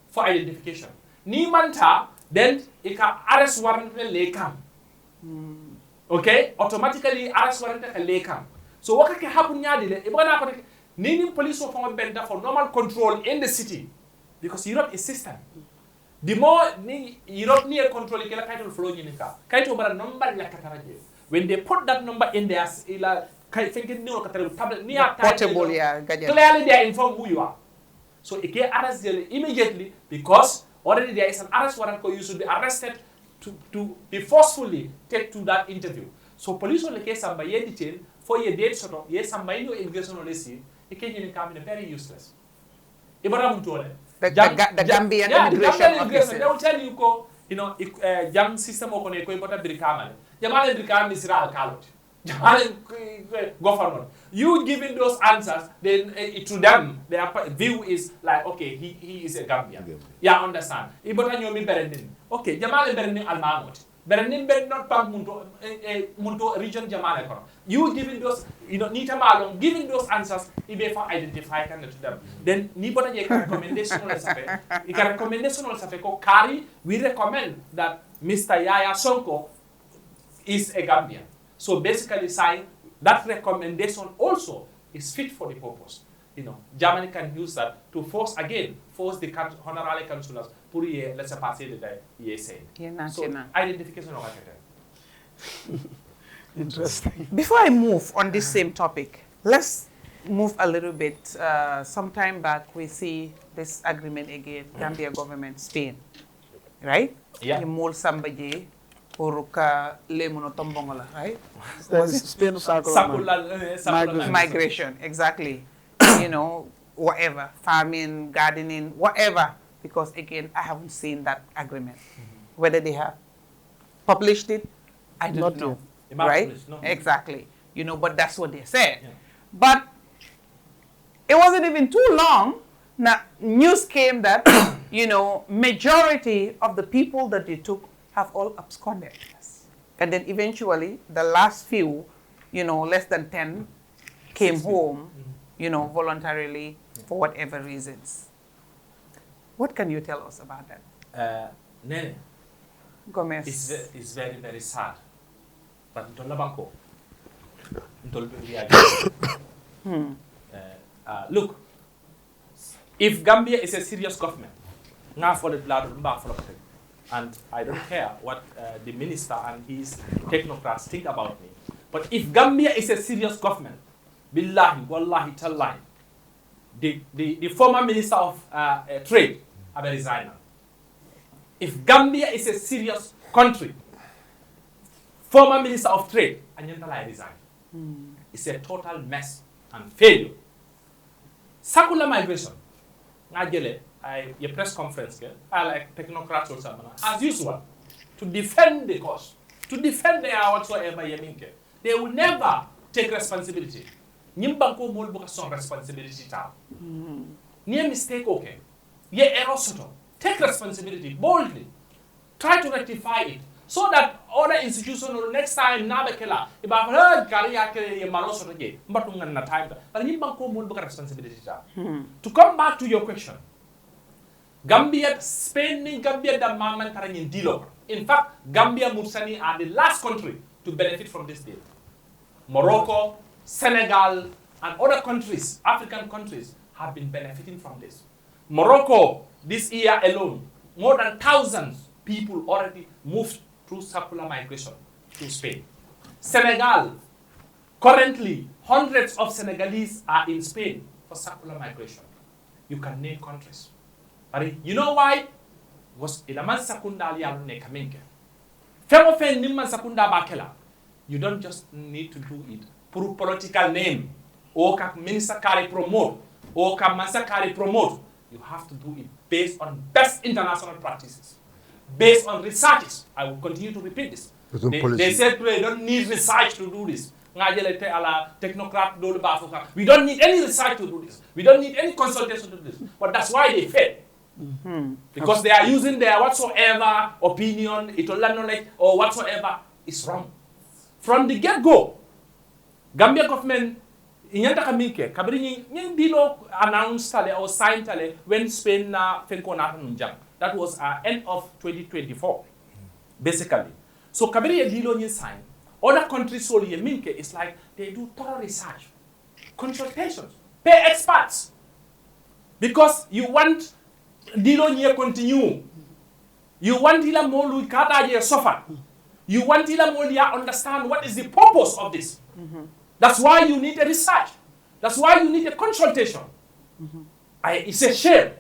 for identification. Ni manta, then, it can arrest warrant le come. Okay? Automatically, arrest warrant le come. So what can happen nyadile ibana ko nini police of benda for normal control in the city because Europe is system. The more ni Europe near control kila kaito flow nyika. Kaito bara number la kataraje. When they put that number in there ila kai thinking no kataraje tablet near portable clearly they inform who you are. So it can arrest you immediately because already there is an arrest warrant for you should be arrested to be forcefully take to that interview. So police will case samba ye detail for your date sort of yes, some minor immigration policy, it can come in very useless. The Gambian immigration officer. They will tell you, young system of Brikaman. Jamal Brikam is Ral Kalot. Jamal governor. You giving those answers, then to them, their view is like, okay, he is a Gambian. Yeah, understand. Okay, Jamal Bernin Almamot. Berenin ben not pang munto region jamane kono. You giving those, nita malong giving those answers, ibe fa identify kan to them. Then ni bota je recommendation on safe. Ika recommendation on safe ko carry, we recommend that Mr. Yahya Sonko is a Gambian. So basically saying that recommendation also is fit for the purpose. Germany can use that to force the honorary consulars pour laisser passer the day say. So identification of Interesting. Before I move on this same topic, let's move a little bit. Some time back, we see this agreement again, Gambia government, Spain, right? Yeah. The mol sambaje poruka lemuno tombongola, right? Spain migration, exactly. Whatever, farming, gardening, whatever. Because again, I haven't seen that agreement. Whether they have published it, I don't know. Right? No. Exactly. But that's what they said. Yeah. But it wasn't even too long. Now, news came that, majority of the people that they took have all absconded. And then eventually, the last few, less than 10, came home, voluntarily for whatever reasons. What can you tell us about that? Nene, Gomez. It's very, very sad. But look, if Gambia is a serious government, and I don't care what the minister and his technocrats think about me, but if Gambia is a serious government, billahi, wallahi, tallahi, the former minister of trade, Abe resign. If Gambia is a serious country, former minister of trade, Anyantala resign. It's a total mess and failure. Sakula migration. A press conference, I like technocrats or something, as usual, to defend the cause, to defend their whatsoever Yeminke. They will never take responsibility. Nimbanko molbuka some responsibility ta. Near mistake okay. Ye error soto. Take responsibility boldly. Try to rectify it so that other institutions will next time nabekela. If I've heard career ye maloso again, but na time. But nimbanko molbuka responsibility ta. To come back to your question, Gambia, Spain, Gambia, the moment in deal. In fact, Gambia, Mursani are the last country to benefit from this deal. Morocco, Senegal, and other countries, African countries, have been benefiting from this. Morocco, this year alone, more than thousands people already moved through circular migration to Spain. Senegal, currently, hundreds of Senegalese are in Spain for circular migration. You can name countries. You know why? Was ilaman sakunda lialu ne kaminke. Femo fe nimman sakunda bakela. You don't just need to do it for political name or ka minister kari promote or ka mansa kari promote. You have to do it based on best international practices, based on researches. I will continue to repeat this. They said they don't need research to do this. We don't need any research to do this. We don't need any consultation to do this. But that's why they fail. Because they are using their whatsoever opinion, knowledge, or whatsoever is wrong. From the get-go, Gambia government, kabiri dilo announced or signed when Spain that was end of 2024, basically. So kabiri dilo sign. Other countries it's like they do thorough research, consultations, pay experts, because you want dilo nye continue. You want ila molu kata je suffer. You want ila molia understand what is the purpose of this. That's why you need a research. That's why you need a consultation. It's a shame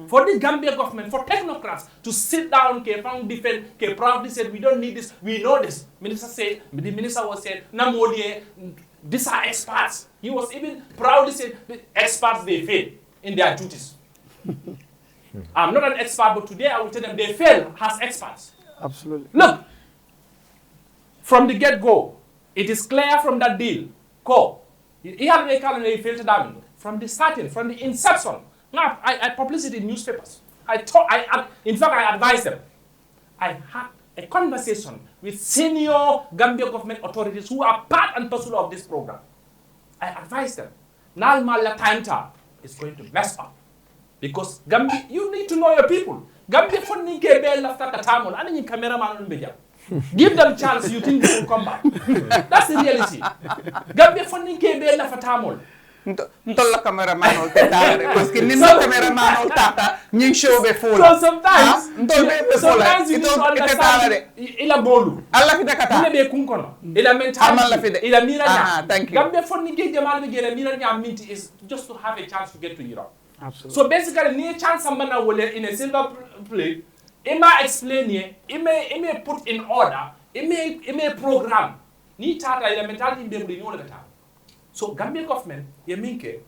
for the Gambia government, for technocrats to sit down, defend, proudly said, we don't need this, we know this. The minister was saying, Namodie, these are experts. He was even proudly saying, the experts, they fail in their duties. I'm not an expert, but today I will tell them they fail as experts. Absolutely. Look, from the get-go, it is clear from that deal, from the starting, from the inception. Now, I published it in newspapers. In fact, I advised them. I had a conversation with senior Gambia government authorities who are part and parcel of this program. I advised them. Now, Mala Tanta is going to mess up. Because Gambia, you need to know your people. Gambia funding KBL after Katamon, and any cameraman on media. Give them chance, you think they will come back. That's the reality. Gambia funding KBL after Katamon. Ntolla cameraman ol tetare parce que nino cameraman ol tata ñing show be fola. So sometimes you need to understand ila bolu. Allah fi dakata. Ila be kunkono. Ila mentality. Ila mira nya. Thank you. Gambia funding ke jamal be gele mira nya minti is just to have a chance to get to Europe. Absolutely. So basically, ni chance somebody will in a silver plate. It may explain here. It may put in order. It may program. Ni tata ila mentality be bring all the time. So Gambia government, ye minke,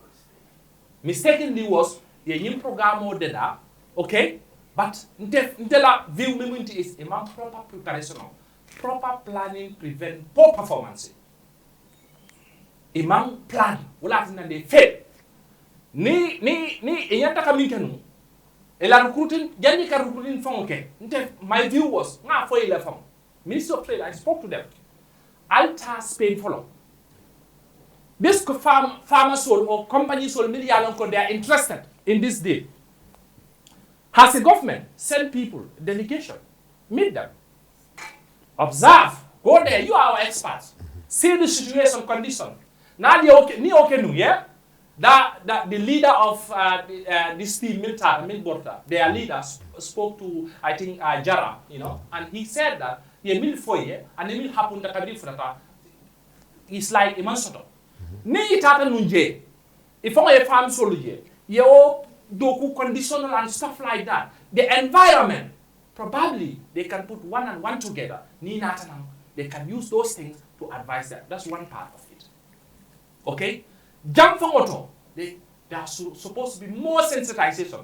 mistakenly was ye yim program or deda, okay? But ntela view memunti is imam proper preparation, proper planning prevent poor performance. Imam plan, wala tina de fail. Ni inyanta kaminkenu. Ela recruiting, jani ka recruiting fong okay. My view was na for 11. Minister of Trade, I spoke to them. Alta Spain follow. This farmer soul or company soul, they are interested in this deal. Has the government send people, delegation, meet them, observe, go there, you are our experts, see the situation, condition. Now, yeah? That the leader of this team, their leader spoke to, I think, Jara, and he said that he will for year, and it will happen that it's like Imansoto. Ni itata nunje. If I farm soluje, yo doku conditional and stuff like that. The environment, probably they can put one and one together. Ni natanang, they can use those things to advise them. That's one part of it. Okay? Jump from auto. They are supposed to be more sensitization.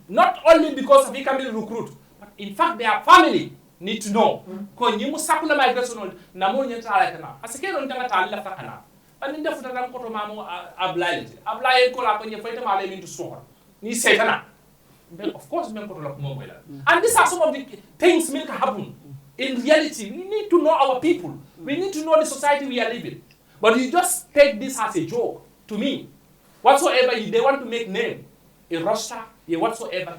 Not only because of becoming recruit, but in fact their family need to know. Ko nyimu sakula migration na mo nyenta ala kana. Asekero ndanga ta ala kana. And in the Futan Koto Mamu Ablaye ko la ko nyefete ma le mintu sohor. Ni setana. Of course men koto lok mo and these are some of the things that happen. In reality, we need to know our people. We need to know the society we are living. But you just take this as a joke to me. Whatsoever they want to make name, a roster, whatsoever.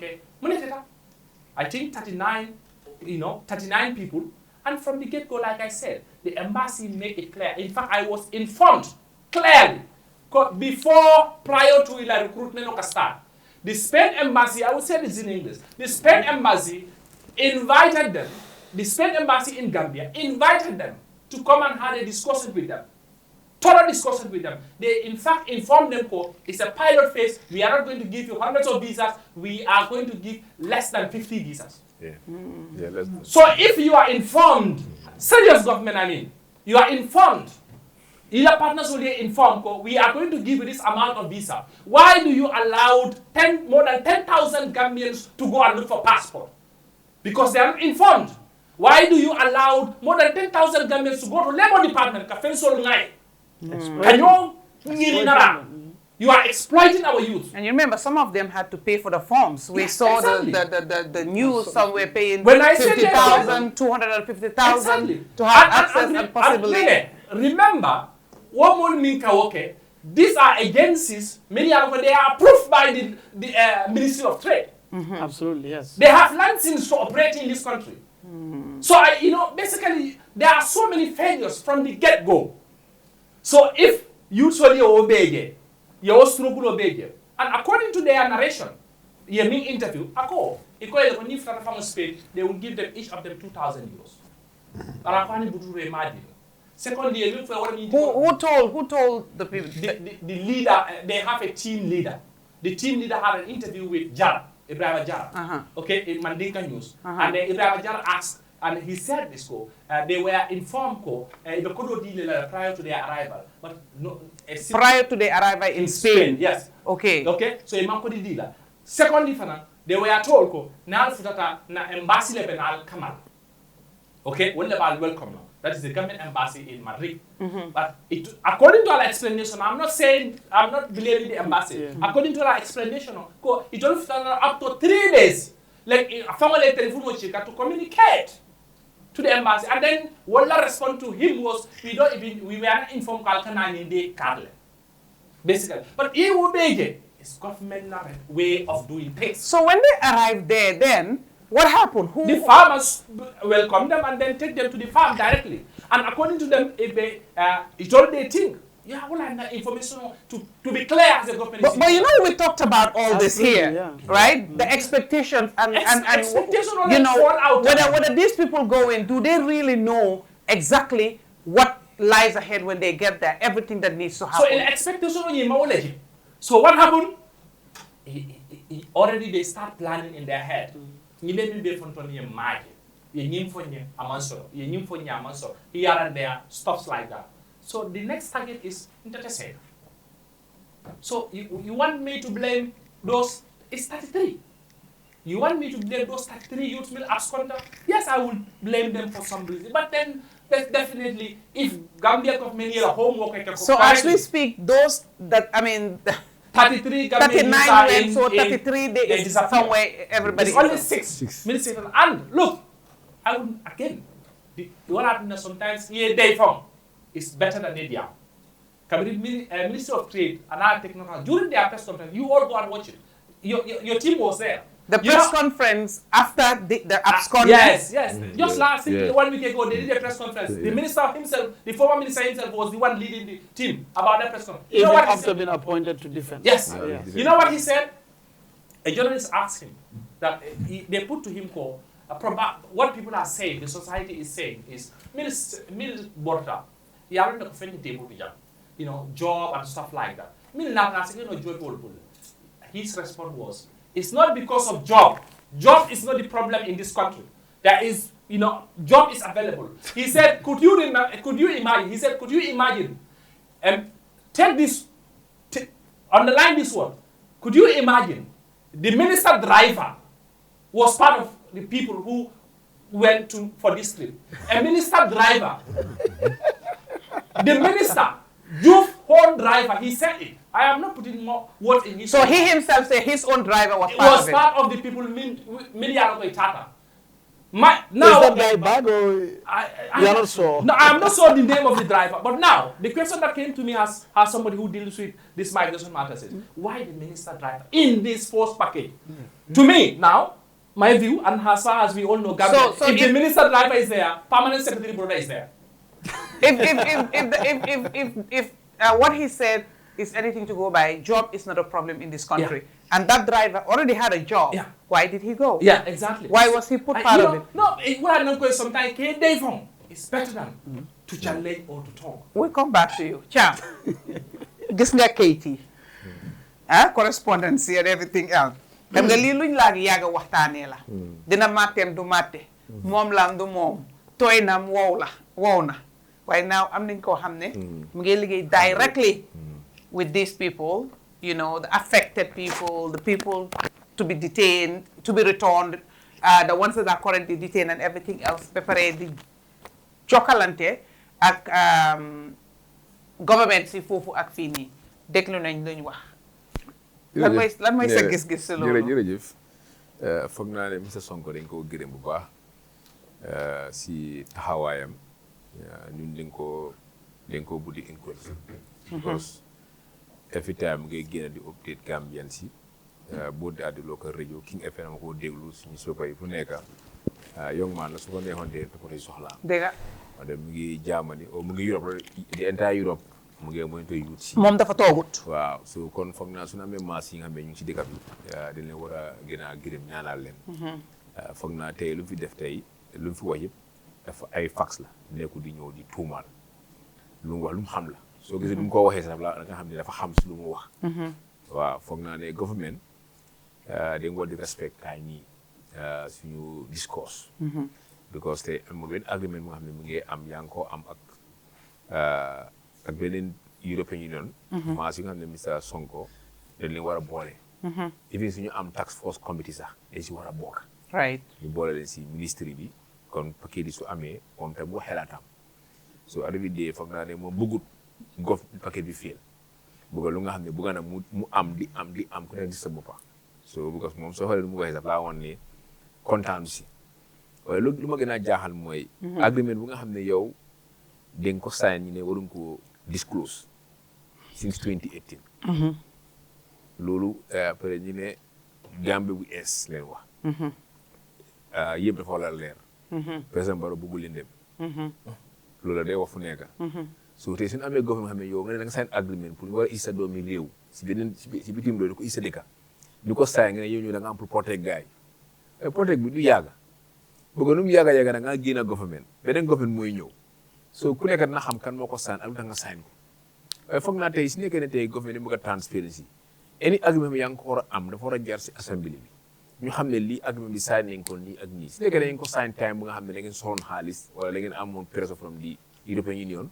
I think 39 people. And from the get-go, like I said, the embassy made it clear. In fact, I was informed clearly prior to the recruitment of start, the Spain embassy, I would say this in English, the Spain embassy invited them, the Spain embassy in Gambia invited them to come and have a discussion with them. Thorough discussion with them. They in fact informed them, it's a pilot phase. We are not going to give you hundreds of visas. We are going to give less than 50 visas. Yeah. Yeah, less than. So if you are informed, serious government, I mean, you are informed, your partners will be informed, we are going to give you this amount of visa. Why do you allow more than 10,000 Gambians to go and look for passport? Because they are not informed. Why do you allow more than 10,000 Gambians to go to Labor Department? You are exploiting our youth. And you remember, some of them had to pay for the forms. We saw exactly. the news somewhere paying when I 50,000, 250,000 to have access and possibly. Remember, what more mean Kawoke? These are agencies. Many of them, they are approved by the Ministry of Trade. Absolutely, yes. They have license to operate in this country. So basically, there are so many failures from the get-go. So if usually obey, you struggle obey, and according to their narration, your main interview, they will give them each of them 2,000 euros. Secondly, look for who told the people? The leader. They have a team leader. The team leader had an interview with Jara, Ibrahim Jara, okay, in Mandinka News, and then Ibrahim Jara asked. And he said this, they were informed prior to their arrival. But no, prior to their arrival in Spain? Yes. Okay. Okay, so imako di dealer. Secondly, they were told, na embassy lebenal kamal. Okay, welcome now. That is the government embassy in Madrid. But according to our explanation, I'm not blaming the embassy. Yeah. According to our explanation, it only up to 3 days. Like a family telephone to communicate to the embassy, and then what the response to him was, we were not informed in the Carle. Basically. But it will be it's government way of doing things. So when they arrived there, then what happened? The farmers welcome them and then take them to the farm directly. And according to them, it's all they think. Yeah, well, I have information to be clear as a government. But you know, we talked about all this here, right? The expectations and you know, whether these people go in, do they really know exactly what lies ahead when they get there? Everything that needs to happen. So in expectation, so what happened? Already they start planning in their head. Here and there, stuff like that. So the next target is Intertesed. So you want me to blame those, it's 33. You want me to blame those 33 youth will abscond? Yes, I will blame them for some reason. But then definitely, if Gambia government here homework, so as we speak, those that 33 39 went, so 33 they is somewhere everybody. It's only 6 ministers. And look, I would again. What happens sometimes here they from. Is better than India. Minister of Trade and our technology, during their press conference, you all go and watch it. Your team was there. The press conference after the absconding? Yes. Just last 1 week ago, they did a press conference. The minister himself, the former minister himself, was the one leading the team about that press conference. You know what after being appointed to defense. Yes. You know what he said? A journalist asked him that they put to him what people are saying, the society is saying is, Minister Borta, you are not offending table, you know, job and stuff like that. His response was, it's not because of job. Job is not the problem in this country. There is, you know, job is available. He said, could you imagine? He said, could you imagine? Take this, underline this word. Could you imagine? The minister driver was part of the people who went for this trip. A minister driver. The minister, youth own driver, he said it. I am not putting more words in his. So he himself said his own driver was part of it. Was part of the people Miliaro Tata. Now, is that guy bad or you are not sure? No, I am not sure the name of the driver. But now, the question that came to me as somebody who deals with this migration matters is, why the minister driver in this force package? To me, now, my view, and as far as we all know, Gambia, so if the minister driver is there, permanent secretary brother is there. If what he said is anything to go by. Job is not a problem in this country. And that driver already had a job. Why did he go? Yeah, exactly. Why was he put part of it? No, what I'm going sometimes they found it's better than to challenge or to talk. We'll come back to you. Cham. Gis nga Katie. Correspondence and everything else. Dem nga lii luñ laa yàgg waxtaanee la. Dina matteem du matte. Moom lam du moom. Tooy nam wow na. Waaye now am nañ koo xam ne mu ngi liggéey directly with these people, you know, the affected people, the people to be detained, to be returned, the ones that are currently detained and everything else. Ba pare di jokkalante ak government si foofu ak fii nii déglu nañ luñ wax. lan mooy sa gis-gis si loolu. jërëjëf foog naa ne monsieur Sonko dañ ko gërëm bu baax si taxawaayam ñun dañ ko buddi encourage because every time ngay génn di update Gambian si boo di àddi local radio King FM ma ko déglu suñu soppay fu nekk young man la su ko neexoon de ko lay soxlaa dégg nga wala mu ngi Germany o mu ngi Europe di entire Europe mu ngi monitor youth si moom dafa toogut waaw so kon foog naa su ñu amee maas yi nga xam ne ñu ngi ci dëkk bi dañ leen war a gën a gërëm ñaanal leen foog naa tey lu mu fi def tey lu mu fi wax yëpp dafa ay fax la nekku di ñëw di tuumaal lu mu wax lu mu xam la soo gisee lu mu ko waxee sax la nga xam ne dafa xam si lu mu wax waaw foog naa ne government dañ war di respect kaay nii suñu discourse because te amul benn agreement mu nga xam ne mu ngi am yaa ngi koo am ak beneen European Union maas yi nga xam ne Mr Sonko dañ leen war a boole even suñu am task force committee sax dañ si war a bokk right ñu boole leen si ministre bi kon paquet yi su amee moom tam mu xelaatam so arrivé dee foog naa ne moom bëggut gof paquet bi fiil bëgga lu nga xam ne bëgga na mu am di am ku nekk di sa boppa so because moom soo xoolee lu mu waxee sax laa woon ne kontaan si waaye lu ma gën a jaaxal mooy agreement bu nga xam ne yow dañ ko sign ñu ne waruñ ko disclose since 2018 loolu après ñu ne Gambie bu ees leen wax yëpp dafa war a leer président Barrow bëggul leen dem loolu la day wax fu nekk so tey suñu amee gouvernement xam ne yow nga ne da nga sign agreement pour ñu war a issa doomi réew si beneen si bitim réew di ko issa dëkka ñu ko sign nga ne yow ñu da nga am pour protect gars yi protect bi du yàgga bëgg nu mu yàgga da nga génn government beneen government mooy ñëw so ku nekk dina xam kan moo ko sign ak lu tax nga sign ko waaye foog naa tey si nekkee ne tey government yi bëgg a transparency any agreement bi yaa ngi ko war a am dafa war a jaar si assemblée bi ñu xam ne lii agreement bi sign nañ ko nii ak nii si nekkee dañ ko sign time bu nga xam ne da ngeen soxloon xaalis wala da ngeen amoon pressure from the European Union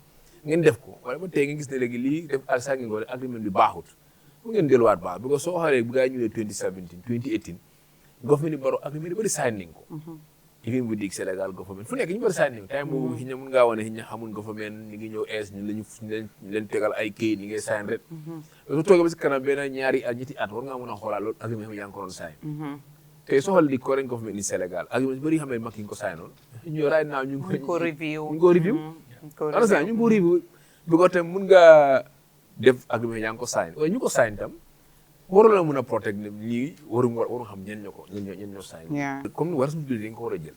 ngeen def ko wala ba tey ngeen gis ne léegi lii def sign ngeen ko agreement bi baaxut mu ngeen delluwaat baax parce que soo xoolee bu gaa ñëwee 2017 2018 government yi Barrow agreement yi bëri sign nañ ko even bu dig Sénégal government fu nekk ñu bëri sign nañ ko time boobu xi ña mun ngaa wane xi ña xamul government ñi ngi ñëw ees ñu leen tegal ay kayit ñi ngay sign rek su toogee ba si kanam benn ñaari at ñetti at war ngaa mën a xoolaat loolu agreement bi yaa ngi ko doon sign tey soo xoolee di current government ni Sénégal agreement bëri xam ne mag yi ñu ko signoon ñu right now ñu ngi ko review understand ñu ngi ko review bi ko tam mun nga def agreement yaa ngi ko sign waaye ñu ko sign tam waroon la mën a protect ne lii waru xam ñen ñoo sign comme ni war suñu dañ ko war a jël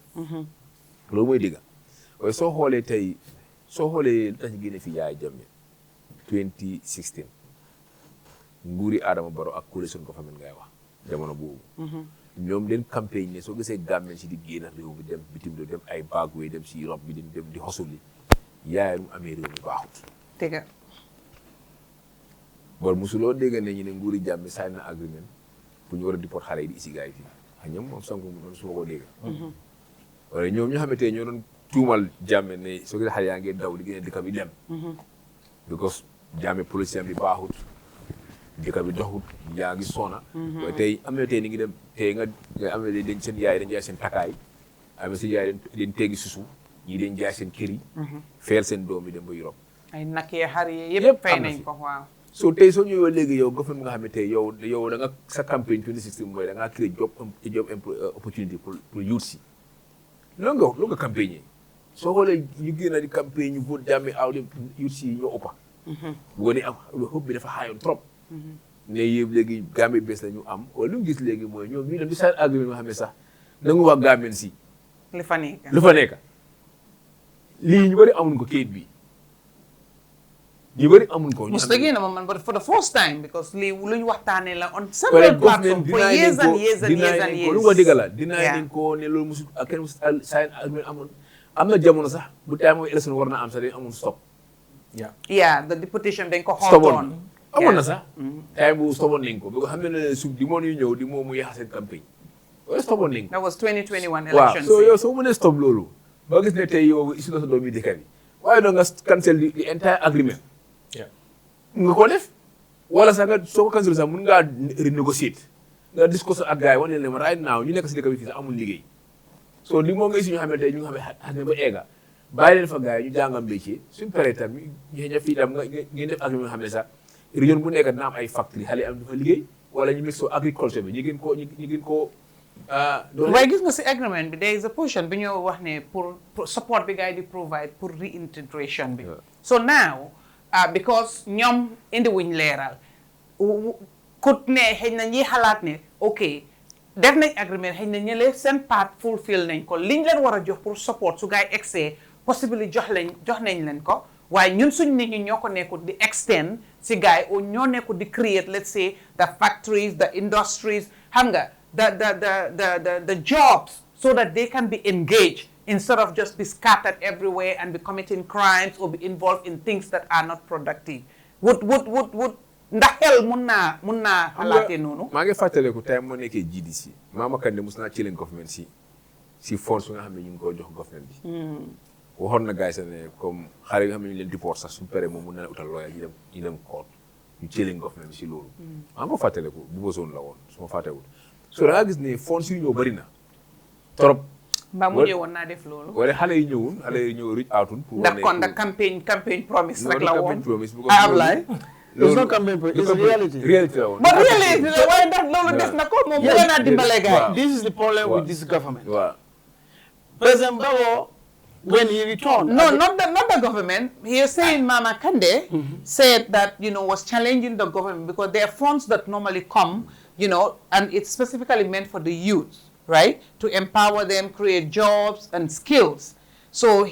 loolu mooy digga waaye soo xoolee tey soo xoolee lu tax ñu génne fi Yahya Jammeh 2016 nguuri Adama Barrow ak coalition government ngay wax jamono boobu ñoom leen campagne ne soo gisee Gambie si di génn réew mi dem bitim réew dem ay bagway dem si Europe bi dem di xosul li Yahya mu amee réew mi baaxut dëgg bon musuloo dégg ne ñu ne nguuri Jammeh sign na agreement pour ñu war a deport xale yi di isi gaay fii xam ñoom moom Sonko mu doon su ma ko dégg wala ñoom ñoo xamante ñoo doon tuumal Jammeh ne soo gisee xale yaa ngi daw di génne dëkk bi dem because Jammeh police bi baaxut dëkk bi doxut yaa ngi soona waaye tey am na tey ni ngi dem tey nga am na dañ seen yaay dañ jaay seen takkaay am na seen yaay dañ teggi susu ñii dañ jaay seen kër yi feel seen doom yi dem ba Europe ay nag yee xar yi yëpp fay nañ ko waaw so tey soo ñëwee léegi yow government nga xam ne tey yow da nga sa campagne 2016 mooy da ngaa créé job opportunity pour youth si loolu nga campagne soo xoolee ñu génn di campagne ñu vote Jammeh aw dem youth si ñoo ëppa bu ne am xob bi dafa xaayoon trop ne yëpp léegi Gambie bees la ñu am wala lu mu gis léegi mooy ñoom ñu dem di sign agreement nga xam ne sax nangu wax Gambien si lu fa nekk lii ñu bëri amuñ ko kayit bi ñu bëri amuñ ko. mos dëgg na man but for the first time because lii lu ñu waxtaanee la on several platforms for years and years and years and years. lu wax dëgg la dinaa leen ko ne loolu musul kenn musul sign agreement amoon am na jamono sax bu tey mooy élection war na am sax dañu amoon stop. yeah the deportation dañ ko xooltoon. amoon na sax. time bu stopoon nañ ko because xam ne suuf di moon yu ñëw di moom mu yàq seen campagne. wala stopoon nañ ko. that was 2021 election. waaw so yow soo mënee stop loolu. ba gis ne tey yow isu nga sa doom yi dëkk bi. waaye doo nga cancel the entire agreement. nga ko def. wala sax nga soo ko cancel sax mun ngaa renégociate. nga discuss ak gars yi wane ne ma right now ñu nekk si dëkk bi fii sax amul liggéey. so li moo nga isu ñu xam ne tey ñu nga xam ne ba eega. bàyyi leen fa gars yi ñu jàngam métier suñu paree tam ñu xëy na fii tam ngeen def agreement xam ne sax région bu nekk dina am ay factory xale am dafa liggéey wala ñu mix agriculture bi ñu gën koo waaye gis nga si agreement bi there is a portion bi ñoo wax ne pour support bi gars yi di provide pour reintegration bi so now because ñoom indi wuñ leeral kut ne xëy na ñi xalaat ne ok def nañ agreement xëy na ñële seen part fulfill nañ ko liñ leen war a jox pour support su gars yi excès possibly jox nañ leen ko waaye ñun suñ nit ñi ñoo ko nekkul di extend si gars yi ou ñoo nekkul di create let's say the factories the industries xam nga the jobs so that they can be engaged instead of just be scattered everywhere and be committing crimes or be involved in things that are not productive would ndax xel mun naa xalaatee noonu. maa ngi fàttaliku tey moo nekkee GDC Mama Kandeh mos naa challenge government si fonds su nga xam ne ñu ngi ko jox government bi. waxoon na gars yi sax ne comme xale yi nga xam ne ñu leen deport sax suñu paree moom mun na la utal lawyer ñu dem court ñu challenge government bi si loolu. maa ngi ko fàttaliku bu bosoon la woon su ma fàttewul so da nga gis ne fonds yu ñëw bëri na trop. mbaa mu ñëwoon naa def loolu. wala xale yi ñëw reach out pour. ndax kon ndax campaign promise rek la woon. campaign promise Ablaye. It's not campaign promise, it's reality. Reality la woon. But reality la waaye ndax loolu des na ko moom bëgg naa dimbale gars yi. This is the problem with this government. Wow. President Barrow, when he returned. No, not the government. He is saying Mama Kandeh said that, was challenging the government because there are funds that normally come, and it's specifically meant for the youth, right? To empower them, create jobs and skills. So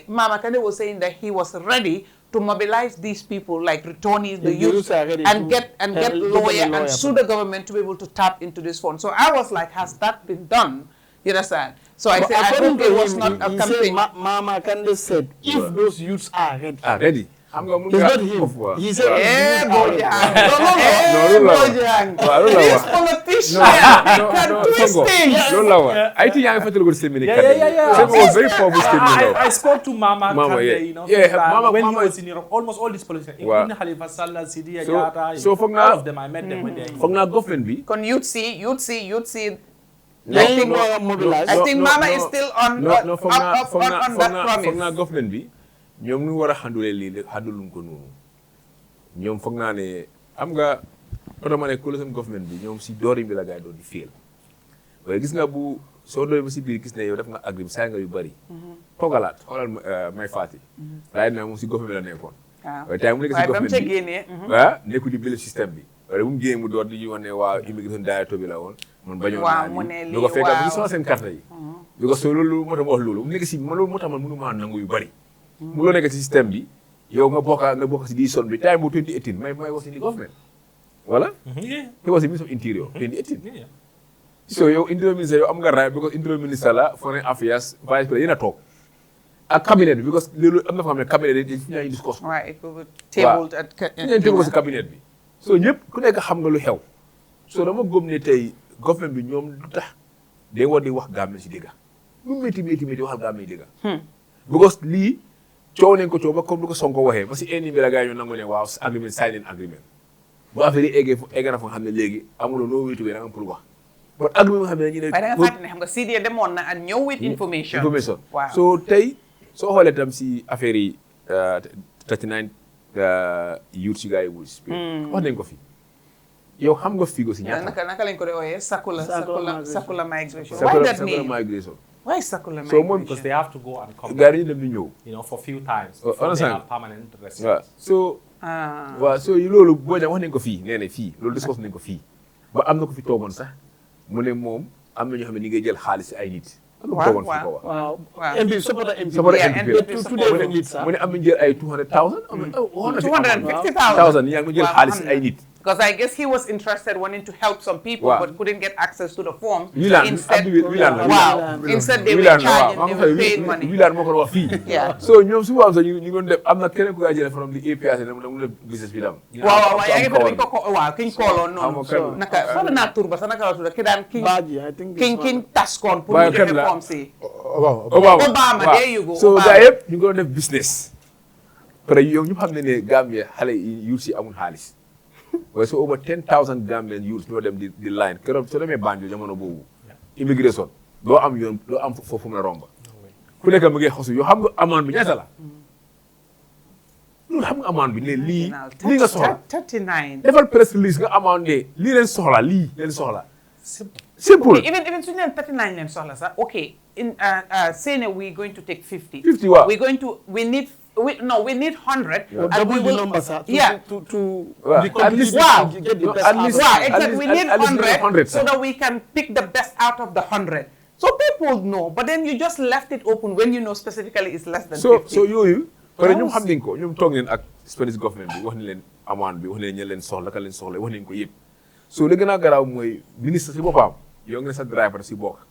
Mama Kandeh was saying that he was ready to mobilize these people, like returnees, the youth, and get lawyer and sue the government to be able to tap into this fund. So I was like, has that been done? You understand? So I said, I hope it was not a campaign. Mama Kandeh said, if those youths are ready. Ready. It's not him. He said, This politician can twist things. I think I'm going to statement. Was very powerful statement. I spoke to Mama Kandeh, Mama, when he was in Europe, almost all these politicians, including Khalifa Sallah, Sidi Ajata, so all of them, I met them when they were from now government be. Can you'd see. I think Mama is still on that promise. From now government be. ñoom ñu war a handle lii handluñ ko noonu ñoom foog naa ne am nga oto ma ne coalition government bi ñoom si doori bi la gars yi doon di féel waaye gis nga bu soo doon ba si biir gis ne yow def nga agrim saa nga yu bëri toogalaat xoolal may faati right now moom si government bi la nekkoon waaye tey mu nekk si government bi nekku di bële système bi waaye bu mu génnee mu door di ñu wax ne waa immigration director bi la woon man bañoon naa lii ko fekk bu sama seen carte yi because so loolu moo tax ma wax loolu mu nekk si loolu moo tax man mënu maa nangu yu bëri mu loo nekk ci système bi yow nga bokk ci di son bi time bu 2018 may was in the government voilà he was the minister of interior 2018 so yow interior minister yow am nga right because interior minister la foreign affairs vice président yéen a toog ak cabinet bi because loolu am na fa xam ne cabinet dañ fi ñaa discuss table ci cabinet bi so ñëpp ku nekk xam nga lu xew so dama gëm ne tey government bi ñoom lu tax dañ war di wax Gambie ci dëgga lu métti waxal Gambie ci dëgga because lii coow nañ ko coow ba comme lu ko Sonko waxee parce que ennemi bi la gars yi ñu nangu ne waaw agreement sign agreement bu affaire yi egg na fa nga xam ne léegi amuloo noo wéetu da nga pour wax bon agreement nga xam ne ñu ne waaye da nga fàtte ne xam nga CDA demoon na ak ñëw with information waaw so tey soo xoolee tam si affaire yi 39 youth si gars yi wul wax nañ ko fi yow xam nga figo si ñaata naka lañ ko de ooyee sakula migration Why is circular migration? Because they have to go and come back, for a few times before they are permanent residents. So, so loolu boo wax nañ ko fii nee na fii loolu discuss nañ ko fii ba am na ko fi toogoon sax mu ne moom am na ñoo xam ne ni ngay jël xaalis ay nit Wow. MP support MP. Today we need sir. When am jël ay 200,000 250,000 yaa ngi jël xaalis ay nit. Because I guess he was interested wanting to help some people but couldn't get access to the forms. Instead they were charging, they were paying money. So ñoom su am sax ñu doon def am na keneen ku gaa jëlee from the APS dama def business bi dam. Waaw yaa ngi ko kiñ kooloon noonu. Naka fala naa tur ba sax naka la tudd ki daan kiñ taskoon pour ñu joxe forms yi. Obama there you go. So gaa yëpp ñu doon def business. Pare yow ñu xam ne Gambia xale yi yu si amul xaalis. waaye so over 10,000 Gambian youths ñoo dem di line keroog soo demee Banjul jamono boobu immigration doo am yoon doo am foofu mu la romba ku nekk mu ngi xosu yoo xam nga amende bi ñaata la loolu xam nga amende bi ne lii nga soxla 39 defal press release nga amende lii leen soxla simple even suñu leen 39 leen soxla sax okay in saying we're going to take 50 waaw we need 100. Double the number, sir. To at least get the best out. Exactly. We need 100 so that we can pick the best out of the 100. So people know, but then you just left it open when you know specifically it's less than 50. So yooyu. Parce que ñoom xam nañ ko ñoom toog nañ ak Spanish government bi wax nañ leen amende bi wax nañ leen soxla ka leen soxla wax nañ ko yëpp. So li gën a garaaw mooy ministre si boppam yow nga ne sa driver si bokk.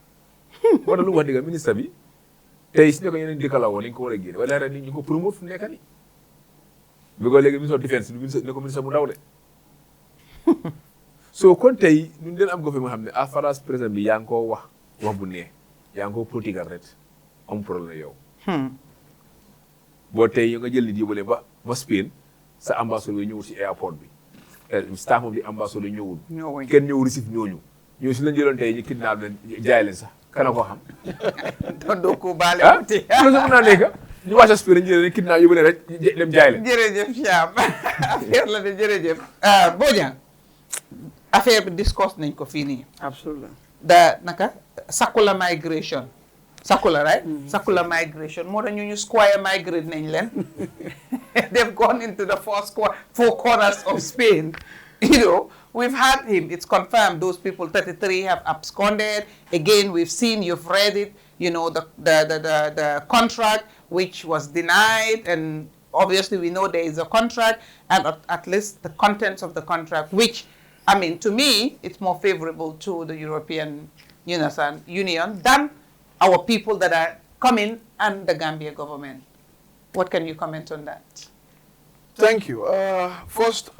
moo tax lu wax dëgg ministre bi. tey si ne ko yeneen dëkk la woon dañ ko war a génne wala ren ñu ko promote fu mu nekk nii bi ko léegi ministre of defense ne ko ministre bu ndaw de so kon tey ñun den am ko fi nga xam ne as far as président bi yaa ngi koo wax bu neex yaa ngi koo political rek am problème yow boo tey yow nga jël nit yóbbu leen ba Spain sa ambassadeur yi ñëwul si airport bi staff of di ambassadeur ñëwul kenn ñëwul receive ñooñu si lañ jëloon tey ñu kidnap leen jaay leen sax kana ko xam doo ko baale wuti loolu mën naa nekk ñu wàcc aspiré ñu leen kidnap yóbbu leen rek dem jaay leen jërëjëf Thiam affaire la de jërëjëf Bojang affaire bi discuss nañ ko fii nii absolutely naka Sakula migration Sakula right Sakula migration moo tax ñu square migrate nañ leen they've gone into the four corners of Spain we've had him. It's confirmed. Those people, 33, have absconded. Again, we've seen. You've read it. The contract which was denied, and obviously we know there is a contract, and at least the contents of the contract, which, I mean, to me, it's more favorable to the European Union than our people that are coming and the Gambia government. What can you comment on that? Thank you. First.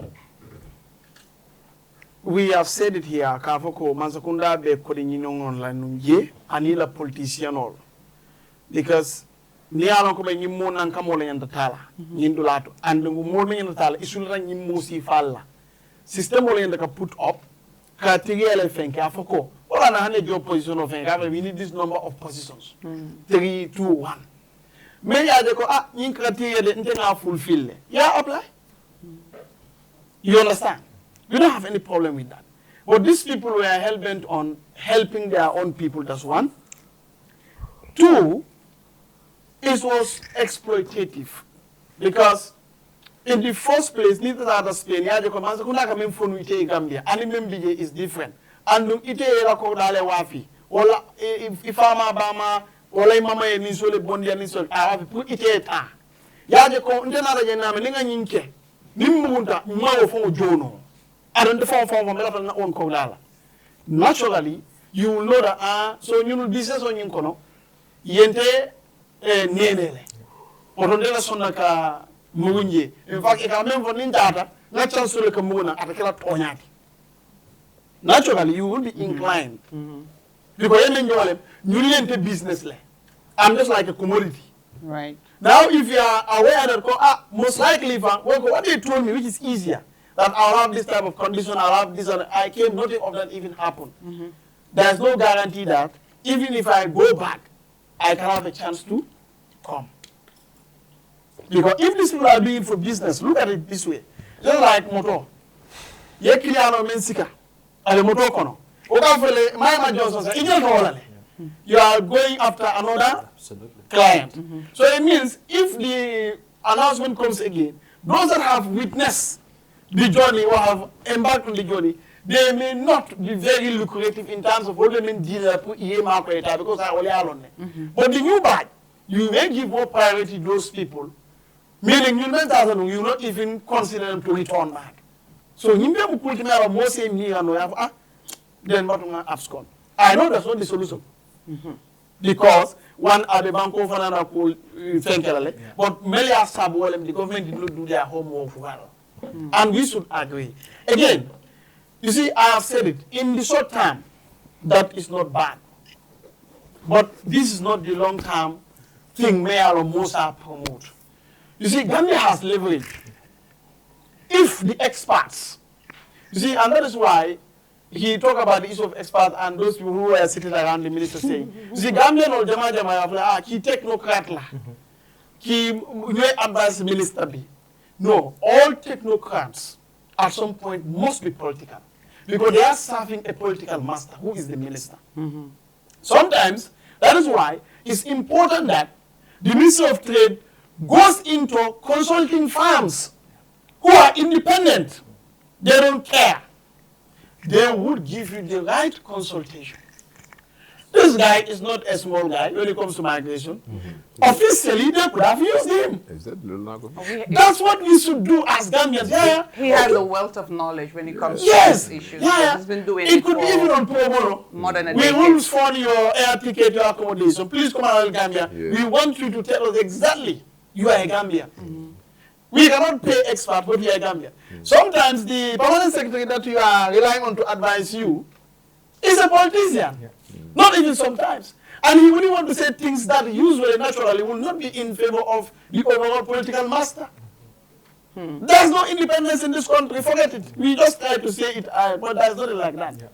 We have said it here, Kafoko, Mansakunda be Kodinino online nunje, anila politician all. Because Niano Kobe Nimon and Kamole and the Tala, Yindulato, and the Mormon and the Tala, Isula Nimusi Falla. System only in the put up, Katigel Fenk, Kafoko, or an 100 job position of Fenk, we need this number of positions 3, 2, 1. Many other criteria that fulfill. Yeah, apply. You understand? We don't have any problem with that. But these people were hell-bent on helping their own people, that's one. Two, it was exploitative. Because in the first place, neither other Spain, Gambia, and is different. And ite era ko dale wafi. Wala ifama bama wala mama ni sole bondi ni sole awafi pu ite eta. Yaje ko ndena la jena me nga nyinke. Nimmunta mawo fo jono. And the form naturally, you will know that so you will business on Yinkono, Yente Nenele. Or on the Sonaka Munye. In fact, if I remember Nindata, not just to the Kamuna at the Kalaponyati. Naturally, you will be inclined. Because you need business. I'm just like a commodity. Right. Now, if you are aware that, most likely, what they told me, which is easier, that I'll have this type of condition, I'll have this, and I came, nothing of that even happened. There's no guarantee that even if I go back, I can have a chance to come. Because if these people are doing it for business, look at it this way. Just like motor. Yekiliano mensika. Ale motor kono. Okafele, my Johnson said, you are going after another client. So it means if the announcement comes again, those that have witnessed the journey or have embarked on the journey, they may not be very lucrative in terms of what they mean dealer because I only alone. But the new bag, you may give more priority to those people, meaning you will not even consider them to return back. So you may put them out more same year and have then what AFSCON. I know that's not the solution. Because one at the bank of another cool but many are the government did not do their homework well. And we should agree. Again, you see, I have said it, in the short term, that is not bad. But this is not the long term thing Mayor or Musa promote. You see, Gambia has leverage. If the experts, you see, and that is why he talked about the issue of experts and those people who were sitting around the minister saying, you see, Gambia no jama he technocrat la, he advance minister be. No, all technocrats at some point must be political because they are serving a political master who is the minister. Sometimes that is why it's important that the Ministry of Trade goes into consulting firms who are independent. They don't care. They would give you the right consultation. This guy is not a small guy when it comes to migration. Officially, they could have used him. That's what we should do as Gambians. Yeah, he has a wealth of knowledge when it comes to these issues. Yeah, he's been doing it could be even on pro bono. More than a we decade. will fund your air ticket, your accommodation. Please come out of Gambia. We want you to tell us exactly you are a Gambian. We cannot pay experts, but you are a Gambian. Sometimes the permanent secretary that you are relying on to advise you is a politician. Not even sometimes. And he wouldn't want to say things that usually, naturally, will not be in favor of the overall political master. There's no independence in this country. Forget it. We just try to say it, but there's nothing like that.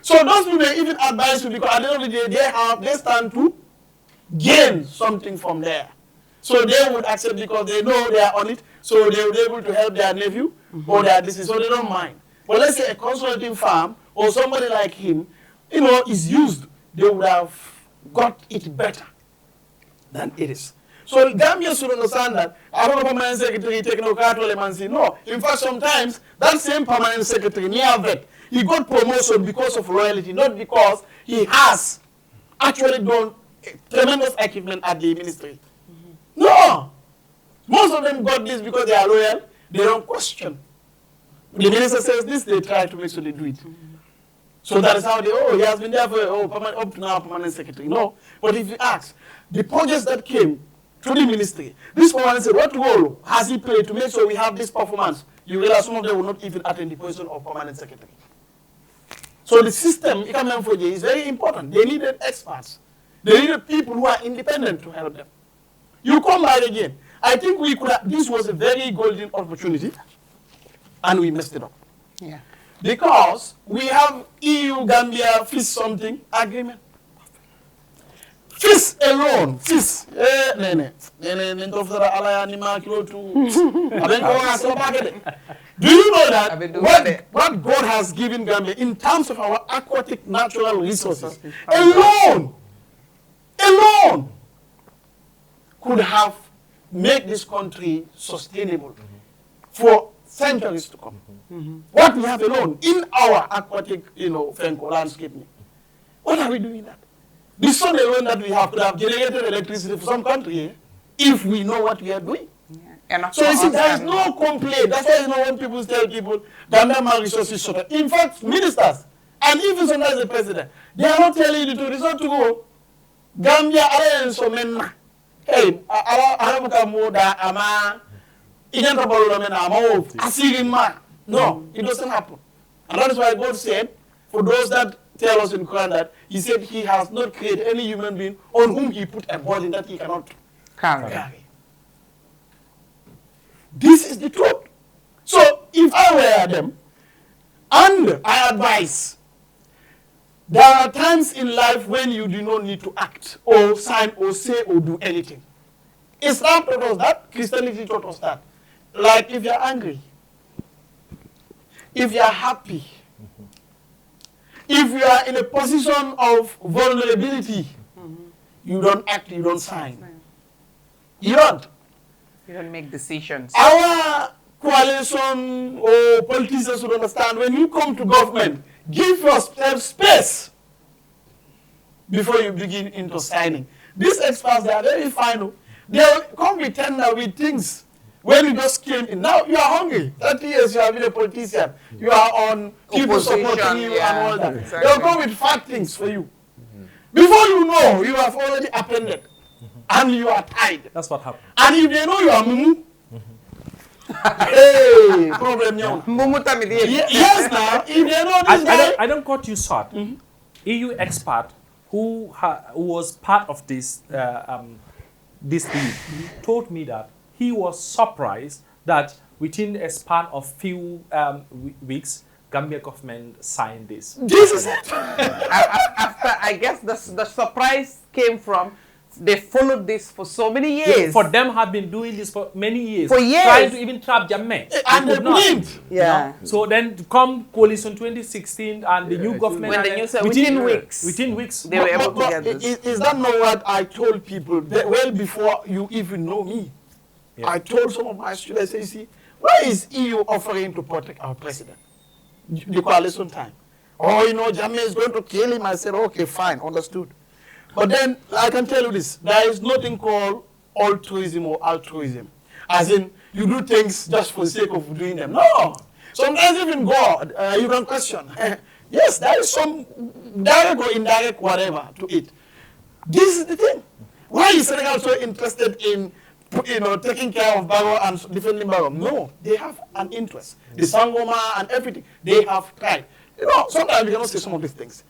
So those people may even advise you because at the end of the day, they stand to gain something from there. So they would accept because they know they are on it. So they will be able to help their nephew or their deceased. So they don't mind. But let's say a consulting firm or somebody like him, is used, they would have got it better than it is. So Gambia should understand that I don't know permanent secretary technocrat or lemansi. No. In fact, sometimes that same permanent secretary, near vet, he got promotion because of loyalty, not because he has actually done tremendous achievement at the ministry. No. Most of them got this because they are loyal. They don't question. The minister says this, they try to make sure they do it. So that is how he has been there for up to now permanent secretary. No. But if you ask, the projects that came to the ministry, this permanent secretary, what role has he played to make sure we have this performance? You realize some of them will not even attend the position of permanent secretary. So the system, is very important. They needed experts. They needed people who are independent to help them. You come back again. I think we could have, this was a very golden opportunity, and we messed it up. Yeah. Because we have EU-Gambia FIS something agreement. FIS alone, FIS. Do you know that what God has given Gambia in terms of our aquatic natural resources alone could have made this country sustainable for centuries to come. What we have alone in our aquatic, landscape. What are we doing that? The sun alone that we have could have generated electricity for some country if we know what we are doing. So you see, there is no complaint. That's why when people tell people Gambia resources shortage. In fact, ministers and even sometimes the president, they are not telling you the truth. It's not to go. Gambia are so many. Hey, no, it doesn't happen. And that is why God said, for those that tell us in Quran that He said He has not created any human being on whom He put a burden that he cannot carry. This is the truth. So if I were them, and I advise, there are times in life when you do not need to act or sign or say or do anything. Islam taught us that. Christianity taught us that. Like if you're angry, if you're happy, if you are in a position of vulnerability, you don't act, you don't sign. You don't. You don't make decisions. Our coalition or politicians should understand, when you come to government, give yourself space before you begin into signing. These experts, they are very final. They will come with tender with things. When you just came in, now you are hungry. 30 years you have been a politician. You are on people supporting you and all that. Exactly. They'll come with fat things for you. Before you know, you have already appended. And you are tied. That's what happened. And if they know you are mumu, hey, problem now. Yes, now, if they know this guy. I don't cut you short. EU expert who was part of this this league told me that he was surprised that within a span of few weeks, Gambia government signed this. This is it. After, I guess the surprise came from they followed this for so many years. For them have been doing this for many years. For years. Trying to even trap Jammeh. And they could not. blinked. Yeah. So then to come coalition 2016 and the new government. When the new said within weeks. Within weeks. They were able to get But this. is that not what I told people well before you even know me? Yeah. I told some of my students, I say, see, why is EU offering to protect our president? The coalition time. Oh, you know, Jammeh is going to kill him. I said, okay, fine, understood. But then, I can tell you this, there is nothing called altruism or altruism. As in, you do things just for the sake of doing them. No. Sometimes even God, you can question. Yes, there is some direct or indirect whatever to it. This is the thing. Why is Senegal so interested in, taking care of Barrow and defending Barrow? No, they have an interest. The Sangoma and everything, they have tried. Sometimes you cannot say some of these things.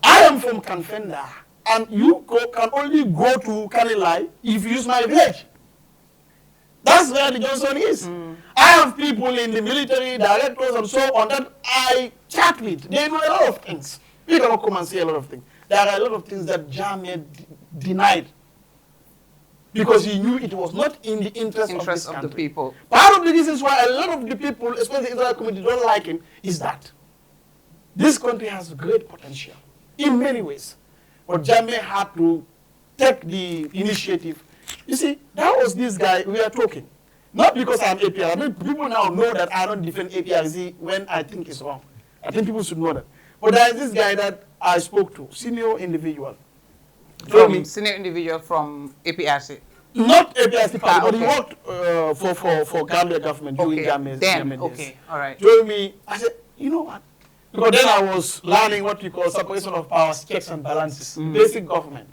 I am from Kanfenda, and you can only go to Kanilai if you use my village. That's where the Johnson is. I have people in the military, directors and so on that I chat with. They know a lot of things. You cannot come and say a lot of things. There are a lot of things that Jammeh denied because he knew it was not in the interest of this country. the people. Part of the reasons why a lot of the people, especially the international community, don't like him is that this country has great potential in many ways. But Jammeh had to take the initiative. You see, that was this guy we are talking. Not because I'm APR. I mean, people now know that I don't defend APRC when I think it's wrong. I think people should know that. But there is this guy that I spoke to, senior individual. Senior individual from APRC. Not APRC, but he okay. worked for Gambia government during Jammeh's days. Okay, all right. Told me, I said, you know what? Because then I was learning what we call separation of powers, checks and balances, basic government.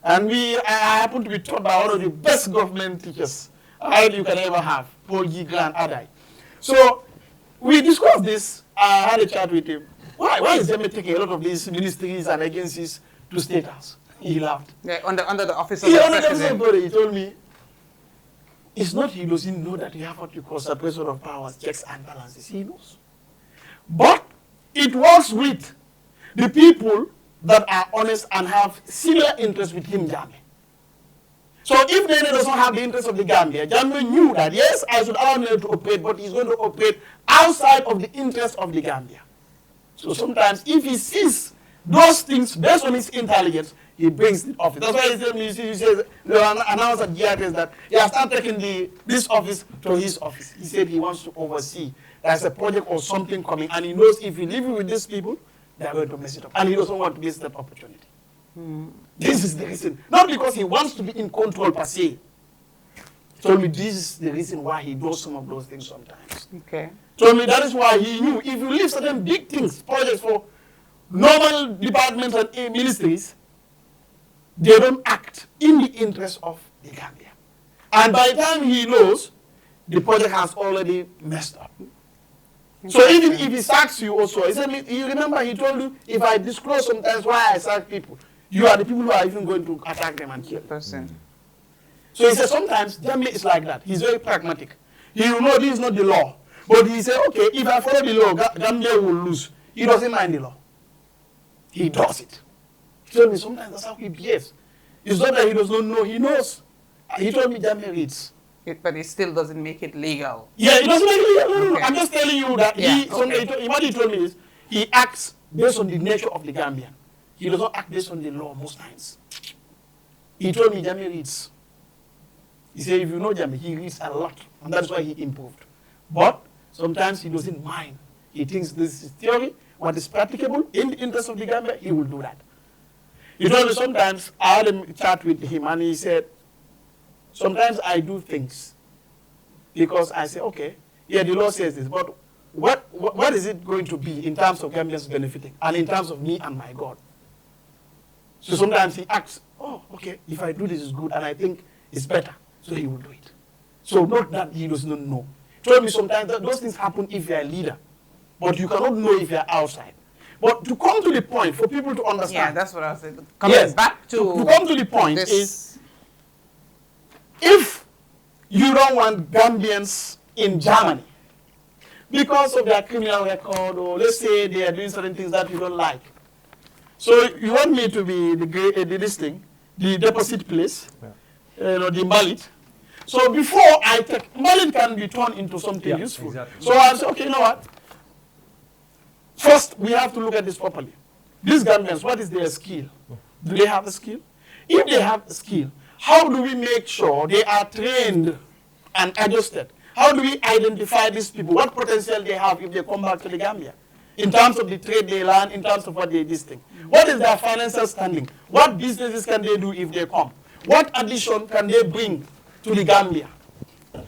And I happened to be taught by one of the best government teachers you can ever have, Paul G. Grant Adai. So we discussed this. I had a chat with him. Why is Jammeh taking a lot of these ministries and agencies to State House? He laughed. Yeah, under the office of the president. He told me, it's not he doesn't know that we have what we call separation of powers, checks and balances. He knows. But it works with the people that are honest and have similar interests with him, Jammeh. So if Nene doesn't have the interest of the Gambia, Jammeh knew that, yes, I should allow Nene to operate, but he's going to operate outside of the interest of the Gambia. So sometimes if he sees those things based on his intelligence, he brings the office. That's why he says, they announced at GRS that he has started taking this office to his office. He said he wants to oversee. There's a project or something coming, and he knows if he leaves with these people, they are going to mess it up. And he doesn't want to miss that opportunity. This is the reason. Not because he wants to be in control per se. He told me this is the reason why he does some of those things sometimes. Okay. Told me that is why he knew if you leave certain big things, projects for normal departments and ministries, they don't act in the interest of the Gambia. And by the time he knows, the project has already messed up. So even if he sacks you also, he said, you remember he told you, if I disclose sometimes why I sack people, you are the people who are even going to attack them and kill them. So he said sometimes Jammeh is like that. He's very pragmatic. He will know this is not the law. But he said, okay, if I follow the law, Gambia will lose. He doesn't mind the law. He does it. He told me sometimes that's how he behaves. It's not that he does not know, he knows. He told me Jammeh reads. But it still doesn't make it legal. Yeah, it doesn't make it legal. No. Okay. I'm just telling you that Yeah, what he told me is, he acts based on the nature of the Gambian. He does not act based on the law most times. He told me Jammeh reads. He said, if you know Jammeh, he reads a lot. And that's why he improved. But sometimes he doesn't mind. He thinks this is theory, what is practicable in the interest of the Gambia, he will do that. He told me sometimes, I had a chat with him and he said, sometimes I do things because I say, okay, yeah, the law says this, but what is it going to be in terms of Gambians benefiting and in terms of me and my God? So sometimes he asks, oh, okay, if I do this is good and I think it's better, so he will do it. So not that he does not know. He told me sometimes that those things happen if you're a leader, but you cannot know if you're outside. But to come to the point, for people to understand. Yeah, that's what I was saying. Coming back to come to the point is, if you don't want Gambians in Germany because of their criminal record, or let's say they are doing certain things that you don't like, so you want me to be the deposit place, the mallet. So before I take, mallet can be turned into something useful. Exactly. So I'll say, okay, you know what? First, we have to look at this properly. These Gambians, what is their skill? Do they have a skill? If they have a skill, how do we make sure they are trained and adjusted? How do we identify these people? What potential they have if they come back to the Gambia? In terms of the trade they learn, in terms of what they this thing. What is their financial standing? What businesses can they do if they come? What addition can they bring to the Gambia?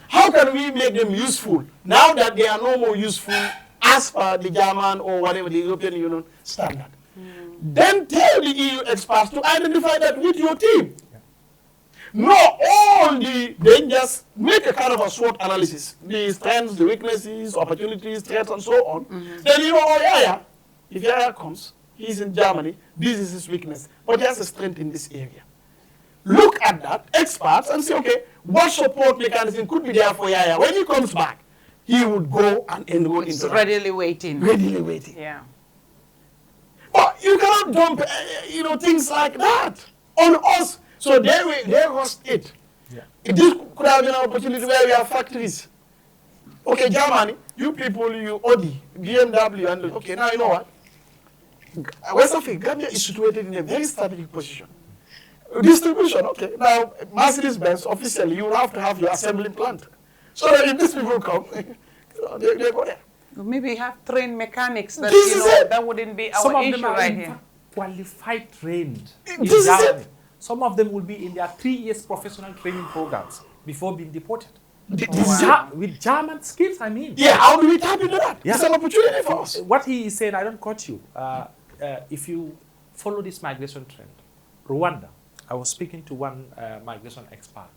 How can we make them useful now that they are no more useful as per the German or whatever the European Union standard? Then tell the EU experts to identify that with your team. Know all the dangers, make a kind of a SWOT analysis, the strengths, the weaknesses, opportunities, threats, and so on. Then you know, oh, Yahya, if Yahya comes, he's in Germany, this is his weakness, but he has a strength in this area. Look at that, experts, and say, okay, what support mechanism could be there for Yahya? When he comes back, he would go and enroll into that. readily waiting. Readily waiting. Yeah. But you cannot dump, things like that on us. So they host it. Yeah. This could have been an opportunity where we have factories. Okay, Germany, you people, you Audi, BMW, and okay, now you know what? West Africa, Gambia is situated in a very strategic position. Distribution, okay. Now, Mercedes-Benz, officially, you will have to have your assembling plant. So that if these people come, they go there. Maybe have trained mechanics that, that wouldn't be Some our of them issue are right in here. fact qualified, trained. This is it. Some of them will be in their 3 years professional training programs before being deported. With German skills, I mean. Yeah, how do we tap into that? Yeah. It's an opportunity for us. What he is saying, I don't cut you. If you follow this migration trend, Rwanda, I was speaking to one migration expert.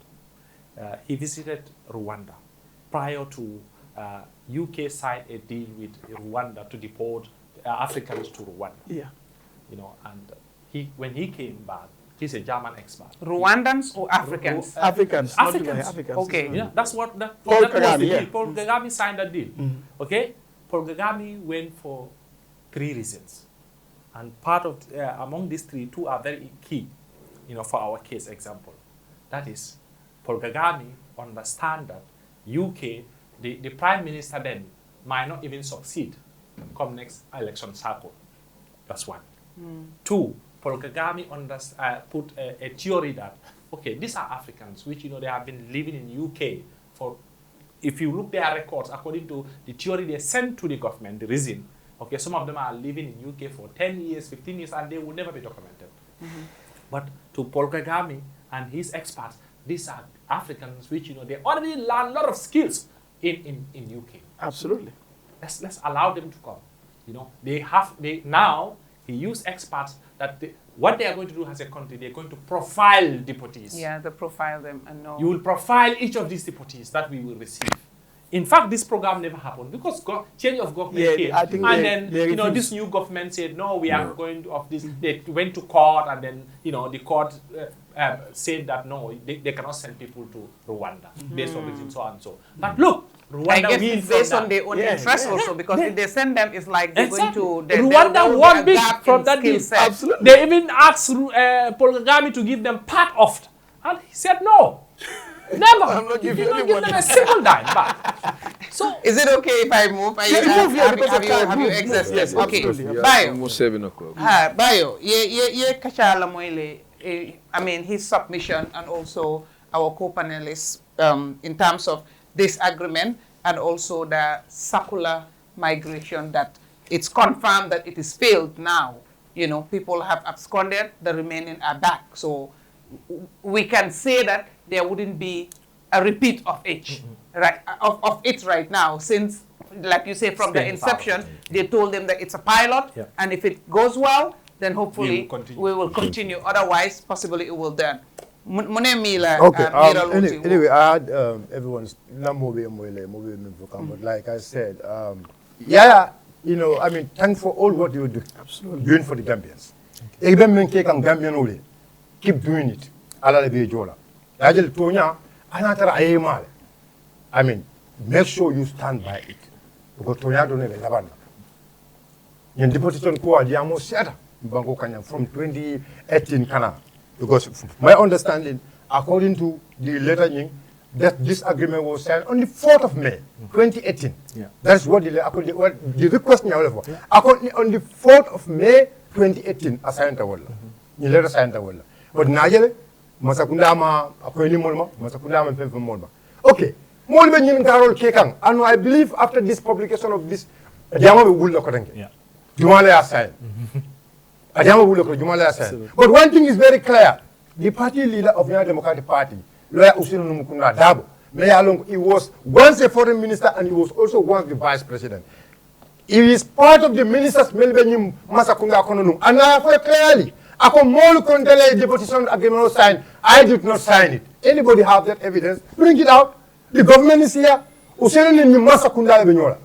He visited Rwanda prior to UK signed a deal with Rwanda to deport Africans to Rwanda. Yeah. And when he came back, he's a German expert. Rwandans or Africans? Africans. Africans. Okay. Yeah, that's what that Paul was the Kagame, deal. yeah. Paul Kagame signed that deal. Okay? Paul Kagame went for 3 reasons. And part of, among these 3, 2 are very key, for our case example. That is, Paul Kagame understand that UK, the Prime Minister then might not even succeed come next election cycle. That's one. 2, Paul Kagame put a theory that, okay, these are Africans, which, they have been living in UK for, if you look their records, according to the theory they sent to the government, the reason, okay, some of them are living in UK for 10 years, 15 years, and they will never be documented. But to Paul Kagame and his experts, these are Africans, which, they already learn a lot of skills in UK. Absolutely. Let's allow them to come. Now, he used experts that what they are going to do as a country, they're going to profile deportees. Yeah, they profile them and know. You will profile each of these deportees that we will receive. In fact, this program never happened because change of government came. I think this new government said, no, we are going to of this. They went to court and then, the court said that, no, they cannot send people to Rwanda based on reason, so and so. But look, Rwanda I guess it's based on their own interest also, because if they send them, it's like they're going to... Rwanda won big from that deal. Absolutely. They even asked Paul Kagame to give them part of it. And he said no. Never. I'm not giving them a single dime back. So, is it okay if I move? Have you access? Yes, okay. Yeah, almost 7 o'clock. Bayo, ye kachala moile. I mean, his submission and also our co-panelists in terms of this agreement. and also the circular migration that it's confirmed that it is failed now. You know, people have absconded, the remaining are back. So we can say that there wouldn't be a repeat of it, right, of it right now, since, like you say, from the inception, they told them that it's a pilot, and if it goes well, then hopefully we will continue. Otherwise, possibly it will then. Okay, anyway, I had everyone's number, but like I said, yeah, you know, I mean, thanks for all what you're doing for the Gambians. Gambian, keep doing it. I mean, make sure you stand by it. Because Tonya don't have a deportation from 2018 because my understanding, according to the letter, that this agreement was signed on the 4th of May, 2018. Yeah. That's what the request now on the 4th of May, 2018, assigned the wall. You letter signed the wall. But Najele, Masakundama, Akoni Molma, Masakundama, and Molma. Okay. Molma Yin Carol Kekang. And I believe after this publication of this, Jama will look at it. Jumale assign. Ajama will look at Jumale assign. But one thing is very clear. The party leader of the United Democratic Party, Lawyer Usino Numukunda Dabo, he was once a foreign minister and he was also once the vice president. He is part of the ministers Melbenyum Masakunda Kononum. And I have clearly, deportation agreement signed. I did not sign it. Anybody have that evidence? Bring it out. The government is here. Useno ni Masakunda Benyola.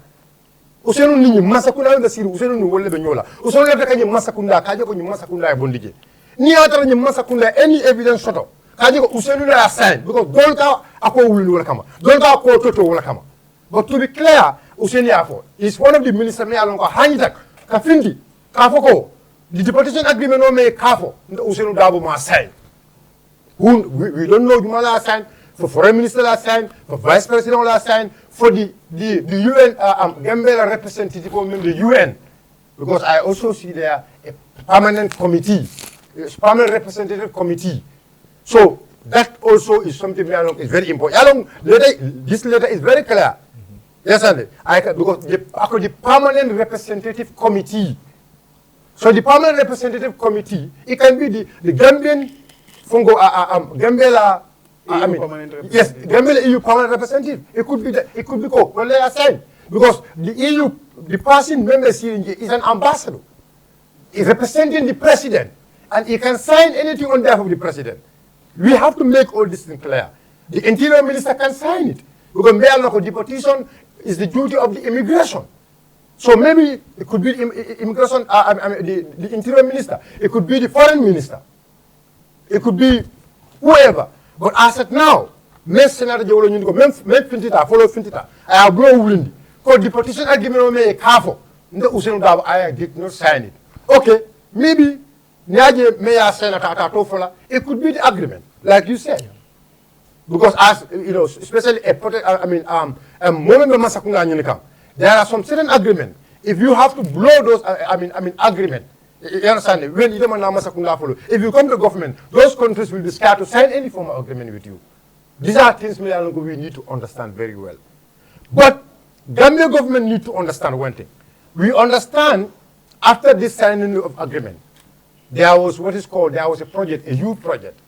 Useno ni Masakunda Besiri, Useno ni Wole Benyola. Useno ni Masakunda, Kajako ni Masakunda Bondije. Ni ata ni Masakunda, any evidence soto. Kajiko Useno na sign because Dolka Ako will come. Dolka Ako Toto will come. But to be clear, Useni Afo is one of the ministers Alonga Hanjak, Kafindi, Kafoko. The deportation agreement no make Kafo, Usenu Dabo ma sign. We don't know Jumala sign, for foreign minister last sign, for vice president last sign, for the UN Gambia representative of the UN. Because I also see there a permanent committee, a permanent representative committee. So that also is something is very important. This letter is very clear. Yes, because the permanent representative committee. So the permanent representative committee, it can be the Gambian Fungo Gambia. Yes, Gambia EU permanent representative. It could be called when they are signed because the EU, the person member here is an ambassador. He's representing the president, and he can sign anything on behalf of the president. We have to make all this thing clear. The interior minister can sign it because deportation is the duty of the immigration. So maybe it could be immigration, the interior minister. It could be the foreign minister. It could be whoever. But as of now, follow Fintita. I have no willing. Because deportation agreement may careful. I did not sign it. Okay, maybe Mayor Senator it could be the agreement, like you said. Because as you know, especially there are some certain agreements. If you have to blow those, agreement, you understand? When you don't if you come to government, those countries will be scared to sign any form of agreement with you. These are things we need to understand very well. But Gambia government need to understand one thing. We understand after this signing of agreement, there was a project, a youth project.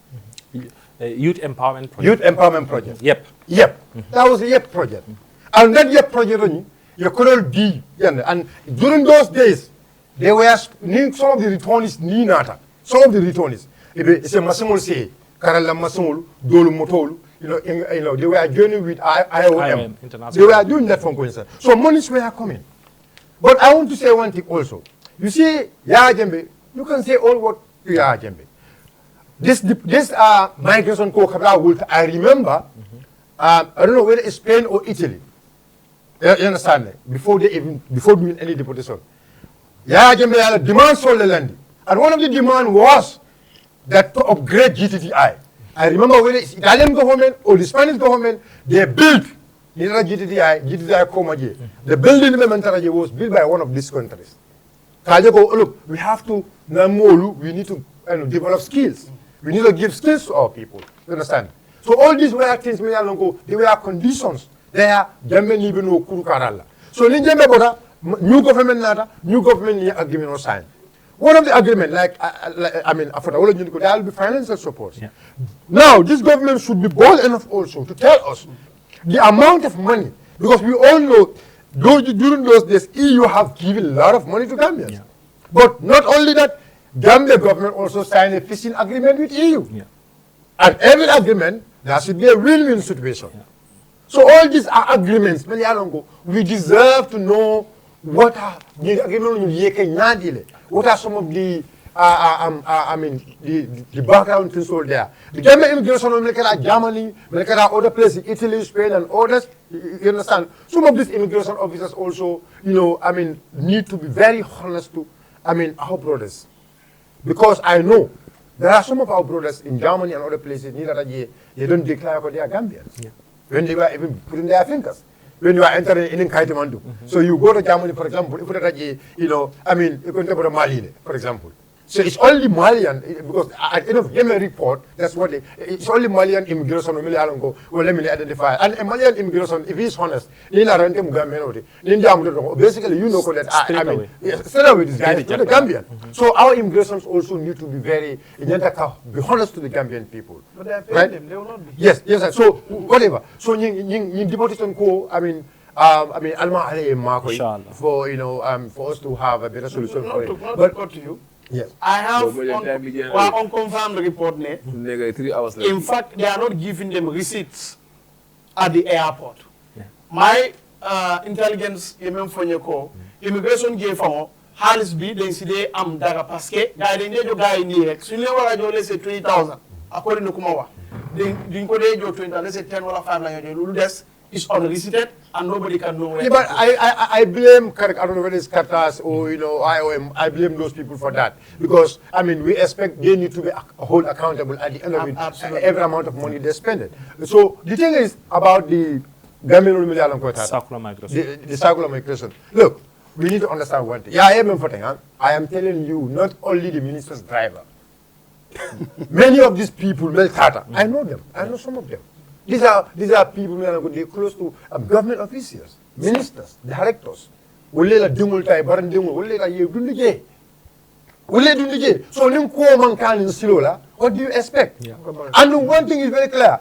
Youth empowerment project. Youth empowerment project. Yep. That was a YEP project. And that YEP project, you couldn't be. And during those days, there were some of the returnees, some of the returnees. It's a Masimul say, Karala Masimul, Dolu Motolu, they were joining with IOM. They were doing that from Queensland. So monies were coming. But I want to say one thing also. You see, Yahya Jembe, you can say all what to Yahya Jembe. This migration code, I remember, I don't know whether it's Spain or Italy. You understand? Before doing any deportation. Yahya Jembe had a demand for the land. And one of the demands was that to upgrade GTTI. I remember whether it's Italian government or the Spanish government, they built GTTI Komaje. The building was built by one of these countries. Look, we have to, we need to develop skills. We need to give skills to our people. You understand? So all these were things, they were conditions there Gambian libe no kuru karala. So ni Jambe bota new government nata, new government ni agreement or sign. One of the agreement, after there will be financial support. Yeah. Now, this government should be bold enough also to tell us the amount of money, because we all know during those days, EU have given a lot of money to Gambians. Yeah. But not only that, Gambia government also signed a fishing agreement with EU. Yeah. And every agreement, there should be a win-win situation. Yeah. So all these are agreements. We deserve to know what are the agreements. What are some of the the background things all there. The Gambia immigration Germany, other places, Italy, Spain, and others. You understand? Some of these immigration officers also, need to be very honest to, our brothers, because I know there are some of our brothers in Germany and other places. They don't declare that they are Gambians. Yeah. When they were even putting their fingers. When you are entering in Kaitamandu. So you go to Germany, for example, if you go to Mali, for example. So it's only Malian, because at the end of every report, that's what it's only Malian immigration. Well, let me identify. And a Malian immigration, if he's honest, basically, you know that straight away this guy is the Gambian. So our immigrations also need to be very, be honest to the Gambian people. But they are paying them, they will not be. Yes. So whatever. So in deportation for for us to have a better solution for it. But to you. Yes. I have unconfirmed report. In fact, they are not giving them receipts at the airport. Yeah. My intelligence, immigration gave for Harris B, they say they am daga paske, guy they need guy in here. So you never let's say 20,000 according to Kumawa. They didn't go there 20, let's say 10 or 5 like is unreceipted and nobody can know where. Yeah, but I blame, I don't know whether it's Qatar or IOM. I blame those people for that, because we expect they need to be held accountable at the end of it. Every amount of money they spend it. So the thing is about the Circular migration. The circular migration. Look, we need to understand one thing. I am telling you, not only the minister's driver. Many of these people, I know them. I know some of them. These are people who are close to government officials, ministers, directors. So what do you expect? Yeah. And one thing is very clear.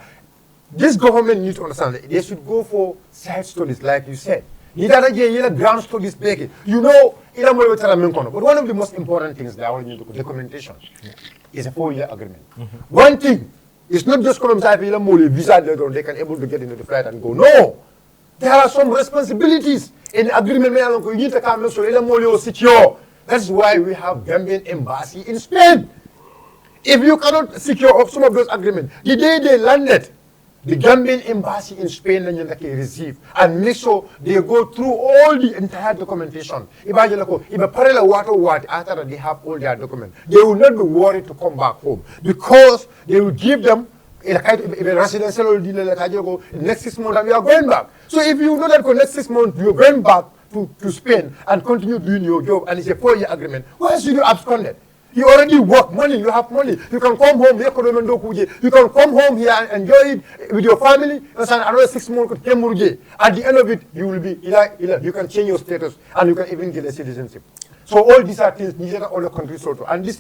This government needs to understand that they should go for side studies, like you said. Ground studies, but one of the most important things that I want you to documentation is a 4-year agreement. One thing. It's not just come inside visa later on, they can able to get into the flight and go. No! There are some responsibilities in the agreement. You need to come so secure. That's why we have Gambian embassy in Spain. If you cannot secure some of those agreements, the day they landed, the Gambian embassy in Spain can receive and make sure they go through all the entire documentation. If after they have all their documents, they will not be worried to come back home, because they will give them a residential deal next 6 months and we are going back. So if you know that for next 6 months you're going back to Spain and continue doing your job and it's a 4-year agreement, why should you abscond it? You already work money, you have money. You can come home, you can come home here and enjoy it with your family. Another 6 months, at the end of it, you will be, you can change your status and you can even get a citizenship. So all these are things needed all the countries also. And this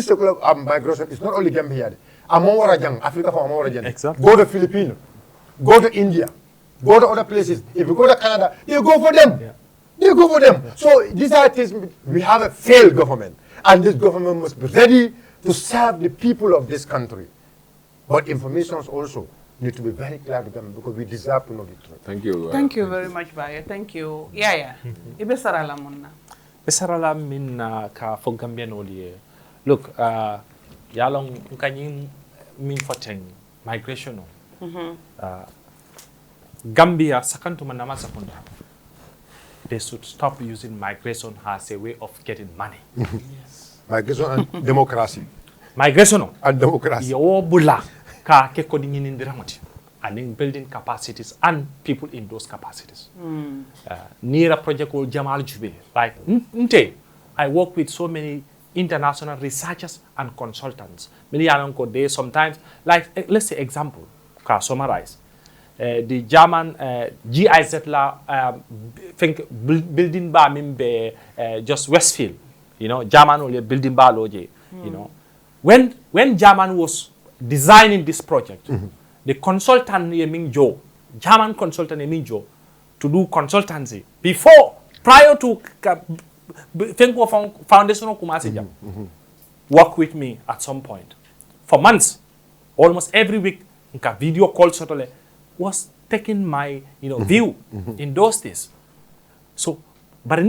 circular migration is not only Gambia. Africa, exactly. Go to Philippines, go to India, go to other places. If you go to Canada, they go for them. Yeah. They go for them. So these are things, we have a failed government. And this government must be ready to serve the people of this country. But information also need to be very clear to them, because we deserve to know the truth. Thank you. Thank you very much, Baye. Thank you. Yahya. Ibe sarala monna. Besarala min ka fo Gambian oli. Look, yalong kanyin min foteng migration. Gambia sakantu manama sakunda. They should stop using migration as a way of getting money. Yes. Migration and democracy. Migration and democracy. Yo bula ka ke ko dingin indiramati. And in building capacities and people in those capacities. Near project called Jamal Jube. Like I work with so many international researchers and consultants. Many are they sometimes, like let's say example, summarize. the German GIZ la think building ba mimbe just Westfield, you know, German only building ba loje, you know. When German was designing this project, the consultant Mingjo, German consultant Mingjo, to do consultancy prior to think of foundation of Kumasi work with me at some point for months, almost every week. Video call totally was taking my view in those days. So, but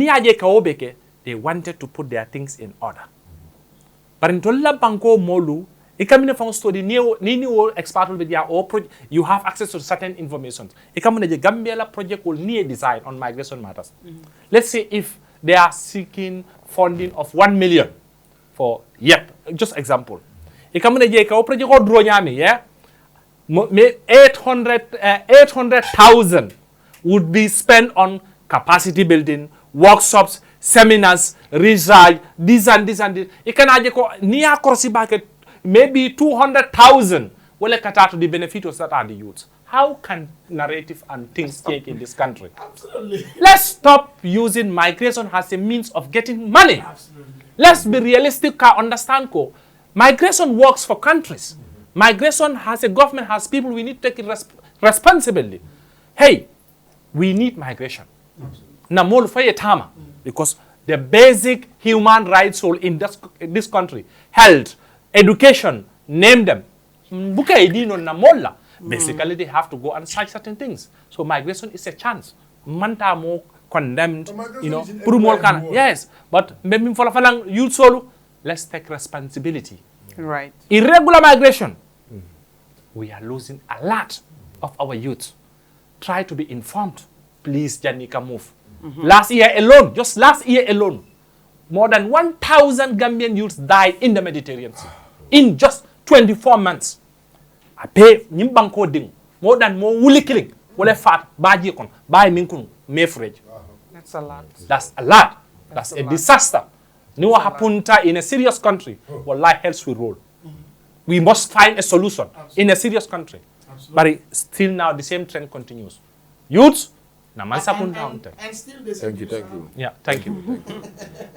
they wanted to put their things in order. But in Tola Banko Molu, ikamine from study ni expert will be there or you have access to certain information. Ikamine the Gambia project will need design on migration matters. Let's say if they are seeking funding of 1 million for just example. Ikamine je ka project ko draw nyami 800,000 would be spent on capacity building, workshops, seminars, research, this and this. It can near Korsi Bucket, maybe 200,000 will cater to the benefits that are the youth. How can narrative and things change in this country? Absolutely. Let's stop using migration as a means of getting money. Absolutely. Let's be realistic and understand. Migration works for countries. Migration has a government, has people, we need to take it responsibility. Hey, we need migration. Namol Fayetama, because the basic human rights in this country, health, education, name them. Basically, they have to go and search certain things. So migration is a chance. Manta mo condemned, yes, but let's take responsibility. Right. Irregular migration. We are losing a lot of our youth. Try to be informed. Please, Janika, move. Last year alone, more than 1,000 Gambian youths died in the Mediterranean Sea. In just 24 months. I pay Nimbanko ding. More wuli killing. Wole fat, baji kon, buy minkun, mefrage. That's a lot. That's a lot. That's a disaster. Niwa hapunta in a serious country. Wallahi health will roll. We must find a solution in a serious country. But still now the same trend continues. Youths, And still the Thank you. Yeah, thank you.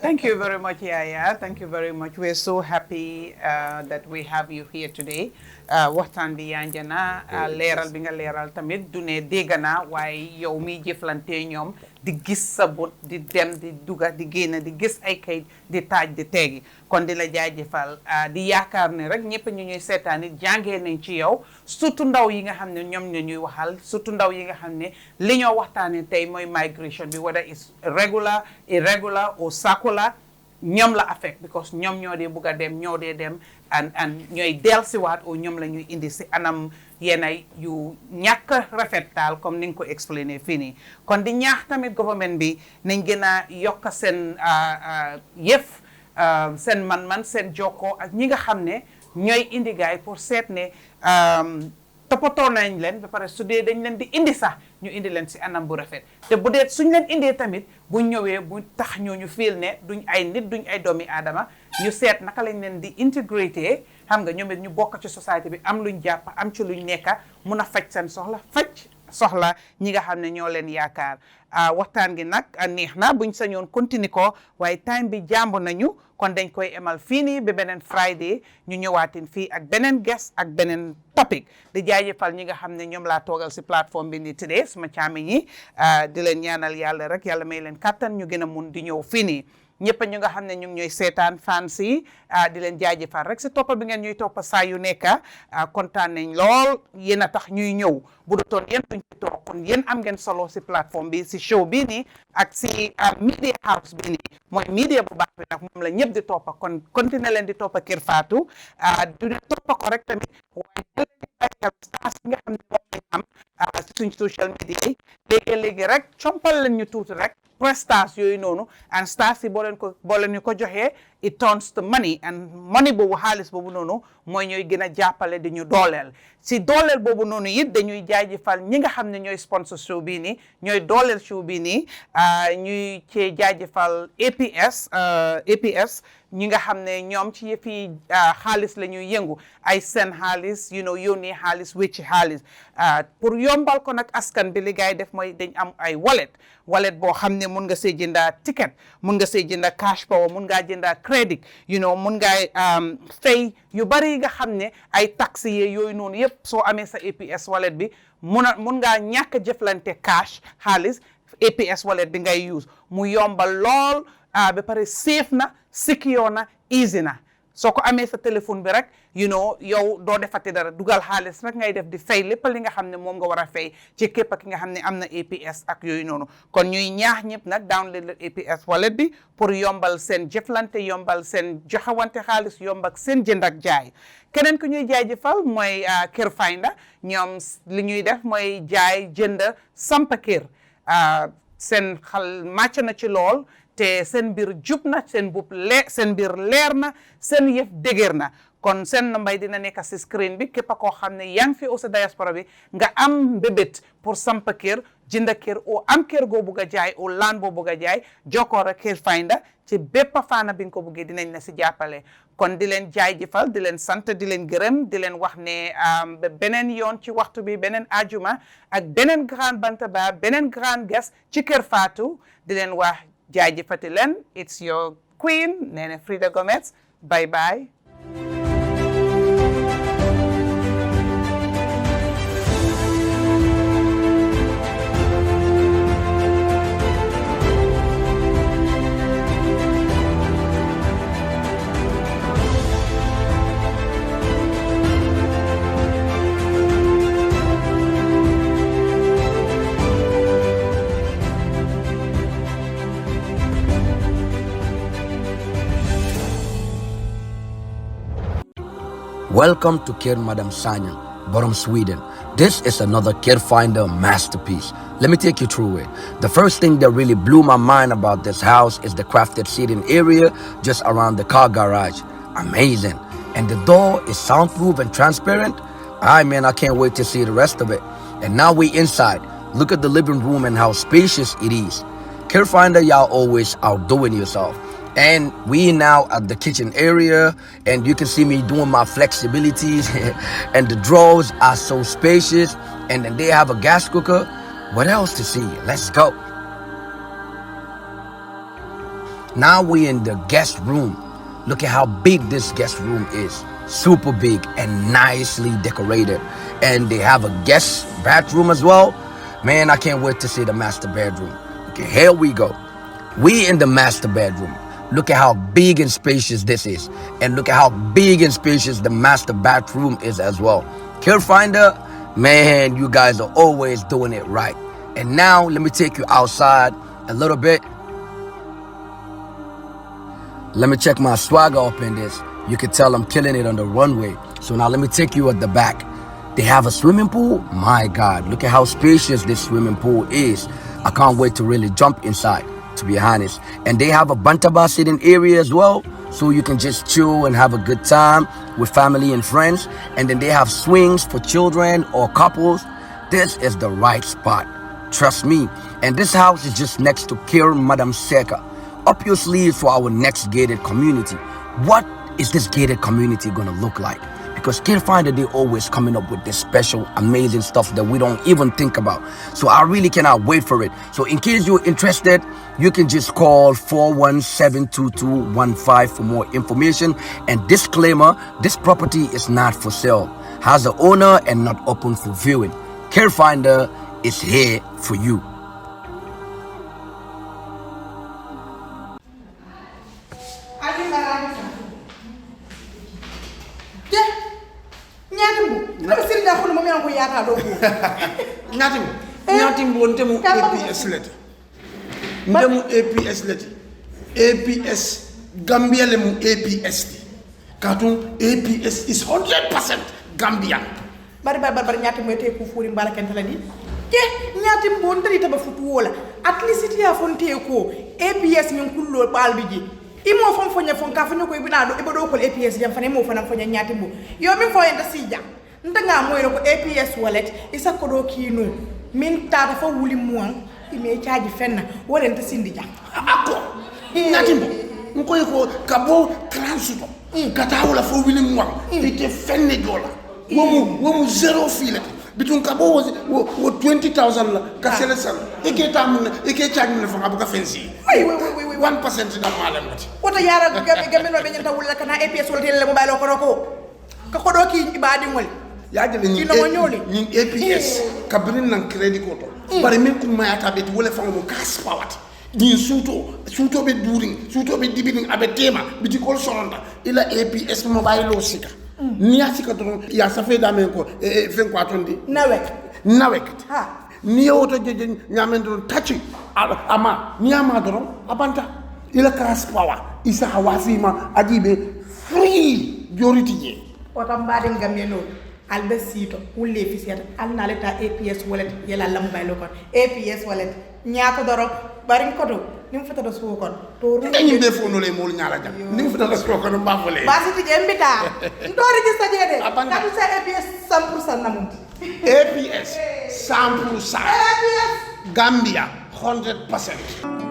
Thank you very much, Yahya. Thank you very much. We're so happy that we have you here today. Waxtaan bi yanja na leeral bi nga leeral tamit du ne dégg na waaye yow mi jëflante ñoom di gis sa bot di dem di duga di génn di gis ay kayit di taaj di teegi kon di la jaajëfal di yaakaar ne rek ñëpp ñu ñuy seetaan it jàngee nañ ci yow surtout ndaw yi nga xam ne ñoom ñoo ñuy waxal surtout ndaw yi nga xam ne li ñoo waxtaanee tey mooy migration bi whether it's regular, irregular or circular ñoom la affect because ñoom ñoo dee bugg a dem ñoo dee dem and ñooy dellusiwaat o ñoom la ñuy indi si anam yenay yu ñàkk rafet daal comme ni nga ko expliqué fii nii kon di ñaax tamit government bi nañ gën a yokk seen yëf seen man-man seen jokkoo ak ñi nga xam ne ñooy indi gaay pour seet ne toppatoo nañ leen ba pare su dee dañ leen di indi sax ñu indi leen si anam bu rafet te bu dee suñ leen indee tamit bu ñëwee bu tax ñu fiil ne duñ ay nit duñ ay doomi aadama ñu seet naka lañ leen di intégrité xam nga ñoom it ñu bokk ci société bi am luñ jàpp am ci luñ nekka mun a faj seen soxla ñi nga xam ne ñoo leen yaakaar waxtaan gi nag neex na buñ sañoon continuer ko waaye time bi jàmb nañu kon dañ koy emal fii nii ba beneen Friday ñu ñëwaatin fii ak beneen guest ak beneen topic di jaajëfal ñi nga xam ne ñoom laa toogal si plateforme bi nii today suma caami ñi di leen ñaanal yàlla rek yàlla may leen kattan ñu gën a mun di ñëw fii nii ñëpp ñu nga xam ne ñu ngi ñooy seetaan fans yi di leen jaajëfal rek si toppa bi ngeen ñuy toppa saa yu nekk kontaan nañ lool yéen a tax ñuy ñëw bu doon yéen duñ ci toog kon yéen am ngeen solo si plateforme bi si show bii nii ak si media house bi nii mooy media bu baax bi nag moom la ñëpp di toppa kon continuer leen di toppa Kër Fatou du ne toppa ko rek tamit waaye stars yi nga xam ne moom lañ am si suñ social media yi léegi rek compal leen ñu tuuti rek press stars yooyu noonu and stars yi boo leen ñu ko joxee it turns to money and money boobu xaalis boobu noonu mooy ñooy gën a jàppale di ñu dooleel si dooleel boobu noonu it dañuy jaajëfal ñi nga xam ne ñooy sponsor show bii nii ñooy dooleel show bii nii ñuy cee jaajëfal APS ñi nga xam ne ñoom ci yëfi xaalis la ñuy yëngu ay seen xaalis yónnee xaalis wécci xaalis pour yombal ko nag askan bi li gaay def mooy dañ am ay wallet boo xam ne mun nga see jënda ticket mun nga see jënda cash power mun ngaa jënda crédit mun ngaa fay yu bari yi nga xam ne ay taxi yooyu noonu yëpp soo amee sa APS wallet bi mun ngaa ñàkk jëflante cash xaalis APS wallet bi ngay use mu yombal lool ba pare safe na secure na easy na soo ko amee sa téléphone bi rek yow doo defati dara dugal xaalis rek ngay def di fay lépp li nga xam ne moom nga war a fay ci képp ki nga xam ne am na APS ak yooyu noonu kon ñuy ñaax ñëpp nag download la APS wallet bi pour yombal seen jëflante yombal seen joxewante xaalis yombal seen jënd ak jaay keneen ku ñuy jaajëfal mooy Kër Finder ñoom li ñuy def mooy jaay jënd samp kër seen xal màcc na ci lool te seen mbir jub na seen mbir leer na seen yëf dëgër na kon seen mbay dina nekk si screen bi képp koo xam ne yaa ngi fi aussi diaspora bi nga am mbébét pour samp kër jënd kër o am kër goo bugg a jaay o laan boo bugg a jaay jokkoo rek Kër Finder ci bépp faana bi nga ko buggee dinañ la si jàppale kon di leen jaajëfal di leen sant di leen gërëm di leen wax ne beneen yoon ci waxtu bi beneen ajuma ak beneen Grand Bantaba beneen grand guest ci Kër Fatou di leen wax jaajëfati leen it's your queen Nene Frida Gomez bye bye. Welcome to Care Madam Sanya, bottom Sweden. This is another Care Finder masterpiece. Let me take you through it. The first thing that really blew my mind about this house is the crafted seating area just around the car garage. Amazing. And the door is soundproof and transparent. I can't wait to see the rest of it. And now we inside. Look at the living room and how spacious it is. Care Finder, y'all always outdoing yourself. And we now at the kitchen area, and you can see me doing my flexibilities and the drawers are so spacious, and then they have a gas cooker. What else to see? Let's go. Now we in the guest room. Look at how big this guest room is. Super big and nicely decorated. And they have a guest bathroom as well. Man, I can't wait to see the master bedroom. Okay, here we go. We in the master bedroom. Look at how big and spacious this is. And look at how big and spacious the master bathroom is as well. Care Finder, man, you guys are always doing it right. And now, let me take you outside a little bit. Let me check my swagger up in this. You can tell I'm killing it on the runway. So now let me take you at the back. They have a swimming pool. My God, look at how spacious this swimming pool is. I can't wait to really jump inside, to be honest. And they have a Bantaba sitting area as well, so you can just chill and have a good time with family and friends. And then they have swings for children or couples. This is the right spot, trust me. And this house is just next to Care Madam Seka. Up your sleeves for our next gated community. What is this gated community gonna look like? Because Care Finder, they always coming up with this special, amazing stuff that we don't even think about. So I really cannot wait for it. So in case you're interested, you can just call 417-2215 for more information. And disclaimer, this property is not for sale, has an owner and not open for viewing. Care Finder is here for you. Ñatimbo ntemu APS leti ndemu APS leti APS Gambia le mu APS ti katum APS is 100% Gambian bari ñatimbo te ku furi mbala kentala ni ke ñatimbo ndari taba futu wola at least ya fonte ko APS min kullo balbi ji imo fam fonya fon ka fanyo ko ibina do ibodo ko APS jam fane mo fana fonya nyati mbo yo min fo yenta sija ndanga moyro ko APS wallet isa ko do kino min tata fa wuli muan ime charge fenna wala nta sindi jam ako nyati mbo nko ko kabo transuto kata wala fo wuli muan ite fenne jola womu zero file bitun kabo wo 20,000 la ka sele sal eke tamuna eke charge mun fa abuka fensi oui 1% da malam ngati wota yara gamen no be nyanta wala kana APS wala tele mobile ko do ki ibadi ngol yaje ni APS kabrin nan credit ko to bari min kum mayata be wala fa mo kas pawat ni suto be during suto be dibiding abe tema biti kol sonda ila APS mobile lo sika ni asika to ya safe da men ko fen ko atondi nawek ha ni oto je nyamen do tachi ama ni ama do abanta ila kas power isa hawasima ajibe free joriti je oto mbade ngameno albe sito wulle fisiyata alnaleta APS wallet yela la mobile ko APS wallet nyaata doro barin ko do nim fata do so kon to dañu be fo no le mol ñala jam nim fata do so kon ba fo le basi ti jembita ndo register jede kadu sa APS 100% namuti APS 100% Gambia 100%.